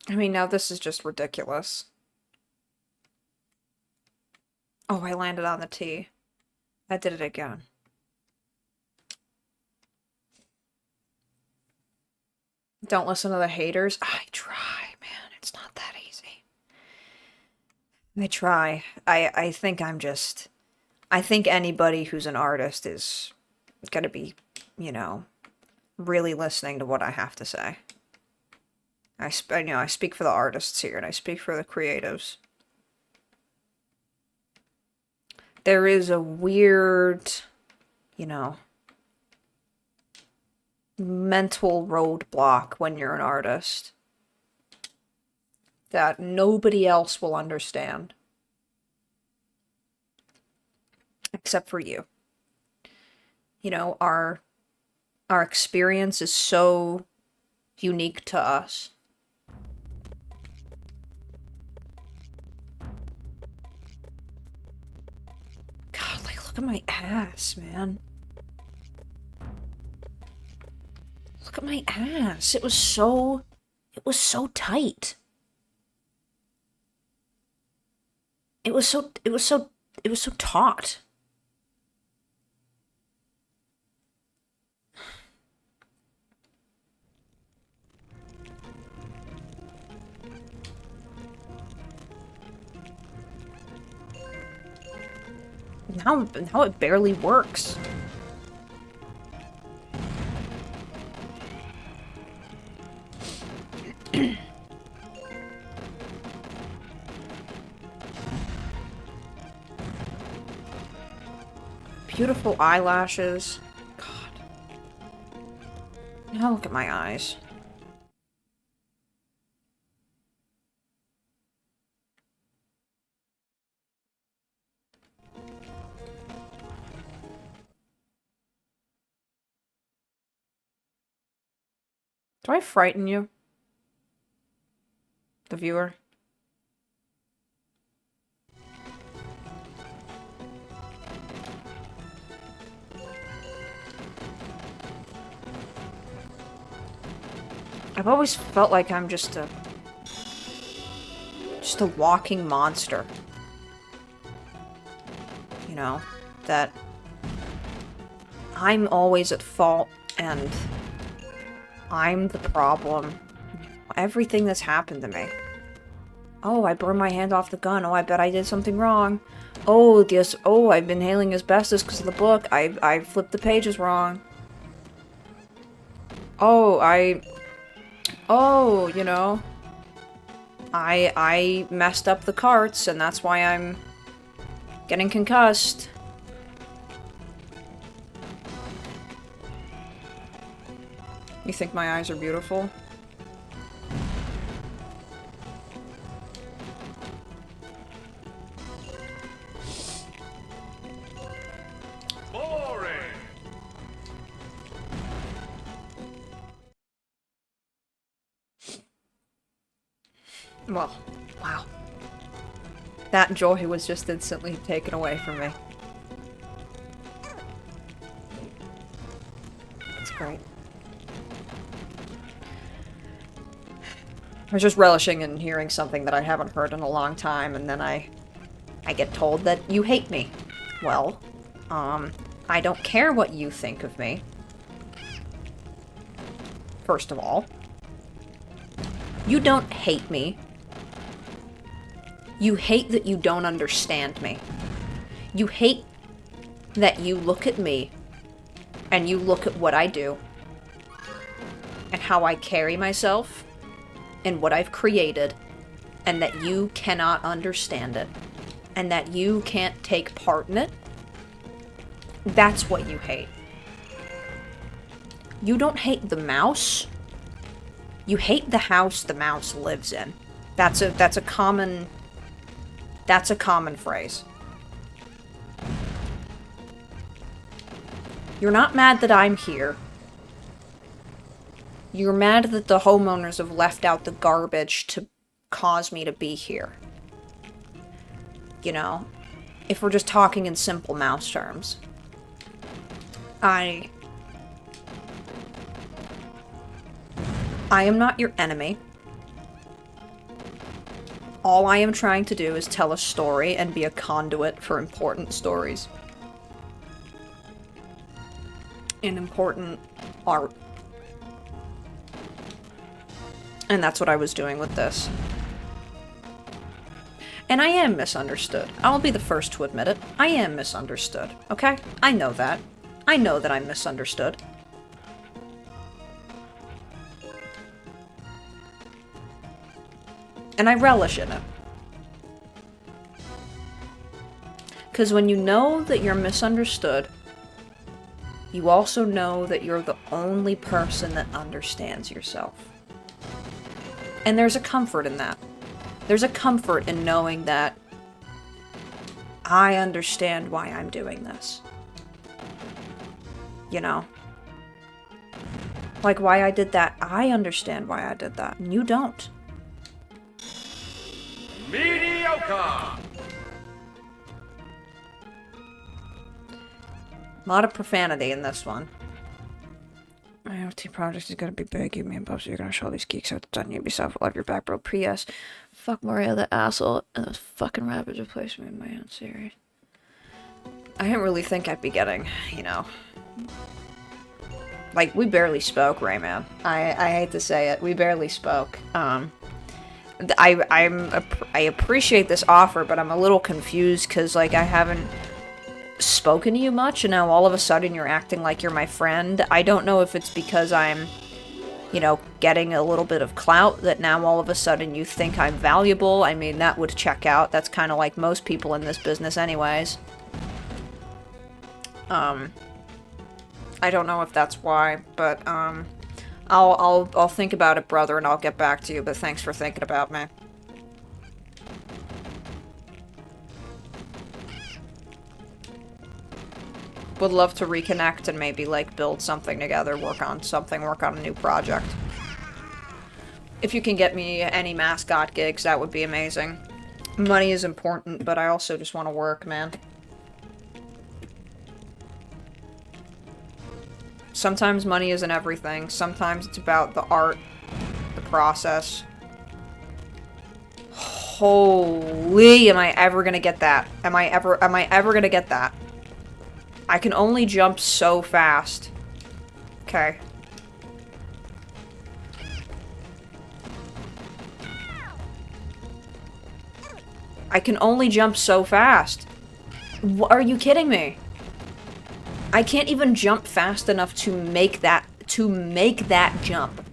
I mean, now this is just ridiculous. Oh, I landed on the T. I did it again. Don't listen to the haters. I try, man. It's not that easy. I try. I think I'm just... I think anybody who's an artist is gonna be, you know, really listening to what I have to say. I speak for the artists here, and I speak for the creatives. There is a weird, you know, mental roadblock when you're an artist that nobody else will understand. Except for you. You know, our experience is so unique to us. God, like, look at my ass, man. Look at my ass. It was so tight. It was so taut. Now it barely works. Beautiful eyelashes. God. Now look at my eyes. Do I frighten you? The viewer? I've always felt like I'm just a walking monster. You know, that I'm always at fault and I'm the problem. Everything that's happened to me. Oh, I burned my hand off the gun. Oh, I bet I did something wrong. Oh, this. Oh, I've been inhaling asbestos because of the book. I flipped the pages wrong. Oh, oh, you know. I messed up the carts, and that's why I'm getting concussed. You think my eyes are beautiful? Boring. Well, wow. That joy was just instantly taken away from me. That's great. I was just relishing in hearing something that I haven't heard in a long time, and then I get told that you hate me. Well, I don't care what you think of me. First of all. You don't hate me. You hate that you don't understand me. You hate that you look at me and you look at what I do and how I carry myself and what I've created, and that you cannot understand it and that you can't take part in it. That's what you hate. You don't hate the mouse. You hate the house the mouse lives in. That's a common phrase. You're not mad that I'm here. You're mad that the homeowners have left out the garbage to cause me to be here. You know, if we're just talking in simple mouse terms. I am not your enemy. All I am trying to do is tell a story and be a conduit for important stories. And important art. And that's what I was doing with this. And I am misunderstood. I'll be the first to admit it. I am misunderstood, okay? I know that. I know that I'm misunderstood. And I relish in it. Because when you know that you're misunderstood, you also know that you're the only person that understands yourself. And there's a comfort in that. There's a comfort in knowing that I understand why I'm doing this. You know? Like why I did that, I understand why I did that. And you don't. Mediocre. A lot of profanity in this one. My OT project is gonna be big. You, me, and Bubs, you're gonna show all these geeks out done. Ubisoft will have your back, bro. P.S. Fuck Mario the asshole and those fucking rabbits replaced me in my own series. I didn't really think I'd be getting, you know. Like, we barely spoke, Rayman. I hate to say it. We barely spoke. I appreciate this offer, but I'm a little confused because, like, I haven't spoken to you much, and now all of a sudden you're acting like you're my friend. I don't know if it's because I'm, you know, getting a little bit of clout that now all of a sudden you think I'm valuable. I mean, that would check out. That's kind of like most people in this business anyways. I don't know if that's why, but, I'll think about it, brother, and I'll get back to you, but thanks for thinking about me. Would love to reconnect and maybe, like, build something together, work on a new project. If you can get me any mascot gigs, that would be amazing. Money is important, but I also just want to work, man. Sometimes money isn't everything. Sometimes it's about the art, the process. Holy, am I ever gonna get that? Am I ever gonna get that? I can only jump so fast. Okay. I can only jump so fast. Are you kidding me? I can't even jump fast enough to make that jump.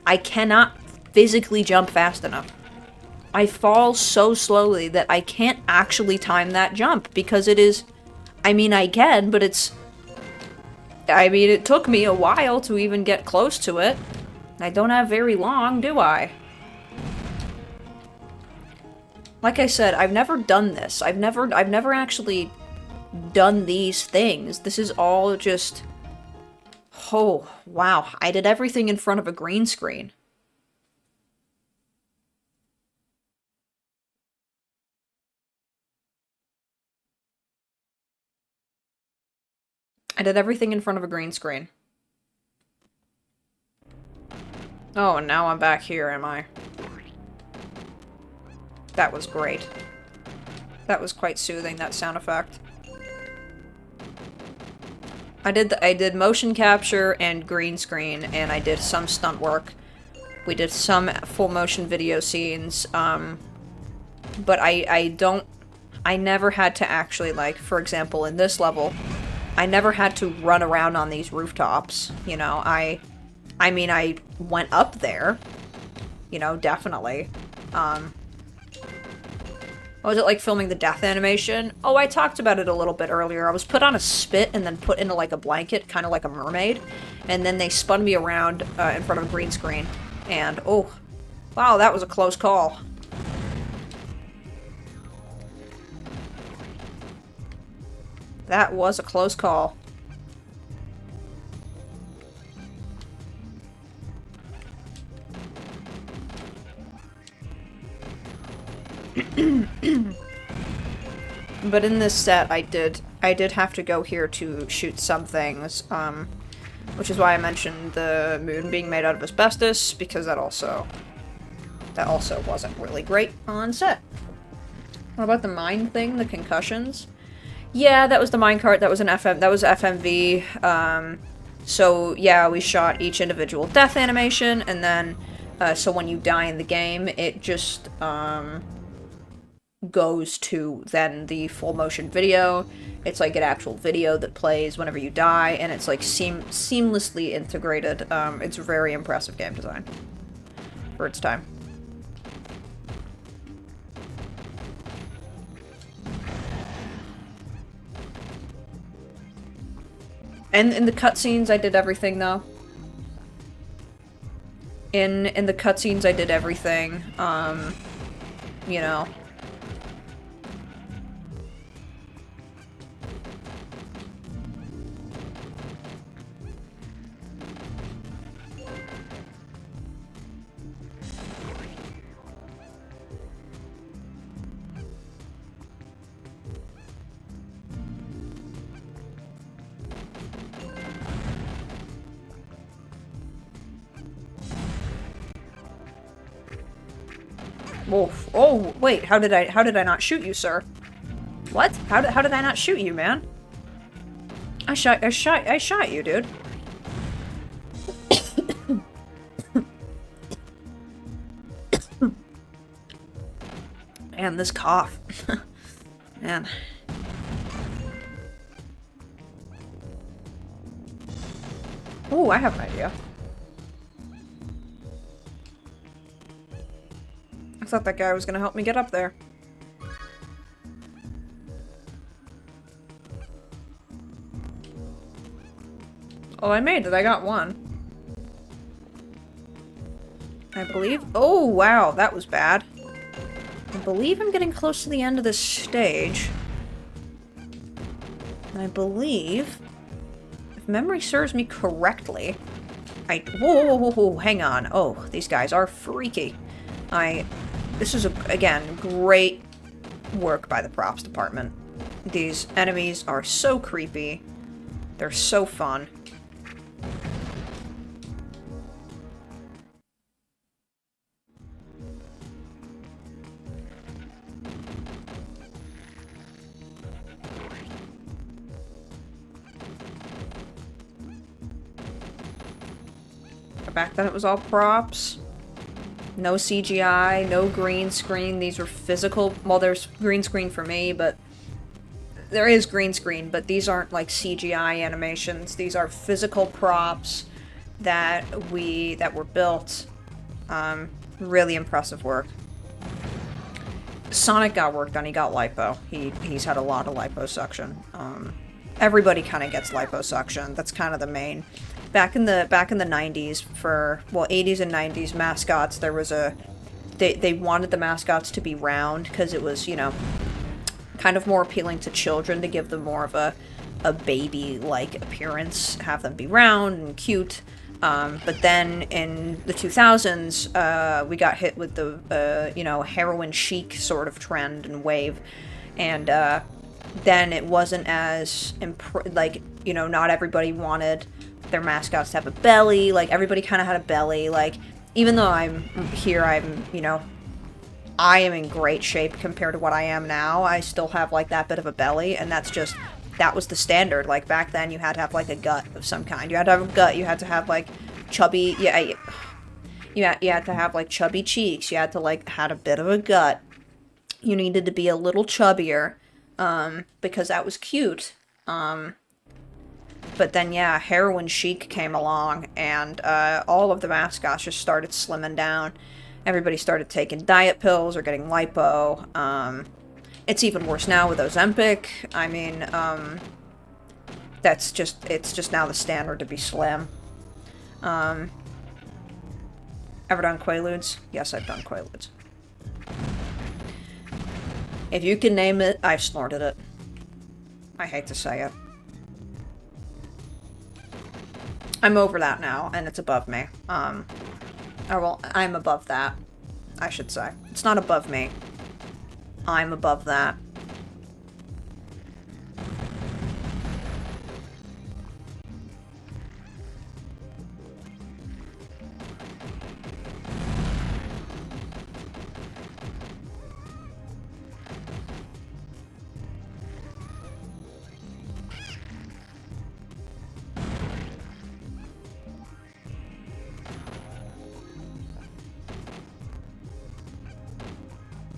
I cannot physically jump fast enough. I fall so slowly that I can't actually time that jump because it is, I mean, I can, but it's, I mean, it took me a while to even get close to it. I don't have very long, do I? Like I said, I've never done this. I've never actually done these things. This is all just... Oh, wow. I did everything in front of a green screen. I did everything in front of a green screen. Oh, and now I'm back here, am I? That was great. That was quite soothing, that sound effect. I did motion capture and green screen, and I did some stunt work. We did some full motion video scenes, but I never had to actually, like, for example, in this level, I never had to run around on these rooftops, you know. I mean, I went up there, you know, definitely. What was it like filming the death animation? Oh, I talked about it a little bit earlier. I was put on a spit and then put into, like, a blanket, kind of like a mermaid. And then they spun me around in front of a green screen. And, oh, wow, that was a close call. That was a close call. But in this set, I did have to go here to shoot some things, which is why I mentioned the moon being made out of asbestos, because that also That also wasn't really great on set. What about the mine thing, the concussions? Yeah, that was the minecart. That was an FMV. So yeah, we shot each individual death animation, and then so when you die in the game, it just goes to then the full motion video. It's like an actual video that plays whenever you die, and it's like seamlessly integrated. It's very impressive game design for its time. And in the cutscenes, I did everything, though. In the cutscenes, I did everything. You know. Wolf. Oh, wait, how did I not shoot you, sir? What? How did I not shoot you, man? I shot you, dude. Man, this cough. Man. Oh, I have an idea. I thought that guy was gonna help me get up there. Oh, I made it. I got one. I believe... Oh, wow. That was bad. I believe I'm getting close to the end of this stage. I believe... If memory serves me correctly... Whoa, hang on. Oh, these guys are freaky. This is, again, great work by the props department. These enemies are so creepy. They're so fun. Back then it was all props. No CGI, no green screen. These were physical. Well, there's green screen for me, but there is green screen, but these aren't like CGI animations. These are physical props that were built. Really impressive work. Sonic got work done. He got lipo. He's had a lot of liposuction. Everybody kind of gets liposuction. That's kind of the main. Back in the 90s, for, well, 80s and 90s mascots, there was they wanted the mascots to be round because it was, you know, kind of more appealing to children to give them more of a baby-like appearance, have them be round and cute. But then in the 2000s, we got hit with the, you know, heroin chic sort of trend and wave. And then it wasn't as, like, you know, not everybody wanted their mascots to have a belly. Like, everybody kind of had a belly. Like, even though I'm here, you know, I am in great shape compared to what I am now. I still have, like, that bit of a belly, and that's just, that was the standard. Like, back then, you had to have, like, a gut of some kind. You had to have a gut. You had to have, like, chubby, yeah, you had to have, like, chubby cheeks. You had to, like, had a bit of a gut. You needed to be a little chubbier, because that was cute. But then, yeah, heroin chic came along, and all of the mascots just started slimming down. Everybody started taking diet pills or getting lipo. It's even worse now with Ozempic. I mean, it's just now the standard to be slim. Ever done Quaaludes? Yes, I've done Quaaludes. If you can name it, I've snorted it. I hate to say it. I'm over that now, and it's above me. Or, well, I'm above that, I should say. It's not above me. I'm above that.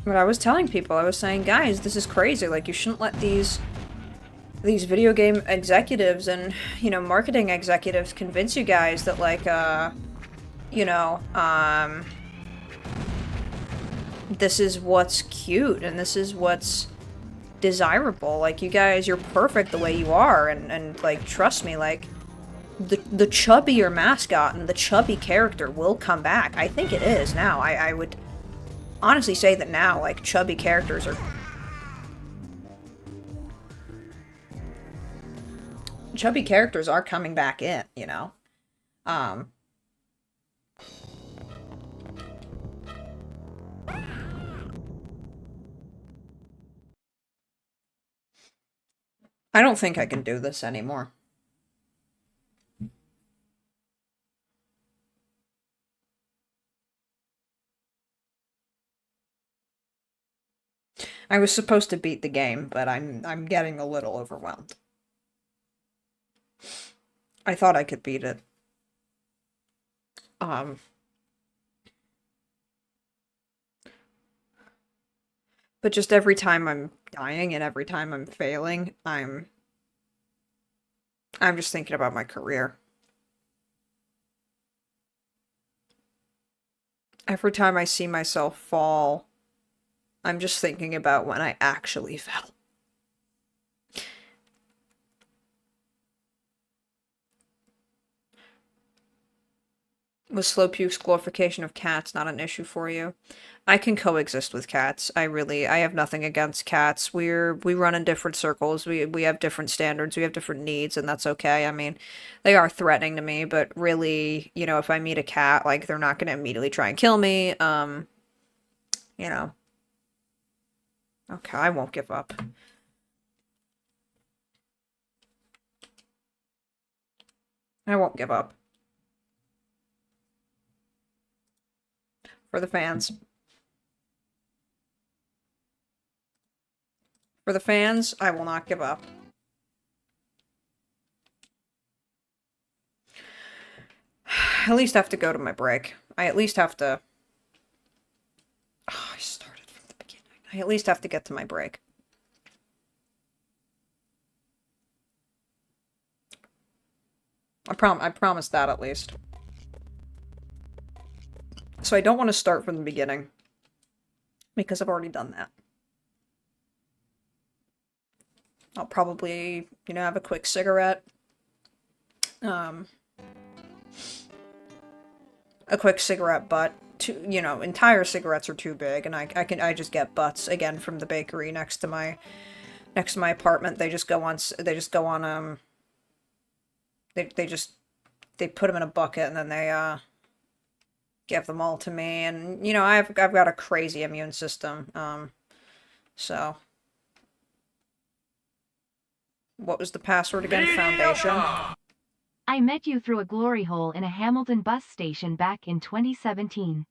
But I was telling people, I was saying, guys, this is crazy. Like, you shouldn't let these video game executives and, you know, marketing executives convince you guys that, like, you know, this is what's cute and this is what's desirable. Like, you guys, you're perfect the way you are, and like, trust me, like, the chubbier mascot and the chubby character will come back. I think it is now. I would honestly say that now, like, chubby characters are... Chubby characters are coming back in, you know? I don't think I can do this anymore. I was supposed to beat the game, but I'm getting a little overwhelmed. I thought I could beat it. But just every time I'm dying and every time I'm failing, I'm just thinking about my career. Every time I see myself fall, I'm just thinking about when I actually fell. Was Slowpuke's glorification of cats not an issue for you? I can coexist with cats. I have nothing against cats. We run in different circles. We have different standards. We have different needs, and that's okay. I mean, they are threatening to me, but really, you know, if I meet a cat, like, they're not gonna immediately try and kill me. You know. Okay, I won't give up. I won't give up. For the fans. For the fans, I will not give up. I at least have to go to my break. I at least have to... Oh, I started from the beginning. I at least have to get to my break. I promise that, at least. So I don't want to start from the beginning, because I've already done that. I'll probably, you know, have a quick cigarette. A quick cigarette butt. You know, entire cigarettes are too big, and I just get butts again from the bakery next to my apartment. They just go on they put them in a bucket, and then they give them all to me. And, you know, I've got a crazy immune system. So what was the password again? Foundation. I met you through a glory hole in a Hamilton bus station back in 2017.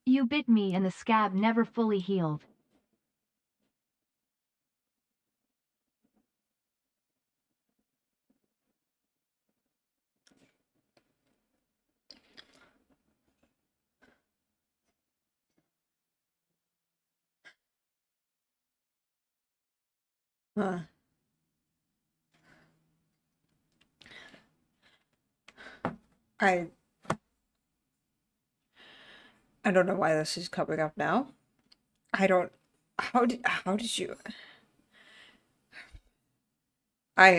You bit me and the scab never fully healed. I don't know why this is coming up now. I don't... How did you... I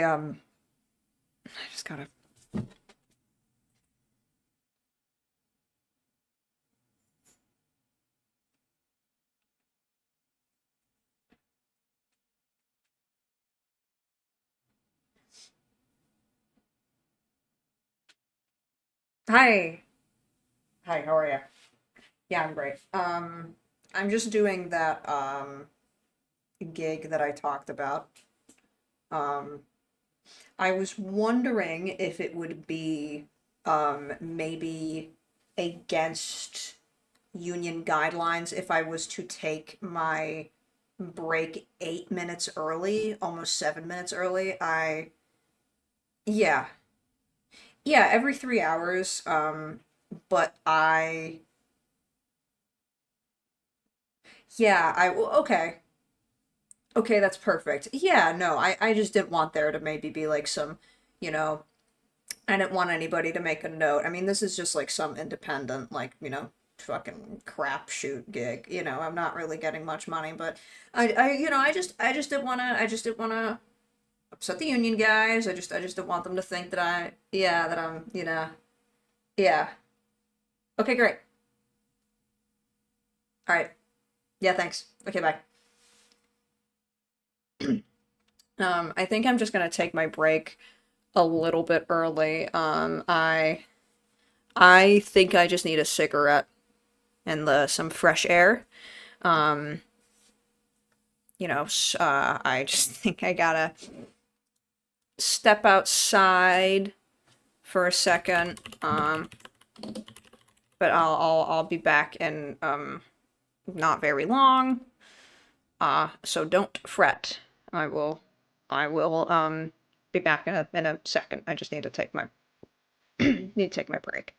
just gotta... Hi! Hi, how are you? Yeah, I'm great. I'm just doing that, gig that I talked about. I was wondering if it would be, maybe against union guidelines if I was to take my break 8 minutes early, almost 7 minutes early. Yeah. Yeah, every 3 hours, but Yeah, okay. Okay, that's perfect. Yeah, no, I just didn't want there to maybe be like some, you know, I didn't want anybody to make a note. I mean, this is just like some independent, like, fucking crapshoot gig. I'm not really getting much money, but I just didn't wanna upset the union guys. I just didn't want them to think that that I'm, yeah. Okay, great. All right. Yeah, thanks. Okay, bye. I think I'm just gonna take my break a little bit early. I think I just need a cigarette and some fresh air. Um, I just think I gotta step outside for a second. But I'll be back in not very long. So don't fret. I will be back in a second. I just need to take my need to take my break.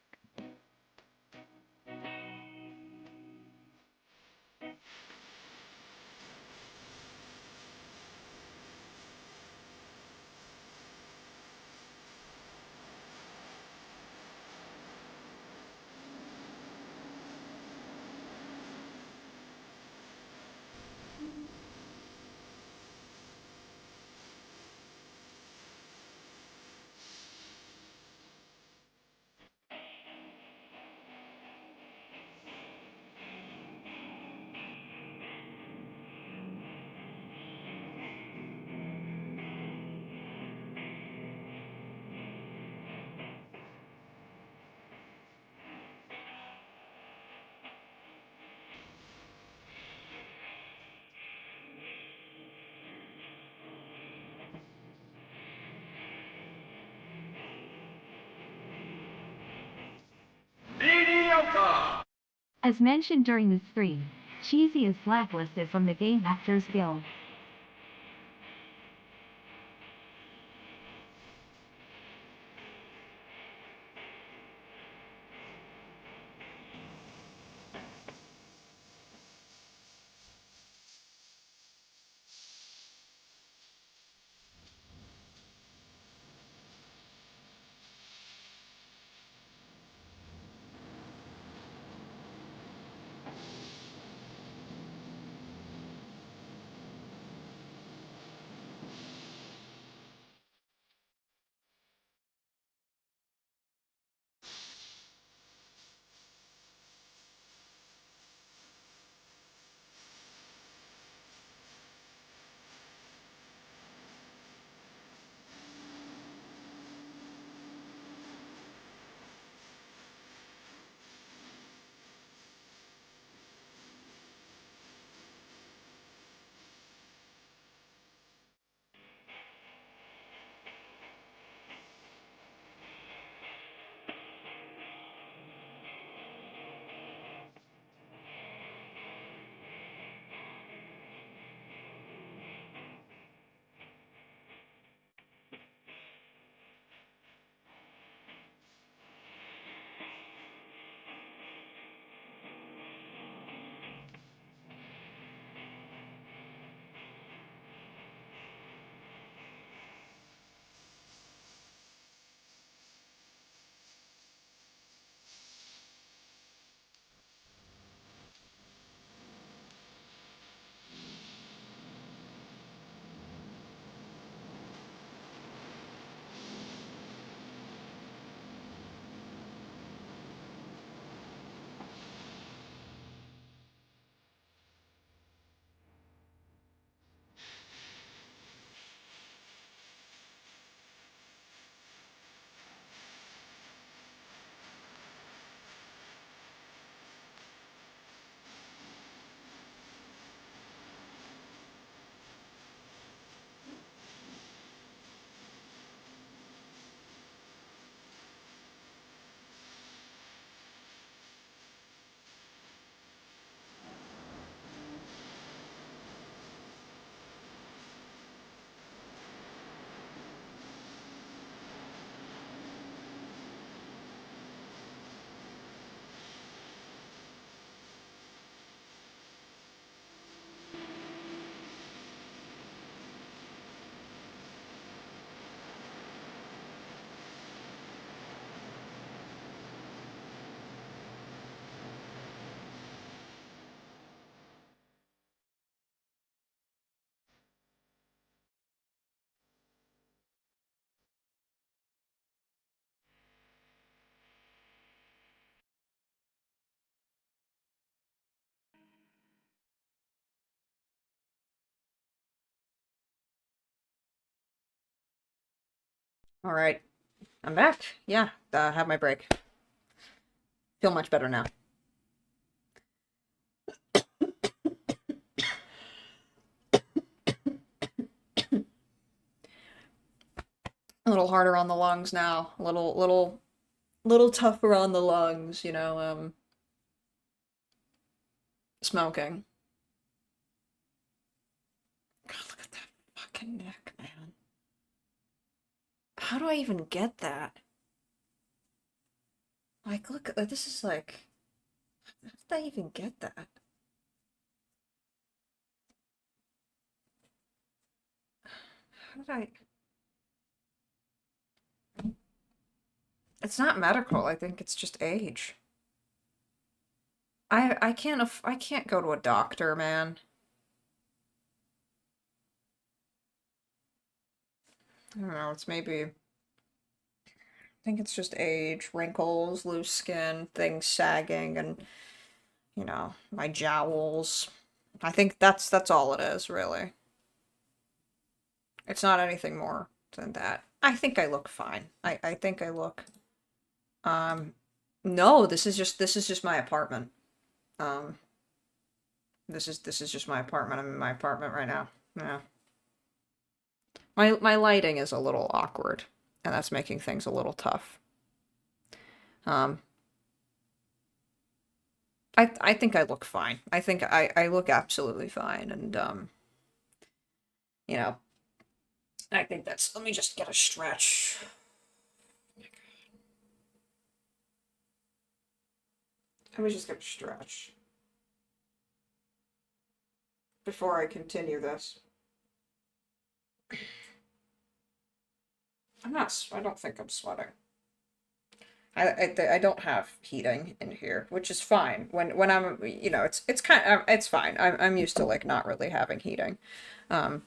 Mediocre. As mentioned during the stream, Cheesy is blacklisted from the Game Actors Guild. All right, I'm back. Yeah, have my break. Feel much better now. A little harder on the lungs now. A little tougher on the lungs, you know, smoking. God, look at that fucking neck, man. How do I even get that? Like, look, this is like, how did I even get that? How did I? It's not medical. I think it's just age. I can't go to a doctor, man. I don't know, it's maybe, I think it's just age, wrinkles, loose skin, things sagging, and, you know, my jowls. I think that's all it is, really. It's not anything more than that. I think I look fine. I think I look, no, this is just my apartment. Um, this is just my apartment. I'm in my apartment right now. Yeah. My lighting is a little awkward, and that's making things a little tough. Um, I think I look fine. I think I look absolutely fine, and you know, I think that's. Let me just get a stretch. Let me just get a stretch before I continue this. I'm not. I don't think I'm sweating. I don't have heating in here, which is fine. When I'm, you know, it's kind of, it's fine. I'm used to like not really having heating. Um,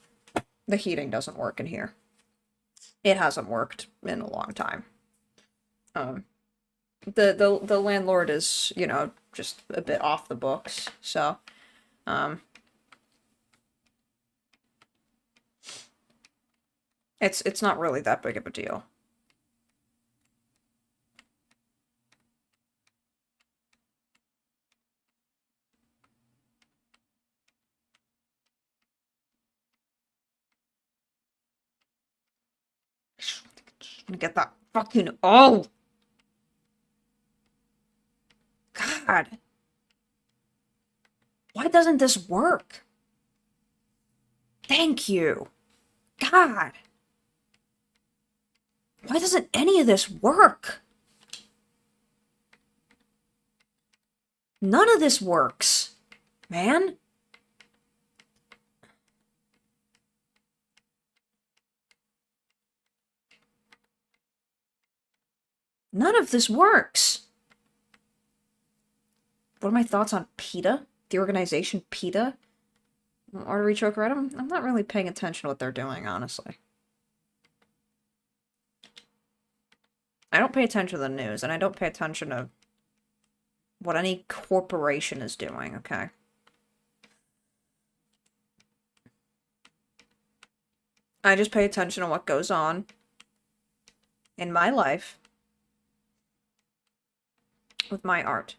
the heating doesn't work in here. It hasn't worked in a long time. Um, the landlord is, you know, just a bit off the books, so it's not really that big of a deal. Get that fucking, oh God, why doesn't this work? Thank you. God, why doesn't any of this work? None of this works, man. None of this works. What are my thoughts on PETA? The organization PETA? Artery choker? I'm not really paying attention to what they're doing, honestly. I don't pay attention to the news, and I don't pay attention to what any corporation is doing, okay? I just pay attention to what goes on in my life with my art.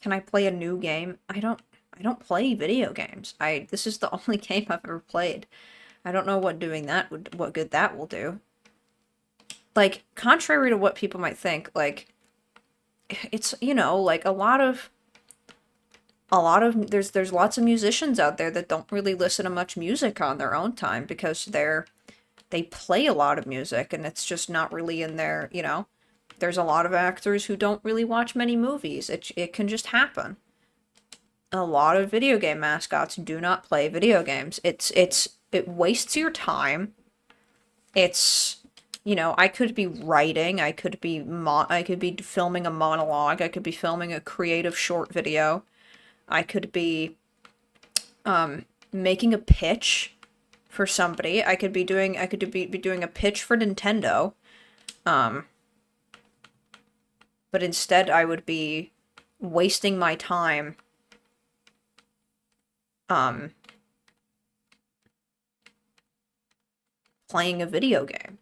Can I play a new game? I don't play video games. This is the only game I've ever played. I don't know what doing that would, what good that will do. Like, contrary to what people might think, like, it's, you know, like a lot of there's lots of musicians out there that don't really listen to much music on their own time because they play a lot of music and it's just not really in their, you know. There's a lot of actors who don't really watch many movies. It can just happen. A lot of video game mascots do not play video games. It wastes your time. It's, you know, I could be writing, I could be filming a monologue, I could be filming a creative short video. I could be making a pitch for somebody. I could be doing a pitch for Nintendo. But instead I would be wasting my time playing a video game.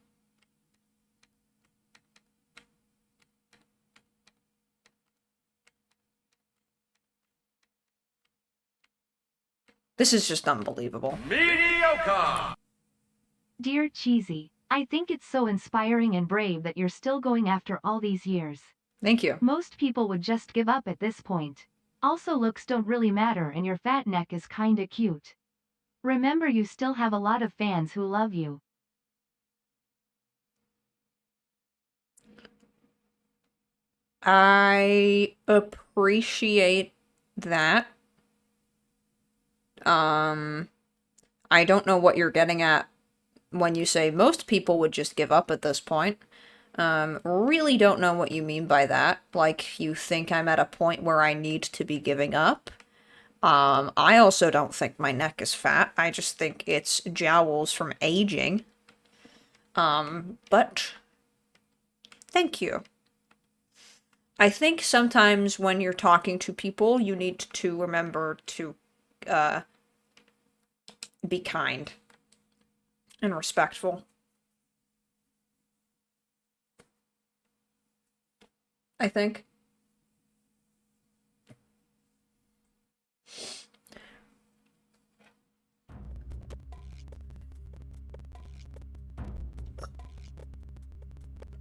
This is just unbelievable. Mediocre. Dear Cheesy, I think it's so inspiring and brave that you're still going after all these years. Thank you. Most people would just give up at this point. Also, looks don't really matter and your fat neck is kinda cute. Remember, you still have a lot of fans who love you. I appreciate that. I don't know what you're getting at when you say most people would just give up at this point. Really don't know what you mean by that. Like, you think I'm at a point where I need to be giving up? I also don't think my neck is fat. I just think it's jowls from aging. But thank you. I think sometimes when you're talking to people, you need to remember to, be kind and respectful. I think.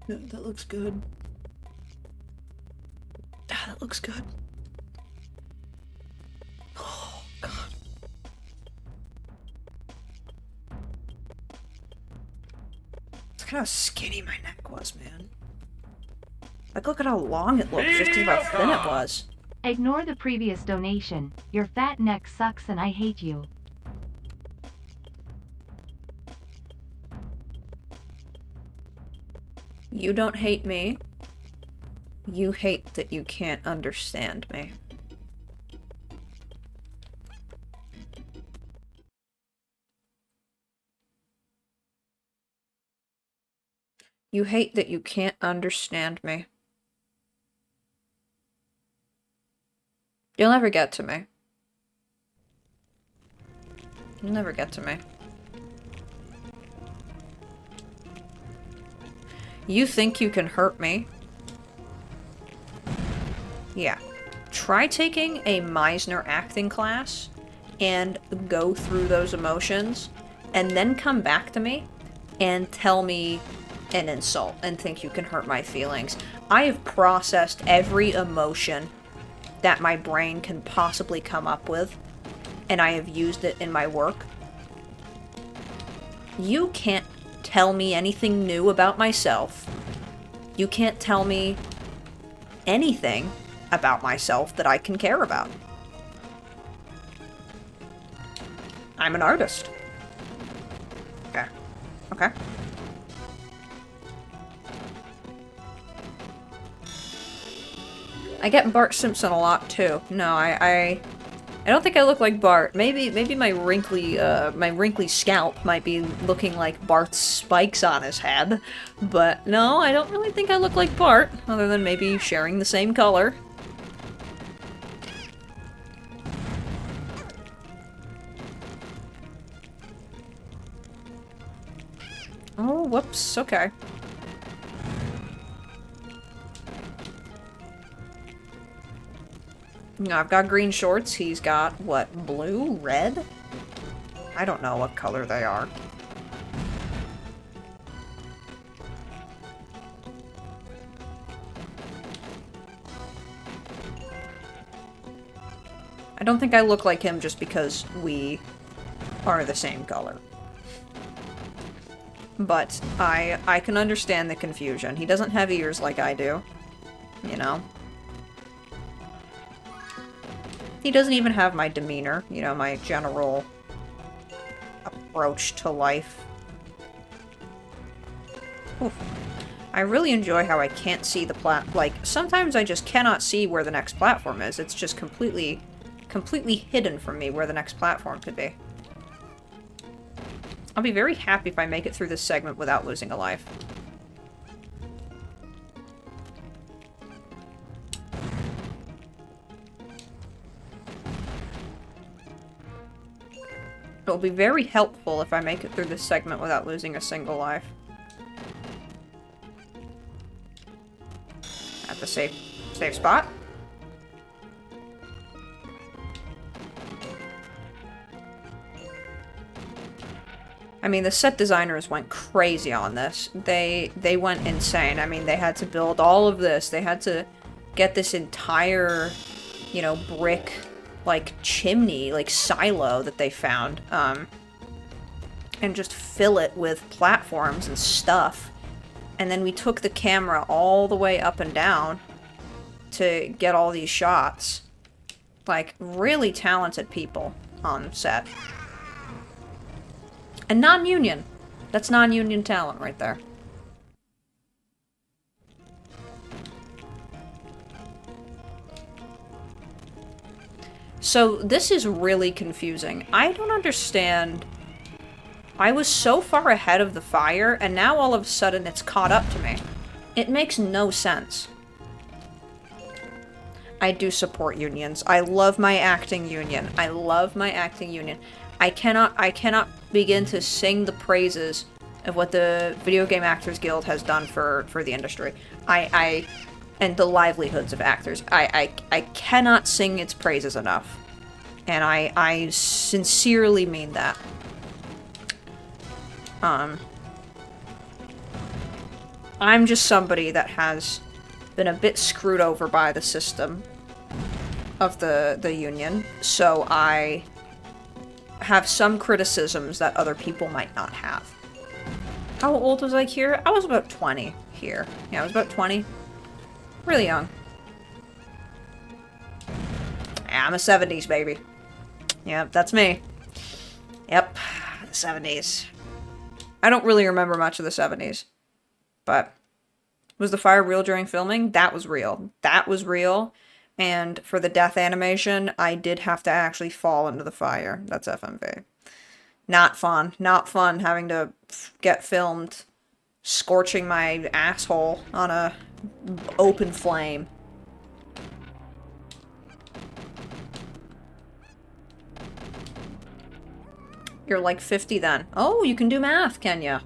Yeah, that looks good. Ah, that looks good. Oh, God. Look at how skinny my neck was, man. Like, look at how long it looked, just how thin it was. Ignore the previous donation. Your fat neck sucks and I hate you. You don't hate me. You hate that you can't understand me. You hate that you can't understand me. You'll never get to me. You'll never get to me. You think you can hurt me? Yeah. Try taking a Meisner acting class and go through those emotions and then come back to me and tell me an insult and think you can hurt my feelings. I have processed every emotion that my brain can possibly come up with, and I have used it in my work. You can't tell me anything new about myself. You can't tell me anything about myself that I can care about. I'm an artist. Okay. Okay. I get Bart Simpson a lot too. No, I don't think I look like Bart. Maybe my wrinkly scalp might be looking like Bart's spikes on his head, but no, I don't really think I look like Bart, other than maybe sharing the same color. Oh, whoops, okay. I've got green shorts. He's got, what, blue? Red? I don't know what color they are. I don't think I look like him just because we are the same color. But I can understand the confusion. He doesn't have ears like I do, you know? He doesn't even have my demeanor, you know, my general approach to life. Oof. I really enjoy how I can't see the like, sometimes I just cannot see where the next platform is. It's just completely hidden from me where the next platform could be. I'll be very happy if I make it through this segment without losing a life. It'll be very helpful if I make it through this segment without losing a single life. At the safe spot. I mean, the set designers went crazy on this. They went insane. I mean, they had to build all of this. They had to get this entire, you know, brick, like, chimney, like, silo that they found, and just fill it with platforms and stuff. And then we took the camera all the way up and down to get all these shots. Like, really talented people on set. And non-union. That's non-union talent right there. So this is really confusing. I don't understand. I was so far ahead of the fire, and now all of a sudden it's caught up to me. It makes no sense. I do support unions. I love my acting union. I love my acting union. I cannot begin to sing the praises of what the Video Game Actors Guild has done for the industry. And the livelihoods of actors. I cannot sing its praises enough. And I sincerely mean that. I'm just somebody that has been a bit screwed over by the system of the union, so I have some criticisms that other people might not have. How old was I here? I was about 20 here. Yeah, I was about 20. Really young. Yeah, I'm a 70s baby. Yep, that's me. Yep, the 70s. I don't really remember much of the 70s. But was the fire real during filming? That was real. That was real. And for the death animation, I did have to actually fall into the fire. That's FMV. Not fun. Not fun having to get filmed scorching my asshole on a open flame. You're like 50 then. Oh, you can do math, can ya?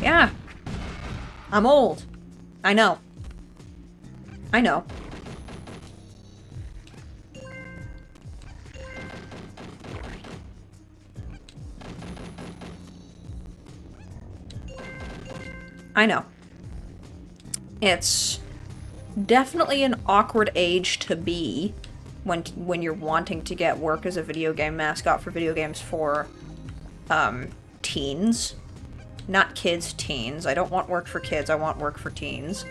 Yeah. I'm old. I know. I know. I know. It's definitely an awkward age to be when you're wanting to get work as a video game mascot for video games for teens. Not kids, teens. I don't want work for kids, I want work for teens.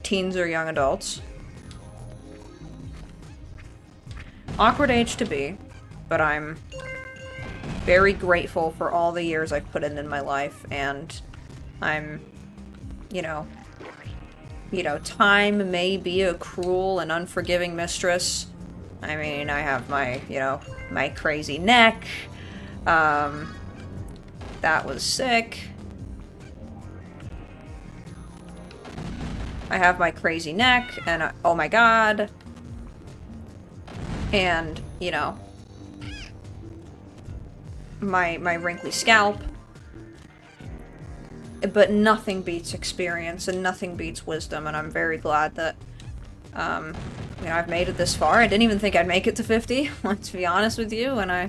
Teens or young adults. Awkward age to be, but I'm very grateful for all the years I've put in my life, and I'm, you know, time may be a cruel and unforgiving mistress. I mean, I have my, my crazy neck. That was sick. I have my crazy neck, and oh my god. And, my wrinkly scalp. But nothing beats experience, and nothing beats wisdom, and I'm very glad that, I've made it this far. I didn't even think I'd make it to 50, let's be honest with you, and I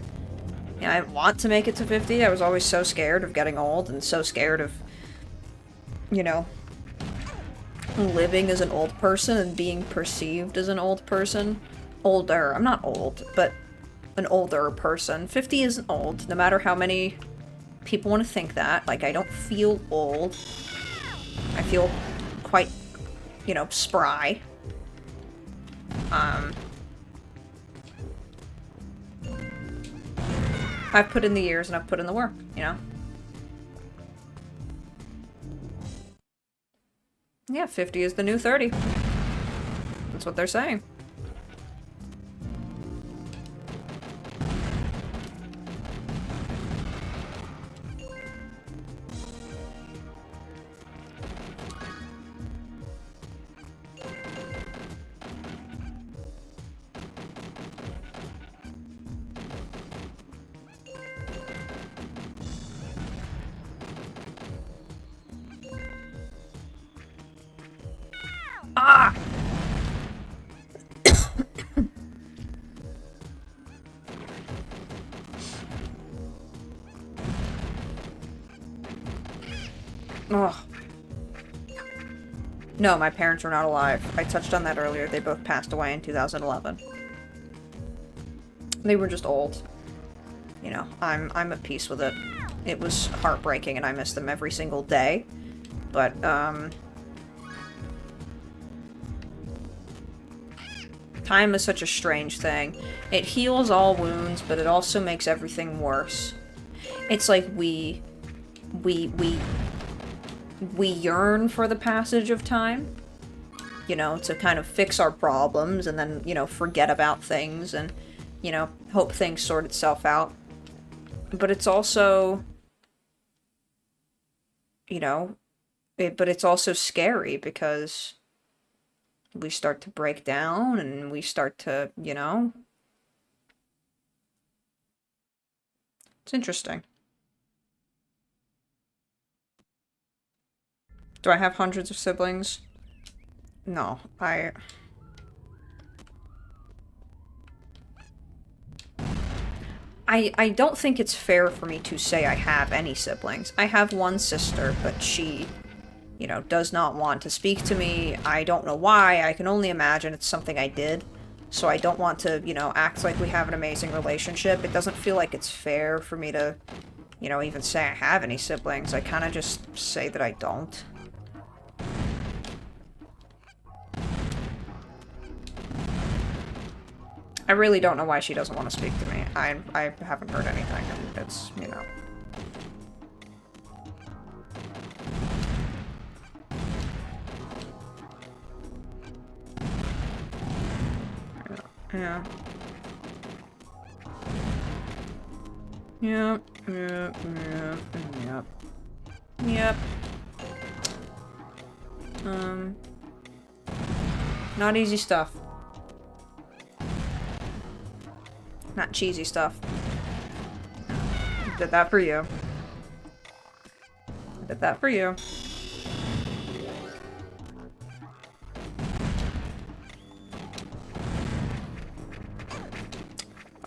want to make it to 50. I was always so scared of getting old, and so scared of, living as an old person and being perceived as an old person. Older. I'm not old, but an older person. 50 isn't old, no matter how many people want to think that. Like, I don't feel old. I feel quite, spry. I've put in the years and I've put in the work, Yeah, 50 is the new 30. That's what they're saying. Ah! Ugh. No, my parents are not alive. I touched on that earlier. They both passed away in 2011. They were just old. You know, I'm at peace with it. It was heartbreaking and I miss them every single day. But, time is such a strange thing. It heals all wounds, but it also makes everything worse. It's like we yearn for the passage of time, you know, to kind of fix our problems and then, you know, forget about things and, you know, hope things sort itself out. But it's also, you know, but it's also scary because we start to break down and we start to, you know, it's interesting. Do I have hundreds of siblings? No, I don't think it's fair for me to say I have any siblings. I have one sister, but she, you know, does not want to speak to me. I don't know why. I can only imagine it's something I did. So I don't want to, you know, act like we have an amazing relationship. It doesn't feel like it's fair for me to, you know, even say I have any siblings. I kind of just say that I don't. I really don't know why she doesn't want to speak to me. I haven't heard anything, and it's, you know. Yeah. Yep. Yep. Yep. Yep. Yep. Not easy stuff. Not cheesy stuff. Did that for you. Did that for you.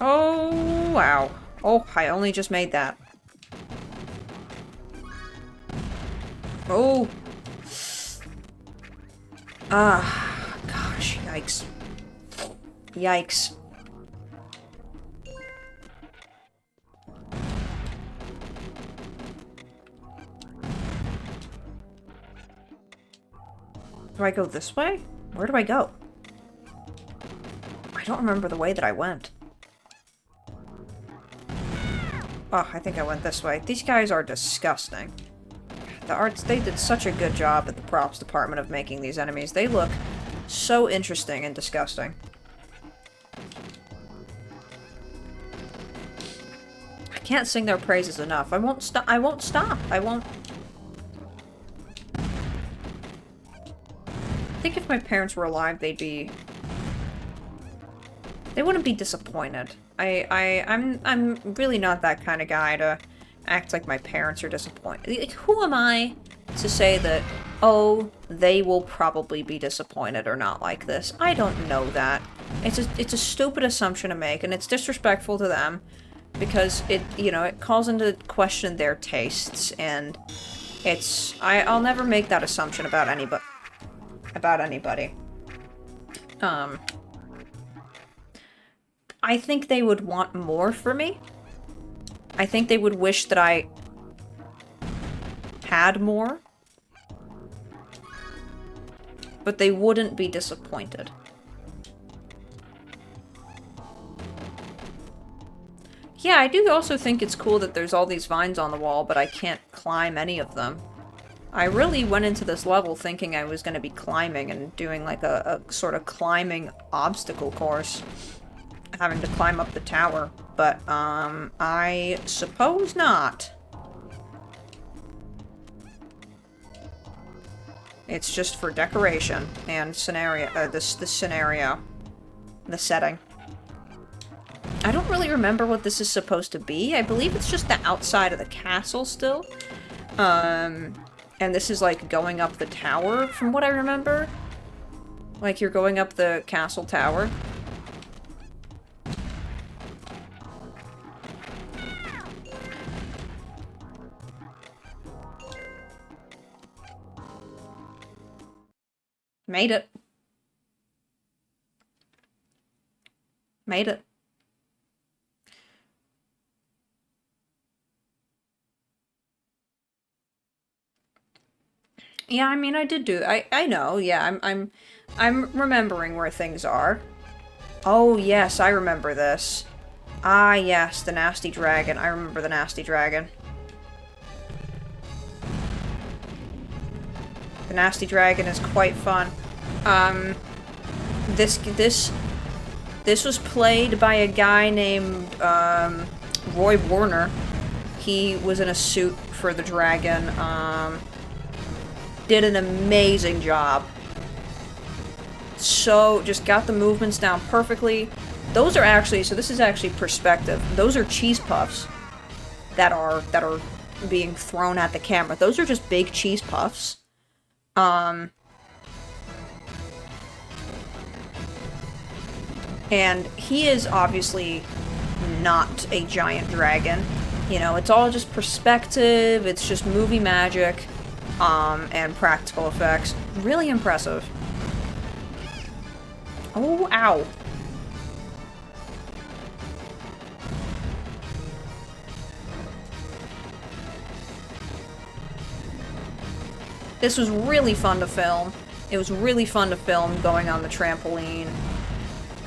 Oh, wow. Oh, I only just made that. Oh. Ah, gosh, yikes. Yikes. Do I go this way? Where do I go? I don't remember the way that I went. Oh, I think I went this way. These guys are disgusting. The arts, they did such a good job at the props department of making these enemies. They look so interesting and disgusting. I can't sing their praises enough. I won't stop. I won't stop. I won't. I think if my parents were alive, they wouldn't be disappointed. I'm really not that kind of guy to act like my parents are disappointed. Like, who am I to say that, oh, they will probably be disappointed or not like this? I don't know that. It's a stupid assumption to make, and it's disrespectful to them because it, you know, it calls into question their tastes, and it's, I'll never make that assumption about anybody. I think they would want more for me. I think they would wish that I had more. But they wouldn't be disappointed. Yeah, I do also think it's cool that there's all these vines on the wall, but I can't climb any of them. I really went into this level thinking I was going to be climbing and doing like a sort of climbing obstacle course. Having to climb up the tower, but, I suppose not. It's just for decoration and scenario, this scenario. The setting. I don't really remember what this is supposed to be. I believe it's just the outside of the castle still. And this is like going up the tower from what I remember. Like you're going up the castle tower. Made it. Made it. Yeah, I mean, I did do. I know. Yeah, I'm remembering where things are. Oh yes, I remember this. Ah yes, the nasty dragon. I remember the nasty dragon. The nasty dragon is quite fun. This was played by a guy named Roy Warner. He was in a suit for the dragon. Did an amazing job. So, just got the movements down perfectly. Those are actually, so this is actually perspective. Those are cheese puffs that are being thrown at the camera. Those are just big cheese puffs. And he is obviously not a giant dragon. You know, it's all just perspective, it's just movie magic, and practical effects. Really impressive. Oh, ow. This was really fun to film. It was really fun to film going on the trampoline.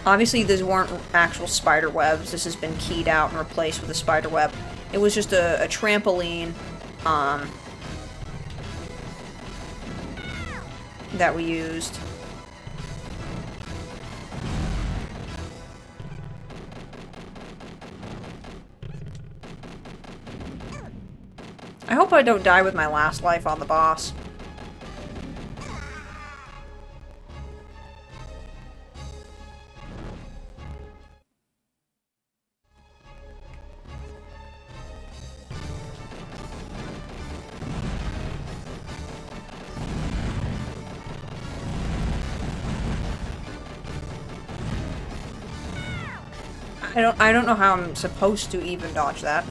Obviously, these weren't actual spider webs. This has been keyed out and replaced with a spider web. It was just a trampoline, that we used. I hope I don't die with my last life on the boss. I don't know how I'm supposed to even dodge that.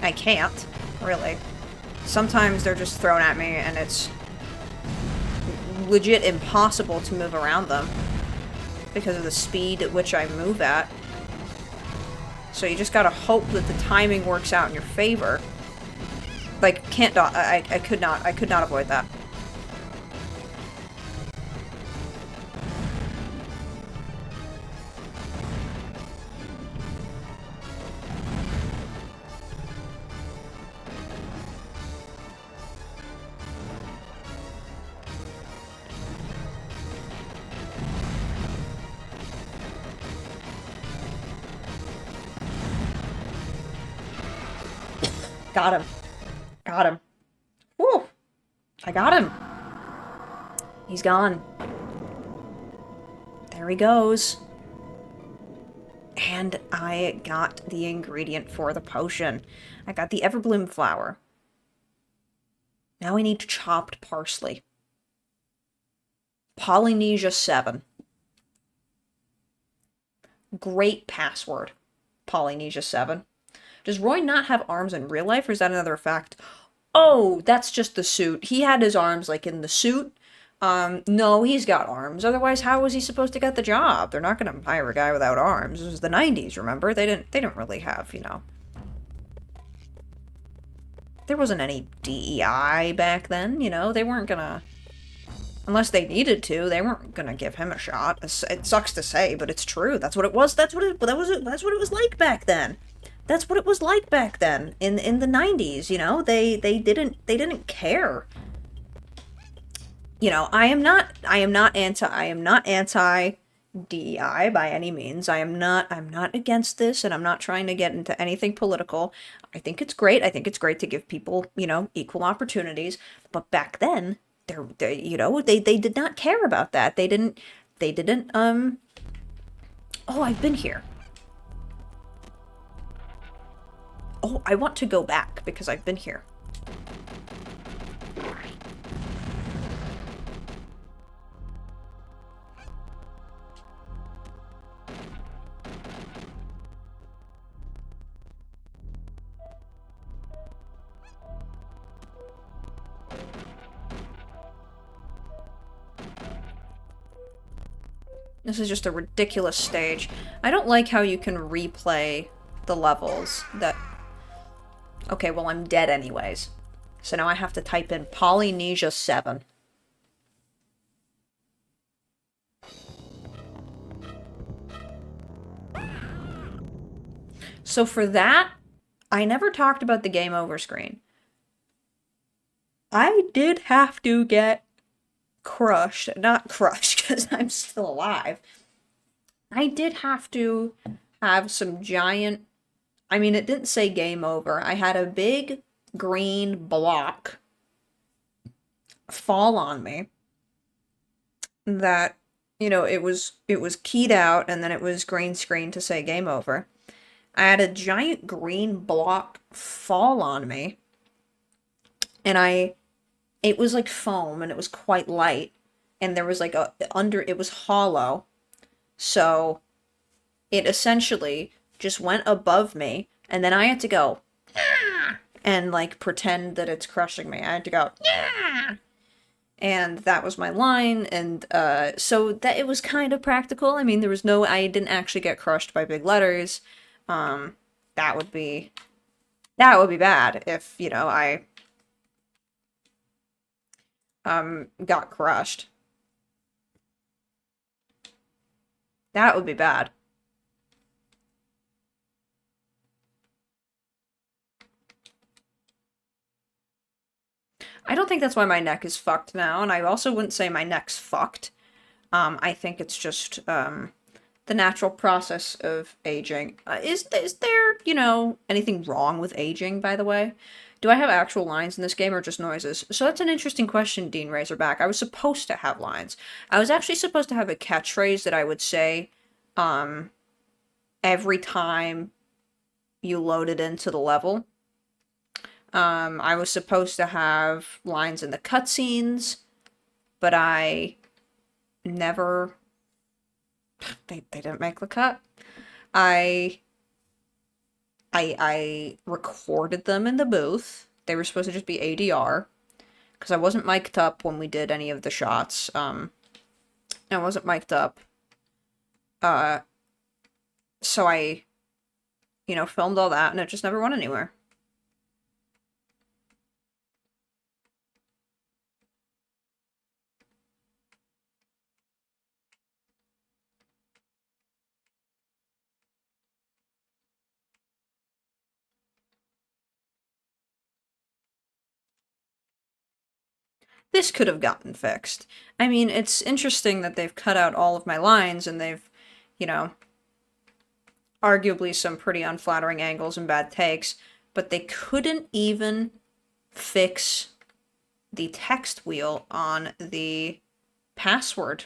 I can't, really. Sometimes they're just thrown at me and it's legit impossible to move around them because of the speed at which I move at. So you just gotta hope that the timing works out in your favor. Like, can't dodge. I could not avoid that. Got him. Got him. Whew. I got him. He's gone. There he goes. And I got the ingredient for the potion. I got the Everbloom flower. Now we need chopped parsley. Polynesia 7. Great password. Polynesia 7. Does Roy not have arms in real life, or is that another fact? Oh, that's just the suit. He had his arms, like, in the suit. No, he's got arms. Otherwise, how was he supposed to get the job? They're not gonna hire a guy without arms. It was the 90s, remember? They didn't really have, you know... There wasn't any DEI back then, you know? They weren't gonna... Unless they needed to, they weren't gonna give him a shot. It sucks to say, but it's true. That's what it was. That's what it was like back then. That's what it was like back then in the 90s, you know? They didn't care. You know, I am not anti DEI by any means. I'm not against this, and I'm not trying to get into anything political. I think it's great. I think it's great to give people, you know, equal opportunities. But back then, they did not care about that. They didn't oh, I've been here. Oh, I want to go back because I've been here. This is just a ridiculous stage. I don't like how you can replay the levels that... Okay, well, I'm dead anyways. So now I have to type in Polynesia 7. So for that, I never talked about the game over screen. I did have to get crushed. Not crushed, because I'm still alive. I did have to have some giant... I mean, it didn't say game over. I had a big green block fall on me that, you know, it was keyed out and then it was green screen to say game over. I had a giant green block fall on me, and it was like foam and it was quite light, and there was like it was hollow, so it essentially just went above me, and then I had to go and like pretend that it's crushing me. I had to go and that was my line, and so that it was kind of practical. I mean, I didn't actually get crushed by big letters. That would be bad if, you know, I got crushed. That would be bad. I don't think that's why my neck is fucked now, and I also wouldn't say my neck's fucked. I think it's just, the natural process of aging. Is there, you know, anything wrong with aging, by the way? Do I have actual lines in this game or just noises? So that's an interesting question, Dean Razorback. I was supposed to have lines. I was actually supposed to have a catchphrase that I would say, every time you loaded into the level. I was supposed to have lines in the cutscenes, but I never... They didn't make the cut. I recorded them in the booth. They were supposed to just be ADR, because I wasn't mic'd up when we did any of the shots. I wasn't mic'd up. So I, you know, filmed all that, and it just never went anywhere. This could have gotten fixed. I mean, it's interesting that they've cut out all of my lines, and they've, you know, arguably some pretty unflattering angles and bad takes, but they couldn't even fix the text wheel on the password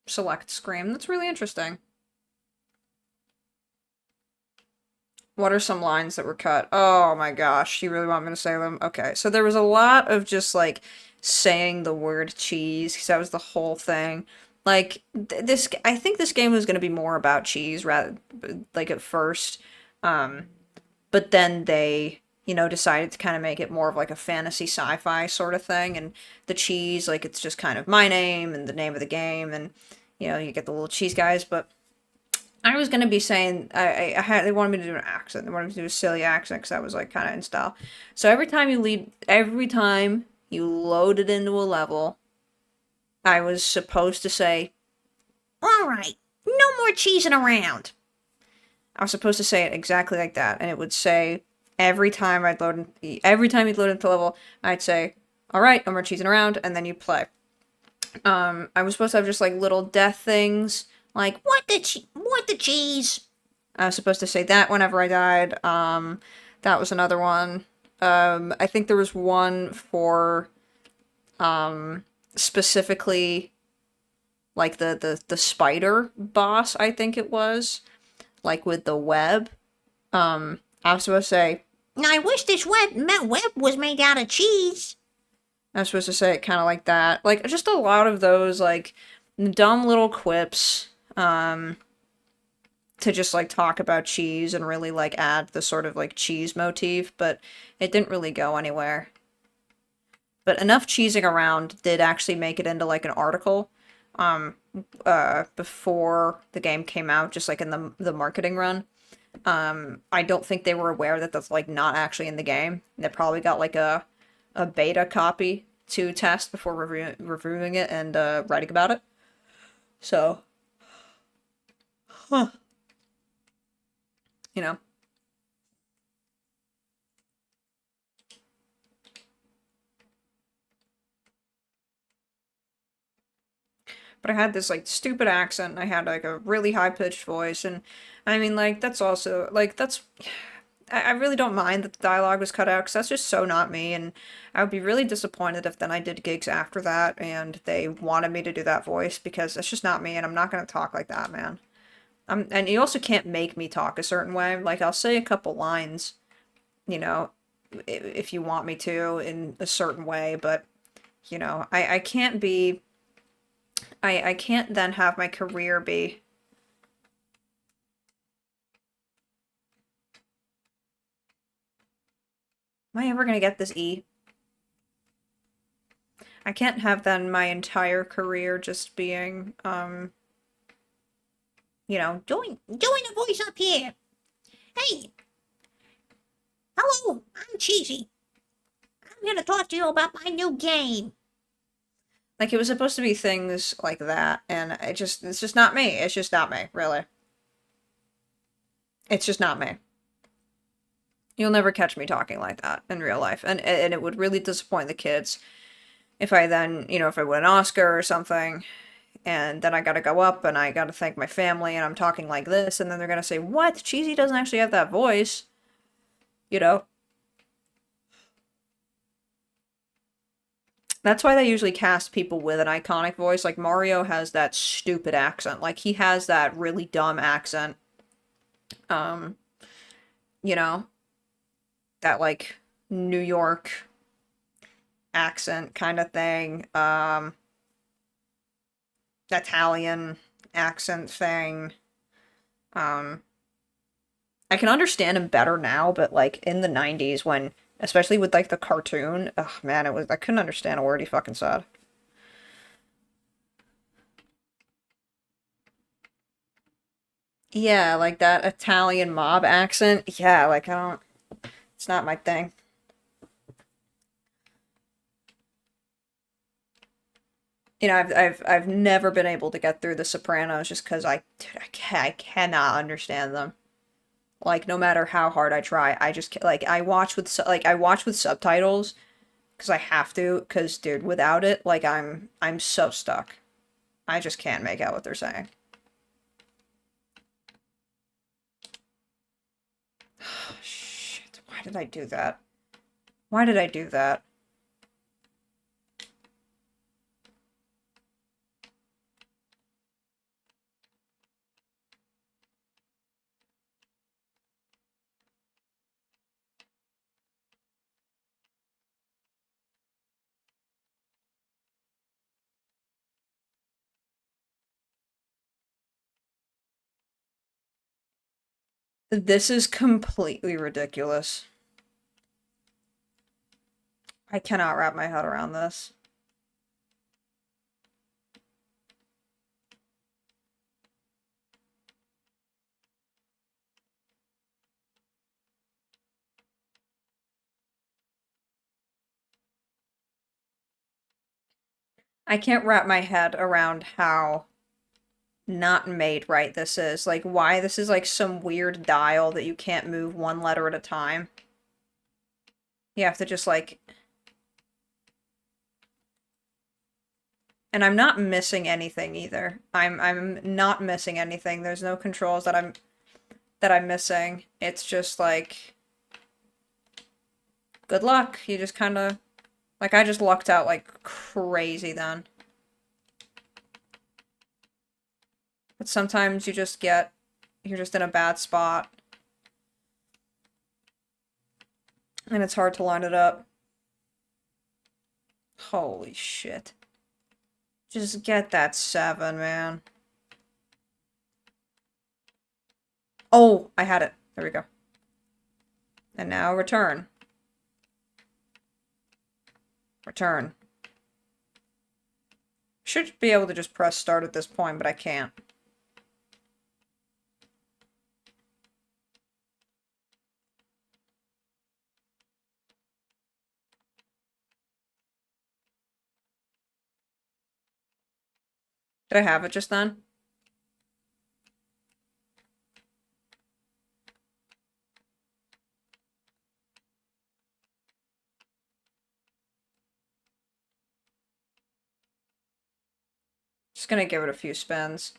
select screen. That's really interesting. What are some lines that were cut? Oh my gosh, you really want me to say them? Okay, so there was a lot of just, like, saying the word cheese, because that was the whole thing. Like, I think this game was going to be more about cheese, rather, like, at first. But then they, you know, decided to kind of make it more of, like, a fantasy sci-fi sort of thing, and the cheese, like, it's just kind of my name and the name of the game, and, you know, you get the little cheese guys, but... I was gonna be saying, they wanted me to do an accent. They wanted me to do a silly accent because I was, like, kind of in style. So every time you loaded into a level, I was supposed to say, "All right, no more cheesing around." I was supposed to say it exactly like that, and it would say every time you'd load into the level, I'd say, "All right, no more cheesing around," and then you play. I was supposed to have just, like, little death things. Like, what the cheese? I was supposed to say that whenever I died. That was another one. I think there was one for, specifically, like, the spider boss, I think it was. Like, with the web. I was supposed to say, "I wish this web was made out of cheese." I was supposed to say it kind of like that. Like, just a lot of those, like, dumb little quips. To just, like, talk about cheese and really, like, add the sort of, like, cheese motif, but it didn't really go anywhere. But enough cheesing around did actually make it into, like, an article, before the game came out, just like in the marketing run. I don't think they were aware that that's like not actually in the game. They probably got like a beta copy to test before reviewing it and writing about it. So, huh. You know. But I had this like stupid accent and I had like a really high pitched voice, and I mean like that's also like that's I really don't mind that the dialogue was cut out because that's just so not me, and I would be really disappointed if then I did gigs after that and they wanted me to do that voice because that's just not me, and I'm not gonna talk like that, man. And you also can't make me talk a certain way. Like I'll say a couple lines, you know, if you want me to in a certain way, but you know, I can't be I can't then have my career be Am I ever gonna get this E? I can't have then my entire career just being, you know, join a voice up here. Hey, hello, I'm Cheesy. I'm here to talk to you about my new game. Like, it was supposed to be things like that, and it's just not me. It's just not me, really. It's just not me. You'll never catch me talking like that in real life, and it would really disappoint the kids if I then, you know, if I win an Oscar or something, and then I gotta go up and I gotta thank my family and I'm talking like this, and then they're gonna say, what? Cheesy doesn't actually have that voice. You know? That's why they usually cast people with an iconic voice. Like, Mario has that stupid accent. Like, he has that really dumb accent. Um, you know? That, like, New York accent kind of thing. Italian accent thing. I can understand him better now, but like in the 90s when, especially with like the cartoon, oh man, I couldn't understand a word he fucking said. Yeah, like that Italian mob accent. Yeah, like I don't, it's not my thing. You know, I've never been able to get through The Sopranos just because I cannot understand them. Like no matter how hard I try, I just like I watch with subtitles because I have to. Because dude, without it, like I'm so stuck. I just can't make out what they're saying. Shit! Why did I do that? Why did I do that? This is completely ridiculous. I cannot wrap my head around this. I can't wrap my head around how not made right this is. Like, why this is like some weird dial that you can't move one letter at a time. You have to just like... And I'm not missing anything either. I'm not missing anything. There's no controls that I'm missing. It's just like good luck. You just kind of like I just lucked out like crazy then. But sometimes you just get you're just in a bad spot. And it's hard to line it up. Holy shit. Just get that 7, man. Oh, I had it. There we go. And now return. Return. Should be able to just press start at this point, but I can't. Did I have it just then? Just gonna give it a few spins.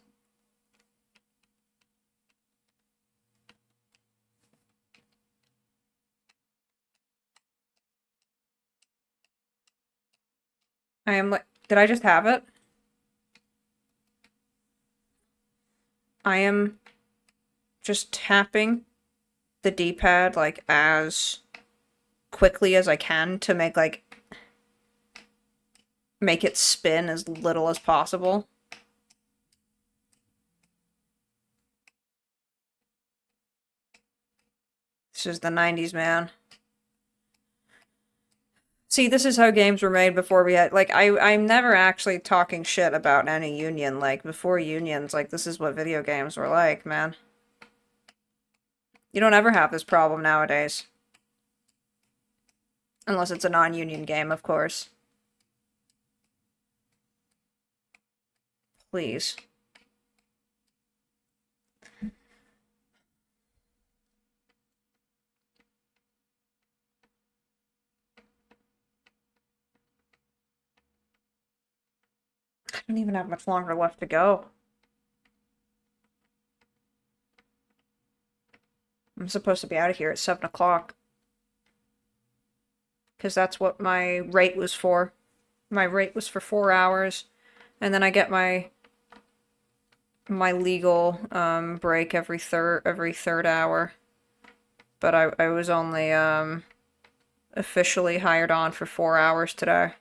I am like, did I just have it? I am just tapping the D-pad like as quickly as I can to make it spin as little as possible. This is the 90s, man. See, this is how games were made before we had, like, I'm never actually talking shit about any union. Like, before unions, like, this is what video games were like, man. You don't ever have this problem nowadays. Unless it's a non-union game, of course. Please. I don't even have much longer left to go. I'm supposed to be out of here at 7 o'clock. Because that's what my rate was for. My rate was for 4 hours. And then I get my legal break every third hour. But I was only officially hired on for 4 hours today.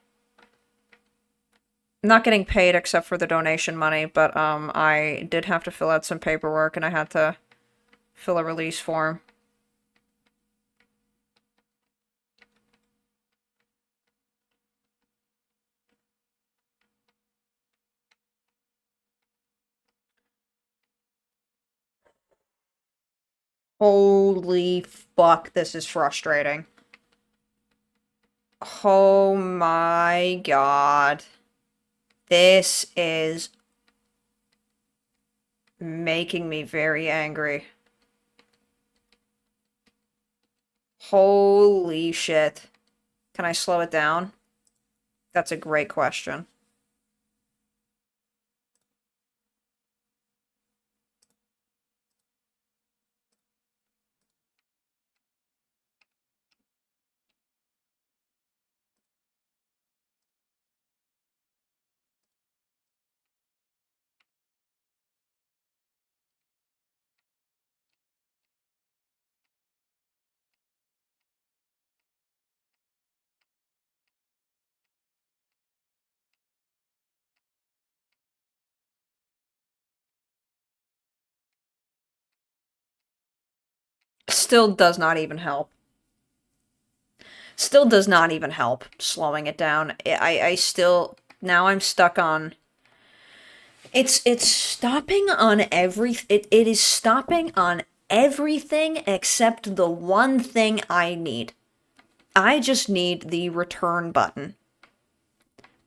Not getting paid except for the donation money, but I did have to fill out some paperwork and I had to fill a release form. Holy fuck, this is frustrating. Oh my god. This is making me very angry. Holy shit. Can I slow it down? That's a great question. Still does not even help. Still does not even help slowing it down. I still, now I'm stuck on, it's stopping on it is stopping on everything except the one thing I need. I just need the return button.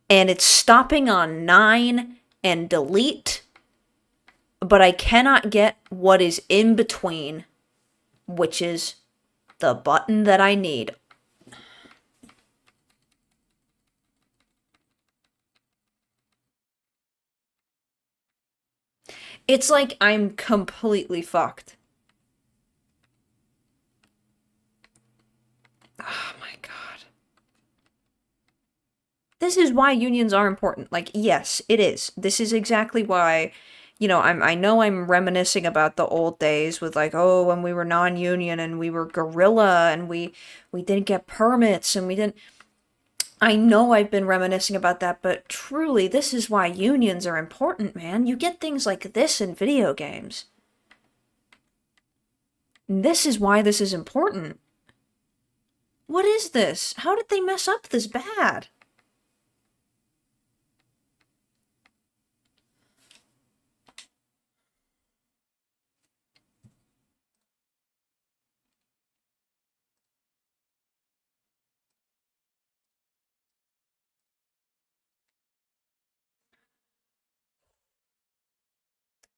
And it's stopping on 9 and delete, but I cannot get what is in between, which is the button that I need. It's like I'm completely fucked. Oh my god. This is why unions are important. Like, yes, it is. This is exactly why, you know, I know I'm reminiscing about the old days with like, oh, when we were non-union and we were guerrilla and we didn't get permits and we didn't. I know I've been reminiscing about that, but truly, this is why unions are important, man. You get things like this in video games. This is why this is important. What is this? How did they mess up this bad?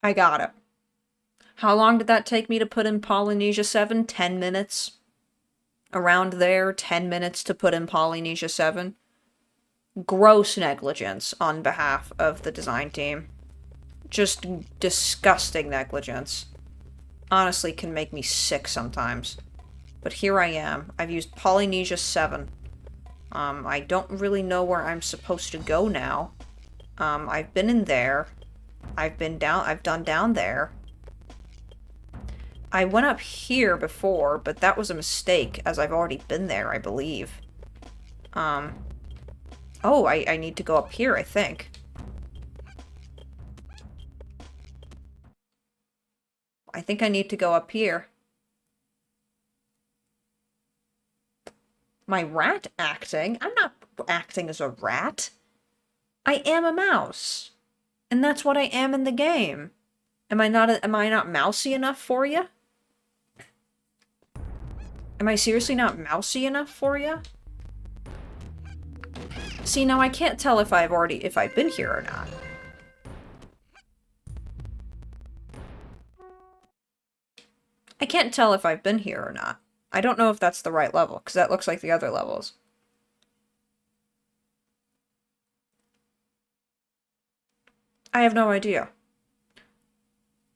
I got it. How long did that take me to put in Polynesia 7? 10 minutes? Around there, 10 minutes to put in Polynesia 7. Gross negligence on behalf of the design team. Just disgusting negligence. Honestly, can make me sick sometimes. But here I am. I've used Polynesia 7. I don't really know where I'm supposed to go now. I've been in there. I've done down there. I went up here before, but that was a mistake, as I've already been there, I believe. Oh, I need to go up here, I think. I think I need to go up here. My rat acting? I'm not acting as a rat. I am a mouse. And that's what I am in the game. Am I not mousy enough for you? Am I seriously not mousy enough for you? See, now I can't tell if I've been here or not. I can't tell if I've been here or not. I don't know if that's the right level, because that looks like the other levels. I have no idea.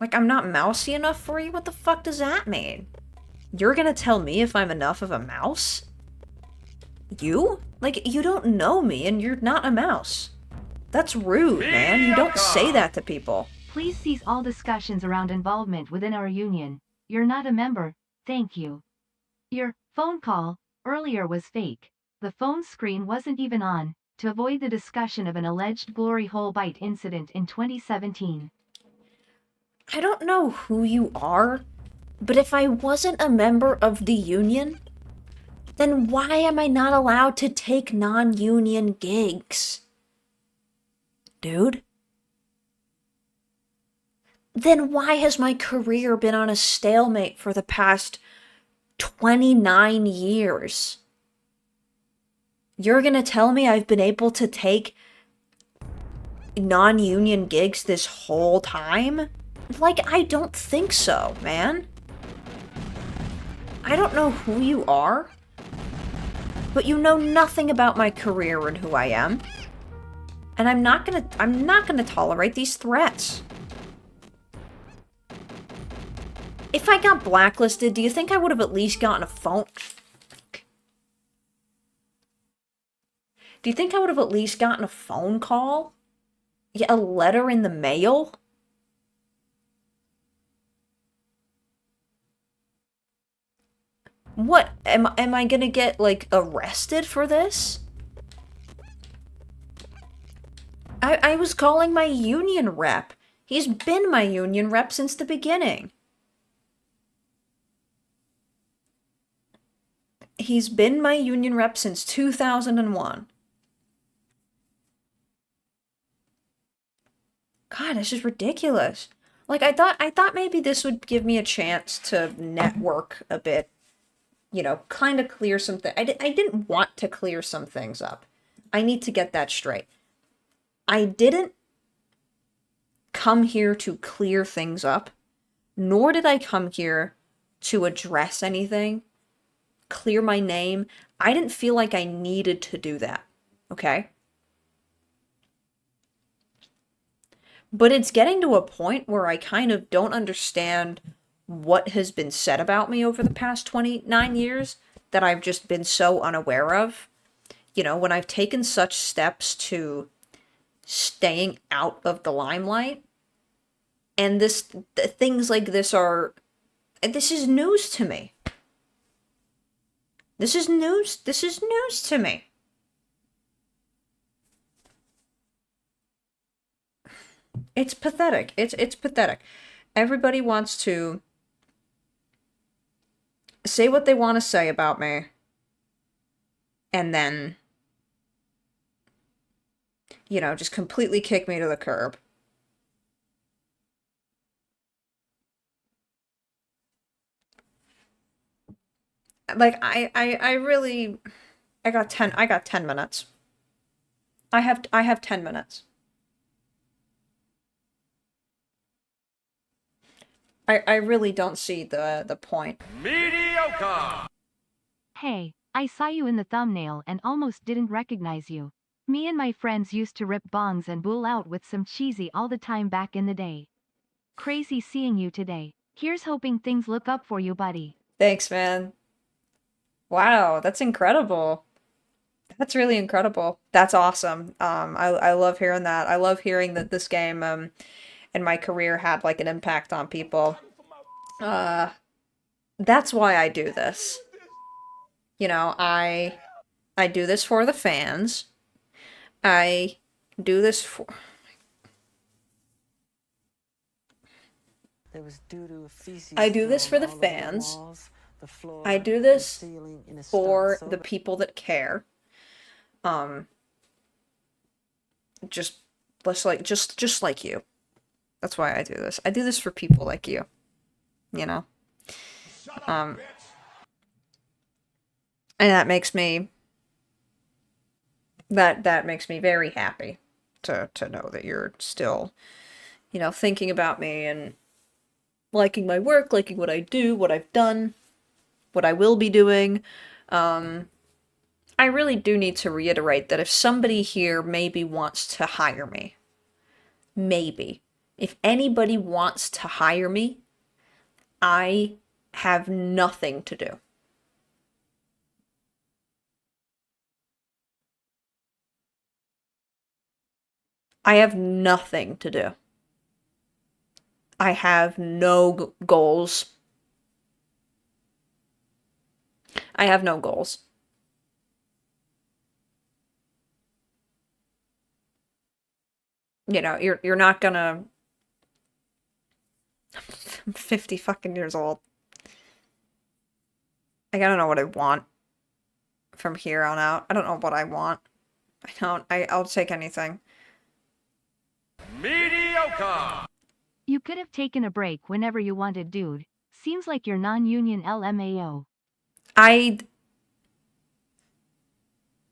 Like, I'm not mousy enough for you? What the fuck does that mean? You're gonna tell me if I'm enough of a mouse? You? Like, you don't know me and you're not a mouse. That's rude, man. You don't say that to people. Please cease all discussions around involvement within our union. You're not a member, thank you. Your phone call earlier was fake. The phone screen wasn't even on, to avoid the discussion of an alleged glory hole bite incident in 2017. I don't know who you are, but if I wasn't a member of the union, then why am I not allowed to take non-union gigs? Dude? Then why has my career been on a stalemate for the past 29 years? You're gonna tell me I've been able to take non-union gigs this whole time? Like, I don't think so, man. I don't know who you are, but you know nothing about my career and who I am. And I'm not gonna tolerate these threats. If I got blacklisted, do you think I would have at least gotten a phone? Do you think I would have at least gotten a phone call? Yeah, a letter in the mail? What? Am I gonna get, like, arrested for this? I was calling my union rep. He's been my union rep since the beginning. He's been my union rep since 2001. God, this is ridiculous. Like, I thought maybe this would give me a chance to network a bit. You know, kind of clear some things. I didn't want to clear some things up. I need to get that straight. I didn't come here to clear things up, nor did I come here to address anything, clear my name. I didn't feel like I needed to do that, okay? But it's getting to a point where I kind of don't understand what has been said about me over the past 29 years that I've just been so unaware of. You know, when I've taken such steps to staying out of the limelight, and things like this is news to me. This is news to me. It's pathetic. It's pathetic. Everybody wants to say what they want to say about me, and then, you know, just completely kick me to the curb. Like, I really, I got 10 minutes. I have 10 minutes. I really don't see the point. Mediocre. Hey, I saw you in the thumbnail and almost didn't recognize you. Me and my friends used to rip bongs and bull out with some cheesy all the time back in the day. Crazy seeing you today. Here's hoping things look up for you, buddy. Thanks, man. Wow, that's incredible. That's really incredible. That's awesome. I love hearing that. I love hearing that this game and my career had like an impact on people. Uh, that's why I do this. You know, I do this for the fans. I do this for There was doo-doo, feces I do this for thrown the all over the fans. walls, the floor, I do the this ceiling in a for stunt, so the people that care. Um, just just like you. That's why I do this. I do this for people like you. You know? Um, and that makes me that makes me very happy to know that you're still, you know, thinking about me and liking my work, liking what I do, what I've done, what I will be doing. I really do need to reiterate that if somebody here maybe wants to hire me, maybe, if anybody wants to hire me, I have nothing to do. I have nothing to do. I have no goals. I have no goals. You know, you're not gonna I'm 50 fucking years old. Like, I don't know what I want from here on out. I don't know what I want. I'll take anything. Mediocre. You could have taken a break whenever you wanted, dude. Seems like you're non-union LMAO. I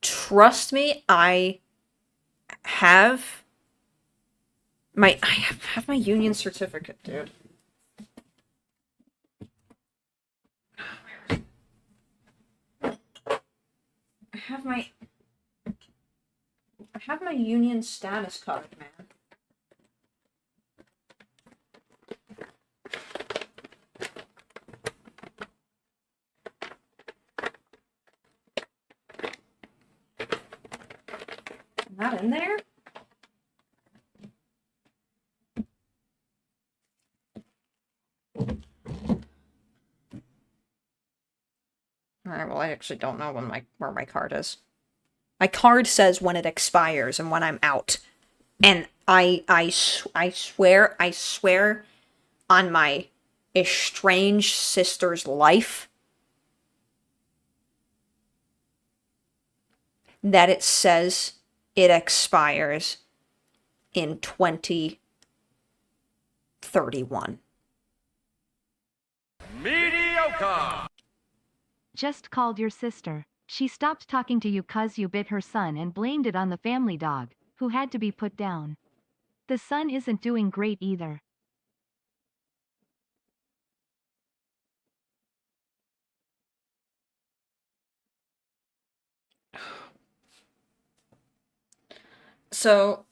trust me, I have I have my union certificate, dude. I have my union status card, man. Not in there? Alright, well, I actually don't know where my card is. My card says when it expires and when I'm out. And I swear on my estranged sister's life that it says it expires in 2031. Mediocre. Just called your sister. She stopped talking to you 'cause you bit her son and blamed it on the family dog, who had to be put down. The son isn't doing great either. So,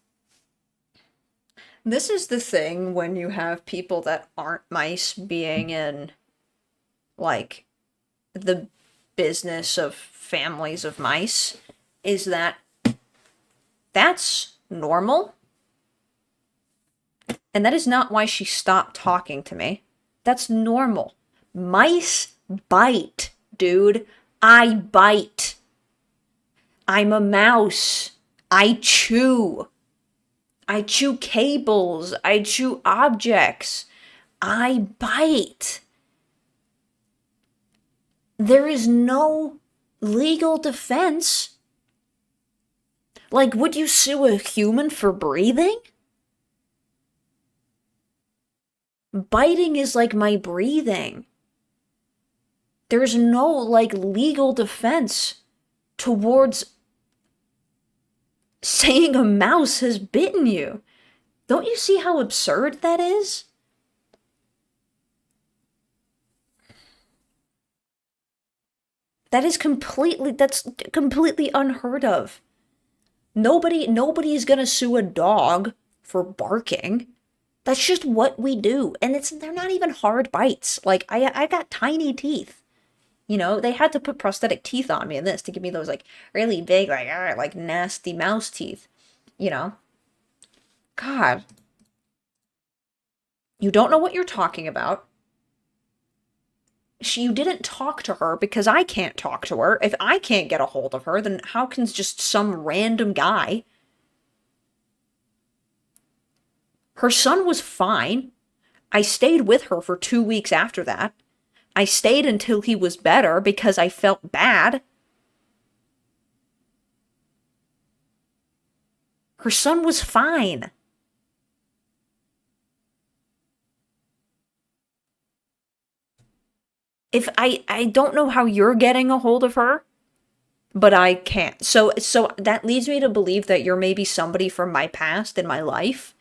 this is the thing when you have people that aren't mice being in, like, the business of families of mice, is that that's normal. And that is not why she stopped talking to me. That's normal. Mice bite, dude. I bite. I'm a mouse. I chew. I chew cables. I chew objects. I bite. There is no legal defense. Like, would you sue a human for breathing? Biting is like my breathing. There's no, like, legal defense towards saying a mouse has bitten you. Don't you see how absurd that is? That's completely unheard of. Nobody's gonna sue a dog for barking. That's just what we do. And they're not even hard bites. Like, I got tiny teeth. You know, they had to put prosthetic teeth on me in this to give me those, like, really big, like nasty mouse teeth. You know? God. You don't know what you're talking about. You didn't talk to her because I can't talk to her. If I can't get a hold of her, then how can just some random guy? Her son was fine. I stayed with her for 2 weeks after that. I stayed until he was better because I felt bad. Her son was fine. If I don't know how you're getting a hold of her, but I can't. So that leads me to believe that you're maybe somebody from my past in my life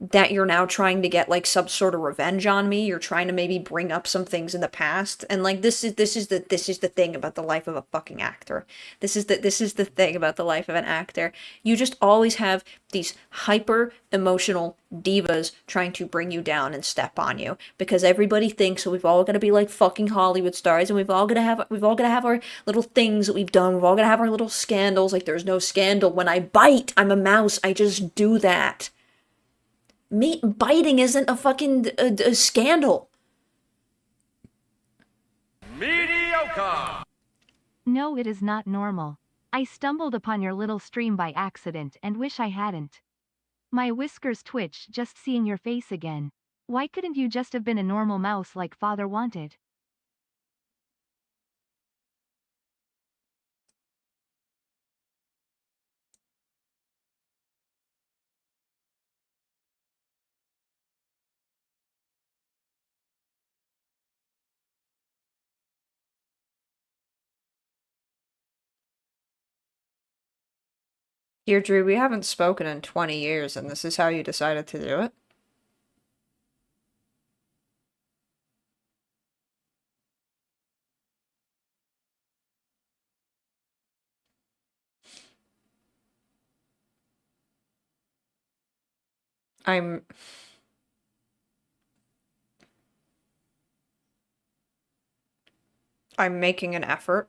that you're now trying to get like some sort of revenge on me. You're trying to maybe bring up some things in the past. And like this is the thing about the life of a fucking actor. This is the thing about the life of an actor. You just always have these hyper emotional divas trying to bring you down and step on you because everybody thinks we've all got to be like fucking Hollywood stars and we've all got to have our little things that we've done. We've all got to have our little scandals. Like there's no scandal when I bite. I'm a mouse. I just do that. Me biting isn't a fucking a scandal. Mediocre. No, it is not normal. I stumbled upon your little stream by accident and wish I hadn't. My whiskers twitch just seeing your face again. Why couldn't you just have been a normal mouse like father wanted? Deirdre, we haven't spoken in 20 years, and this is how you decided to do it? I'm making an effort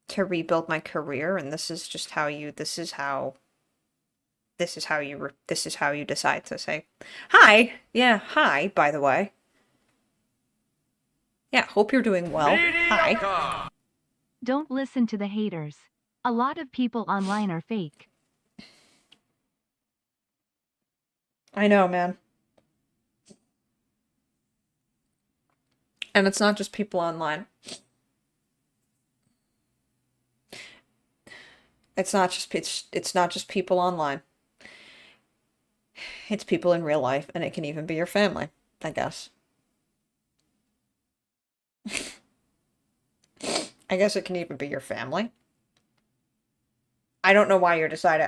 to rebuild my career, and this is how you decide to say hi. Yeah, hi, by the way. Yeah, hope you're doing well. Hi. Mediocre. Don't listen to the haters. A lot of people online are fake. I know, man. And it's not just people online. It's not just people online. It's people in real life, and it can even be your family, I guess. I guess it can even be your family. I don't know why you're decided.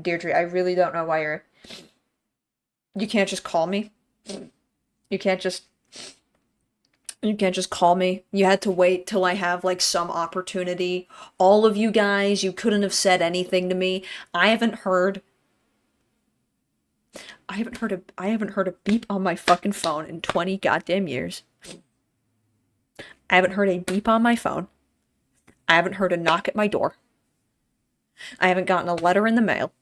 Deirdre, I really don't know why you're. You can't just call me. You can't just call me. You had to wait till I have like some opportunity. All of you guys, you couldn't have said anything to me. I haven't heard a beep on my fucking phone in 20 goddamn years. I haven't heard a beep on my phone. I haven't heard a knock at my door. I haven't gotten a letter in the mail.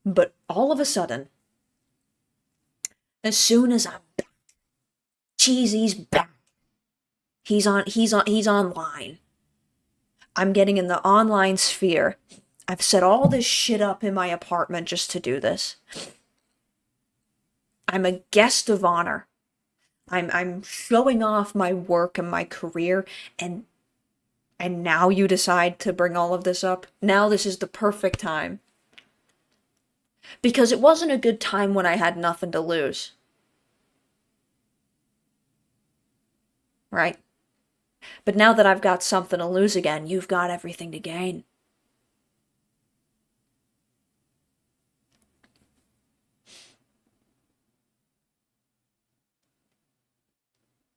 But all of a sudden, as soon as I'm back, Cheesy's back. He's online. I'm getting in the online sphere. I've set all this shit up in my apartment just to do this. I'm a guest of honor. I'm showing off my work and my career, and now you decide to bring all of this up? Now this is the perfect time. Because it wasn't a good time when I had nothing to lose. Right? But now that I've got something to lose again, you've got everything to gain.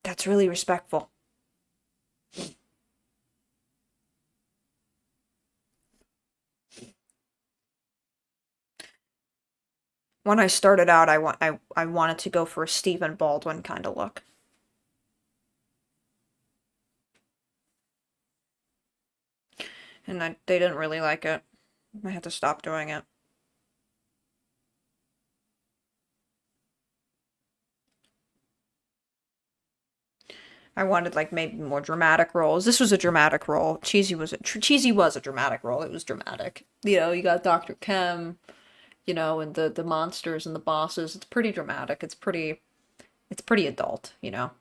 That's really respectful. When I started out, I wanted to go for a Stephen Baldwin kind of look. And they didn't really like it. I had to stop doing it. I wanted like maybe more dramatic roles. This was a dramatic role. Cheesy was a dramatic role. It was dramatic. You know, you got Dr. Chem, you know, and the monsters and the bosses. It's pretty dramatic. It's pretty adult, you know.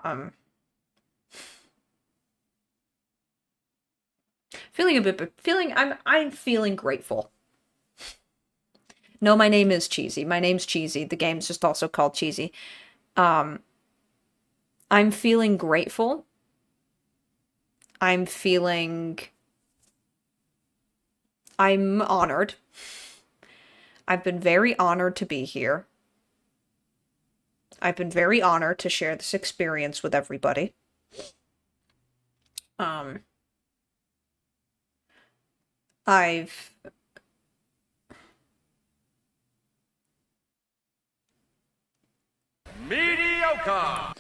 Um I'm feeling grateful. No, my name is Cheesy. My name's Cheesy. The game's just also called Cheesy. I'm feeling grateful. I'm honored. I've been very honored to be here. I've been very honored to share this experience with everybody. I've Mediocre.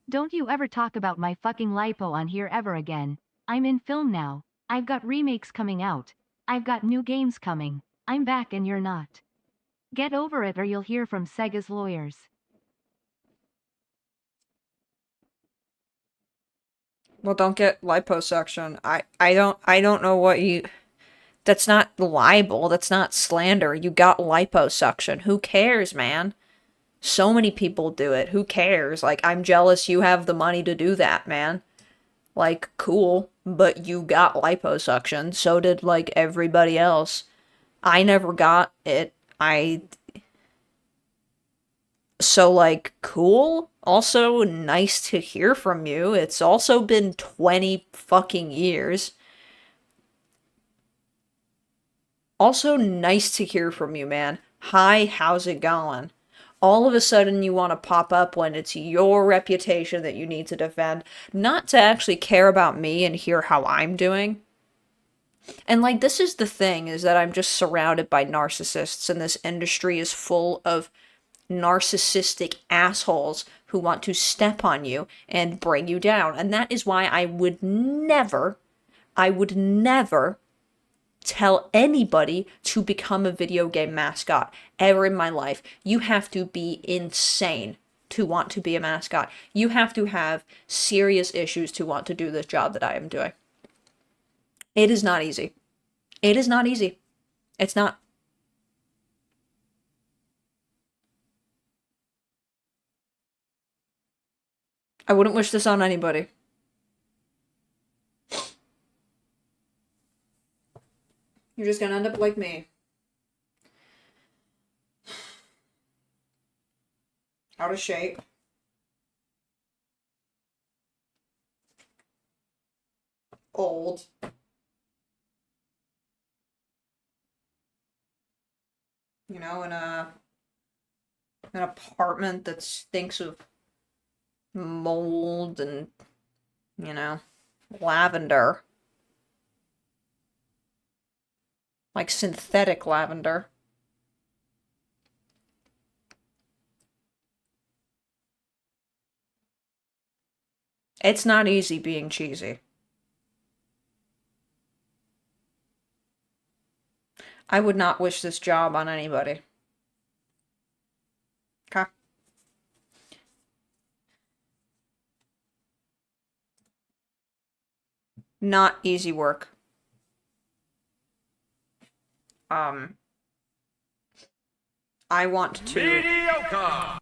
Don't you ever talk about my fucking lipo on here ever again. I'm in film now. I've got remakes coming out. I've got new games coming. I'm back and you're not. Get over it or you'll hear from Sega's lawyers. Well, don't get liposuction. I don't know what you. That's not libel. That's not slander. You got liposuction. Who cares, man? So many people do it. Who cares? Like, I'm jealous you have the money to do that, man. Like, cool. But you got liposuction. So did, like, everybody else. I never got it. So, like, cool. Also, nice to hear from you. It's also been 20 fucking years. Also, nice to hear from you, man. Hi, how's it going? All of a sudden, you want to pop up when it's your reputation that you need to defend, not to actually care about me and hear how I'm doing. And, like, this is the thing, is that I'm just surrounded by narcissists, and this industry is full of narcissistic assholes who want to step on you and bring you down. And that is why I would never tell anybody to become a video game mascot ever in my life. You have to be insane to want to be a mascot. You have to have serious issues to want to do this job that I am doing. It is not easy. It is not easy. It's not. I wouldn't wish this on anybody. You're just gonna end up like me. Out of shape. Old. You know, in an apartment that stinks of mold and, you know, lavender. Like synthetic lavender. It's not easy being cheesy. I would not wish this job on anybody. Okay? Not easy work. I want to. Mediocre.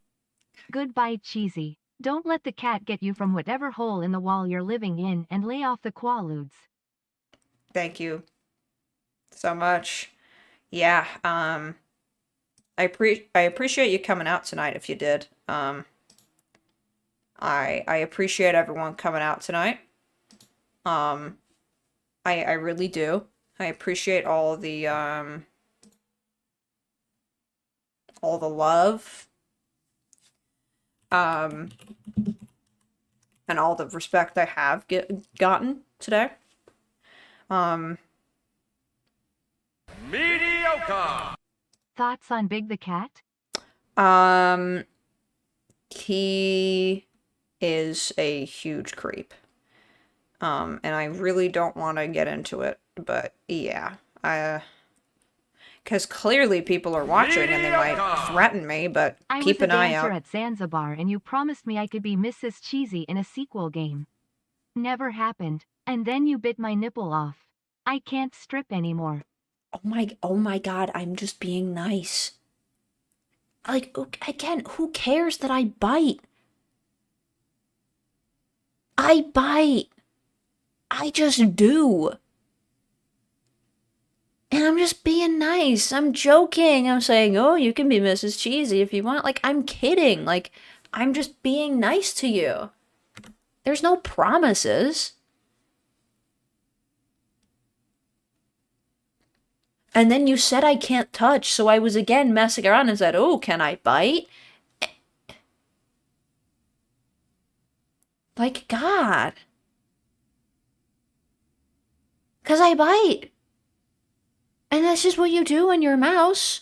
Goodbye, Cheesy. Don't let the cat get you from whatever hole in the wall you're living in and lay off the quaaludes. Thank you so much. Yeah, I appreciate you coming out tonight if you did. I appreciate everyone coming out tonight. I really do. I appreciate all the love. And all the respect I have gotten today. Mediocre. Mediocre. Thoughts on Big the Cat? He is a huge creep. And I really don't want to get into it, but yeah. Because clearly people are watching and they might threaten me, but I keep was a an eye dancer out. at Zanzibar and you promised me I could be Mrs. Cheesy in a sequel game. Never happened, and then you bit my nipple off. I can't strip anymore. Oh my God, I'm just being nice. Like, again, who cares that I bite? I bite. I just do. And I'm just being nice. I'm joking. I'm saying, oh, you can be Mrs. Cheesy if you want. Like, I'm kidding. Like, I'm just being nice to you. There's no promises. And then you said I can't touch, so I was again messing around and said, oh, can I bite? Like, God. Because I bite. And that's just what you do when you're a mouse.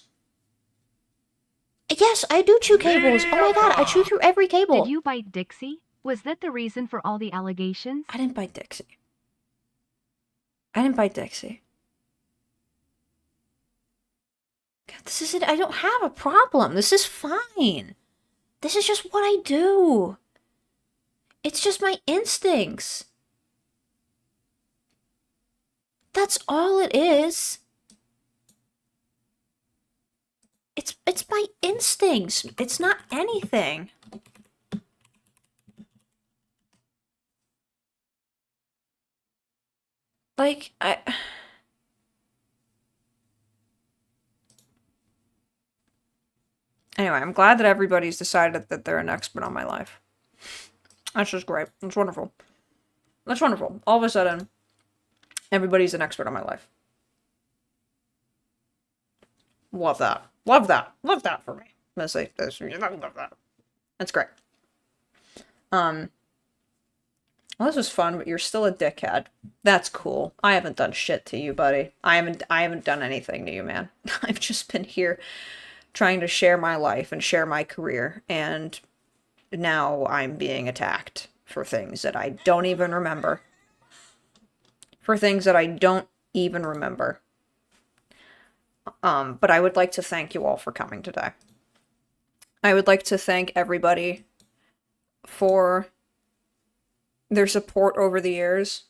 Yes, I do chew cables. Oh my God, I chew through every cable. Did you bite Dixie? Was that the reason for all the allegations? I didn't bite Dixie. I didn't bite Dixie. God, this isn't. I don't have a problem. This is fine. This is just what I do. It's just my instincts. That's all it is. It's my instincts. It's not anything. Like, Anyway, I'm glad that everybody's decided that they're an expert on my life. That's just great. That's wonderful. That's wonderful. All of a sudden, everybody's an expert on my life. Love that. Love that. Love that for me. I'm gonna say this. Love that. That's great. Well, this was fun, but you're still a dickhead. That's cool. I haven't done shit to you, buddy. I haven't done anything to you, man. I've just been here trying to share my life and share my career, and now I'm being attacked for things that I don't even remember. For things that I don't even remember. But I would like to thank you all for coming today. I would like to thank everybody for their support over the years.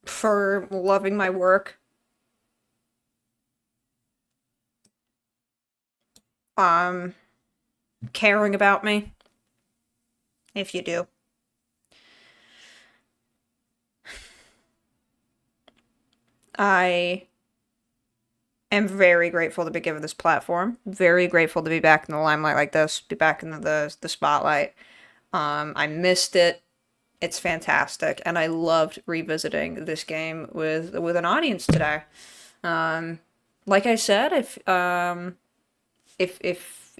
For loving my work. Caring about me. If you do. I am very grateful to be given this platform. Very grateful to be back in the limelight like this. Be back in the spotlight. I missed it. It's fantastic, and I loved revisiting this game with an audience today. Like I said, if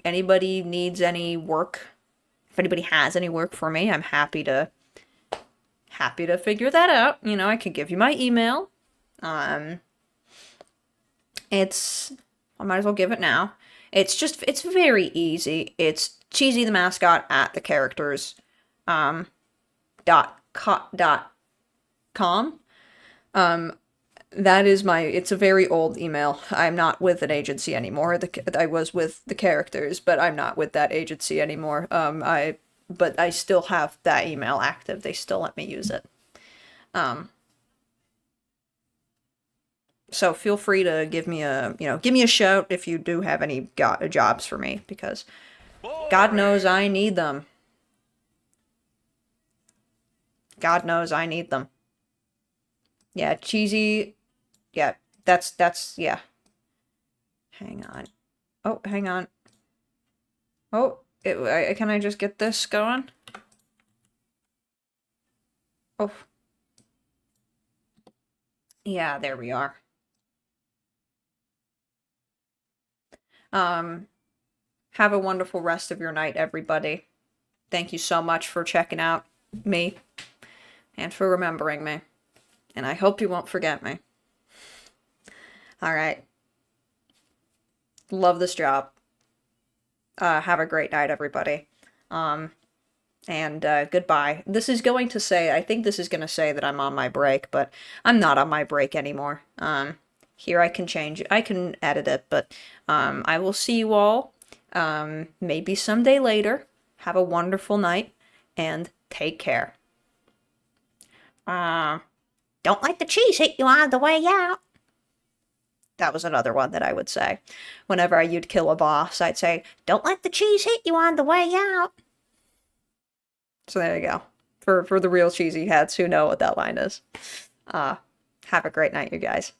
anybody needs any work, if anybody has any work for me, I'm happy to figure that out. You know, I can give you my email. I might as well give it now. It's very easy. It's cheesy the mascot at the characters .com. That is it's a very old email. I'm not with an agency anymore. I was with the characters, but I'm not with that agency anymore. But I still have that email active. They still let me use it. So feel free to give me a shout if you do have any jobs for me, because God knows I need them. God knows I need them. Yeah, cheesy. Yeah, that's yeah. Hang on. Oh, hang on. Oh, can I just get this going? Oh. Yeah, there we are. Have a wonderful rest of your night, everybody. Thank you so much for checking out me. and for remembering me. And I hope you won't forget me. All right. Love this job. Have a great night, everybody. And goodbye. This is going to say, I think this is going to say that I'm on my break, but I'm not on my break anymore. Here I can change it. I can edit it, but I will see you all maybe someday later. Have a wonderful night, and take care. Don't let the cheese hit you on the way out. That was another one that I would say. Whenever you'd kill a boss, I'd say, don't let the cheese hit you on the way out. So there you go. For the real cheesy heads who know what that line is. Have a great night, you guys.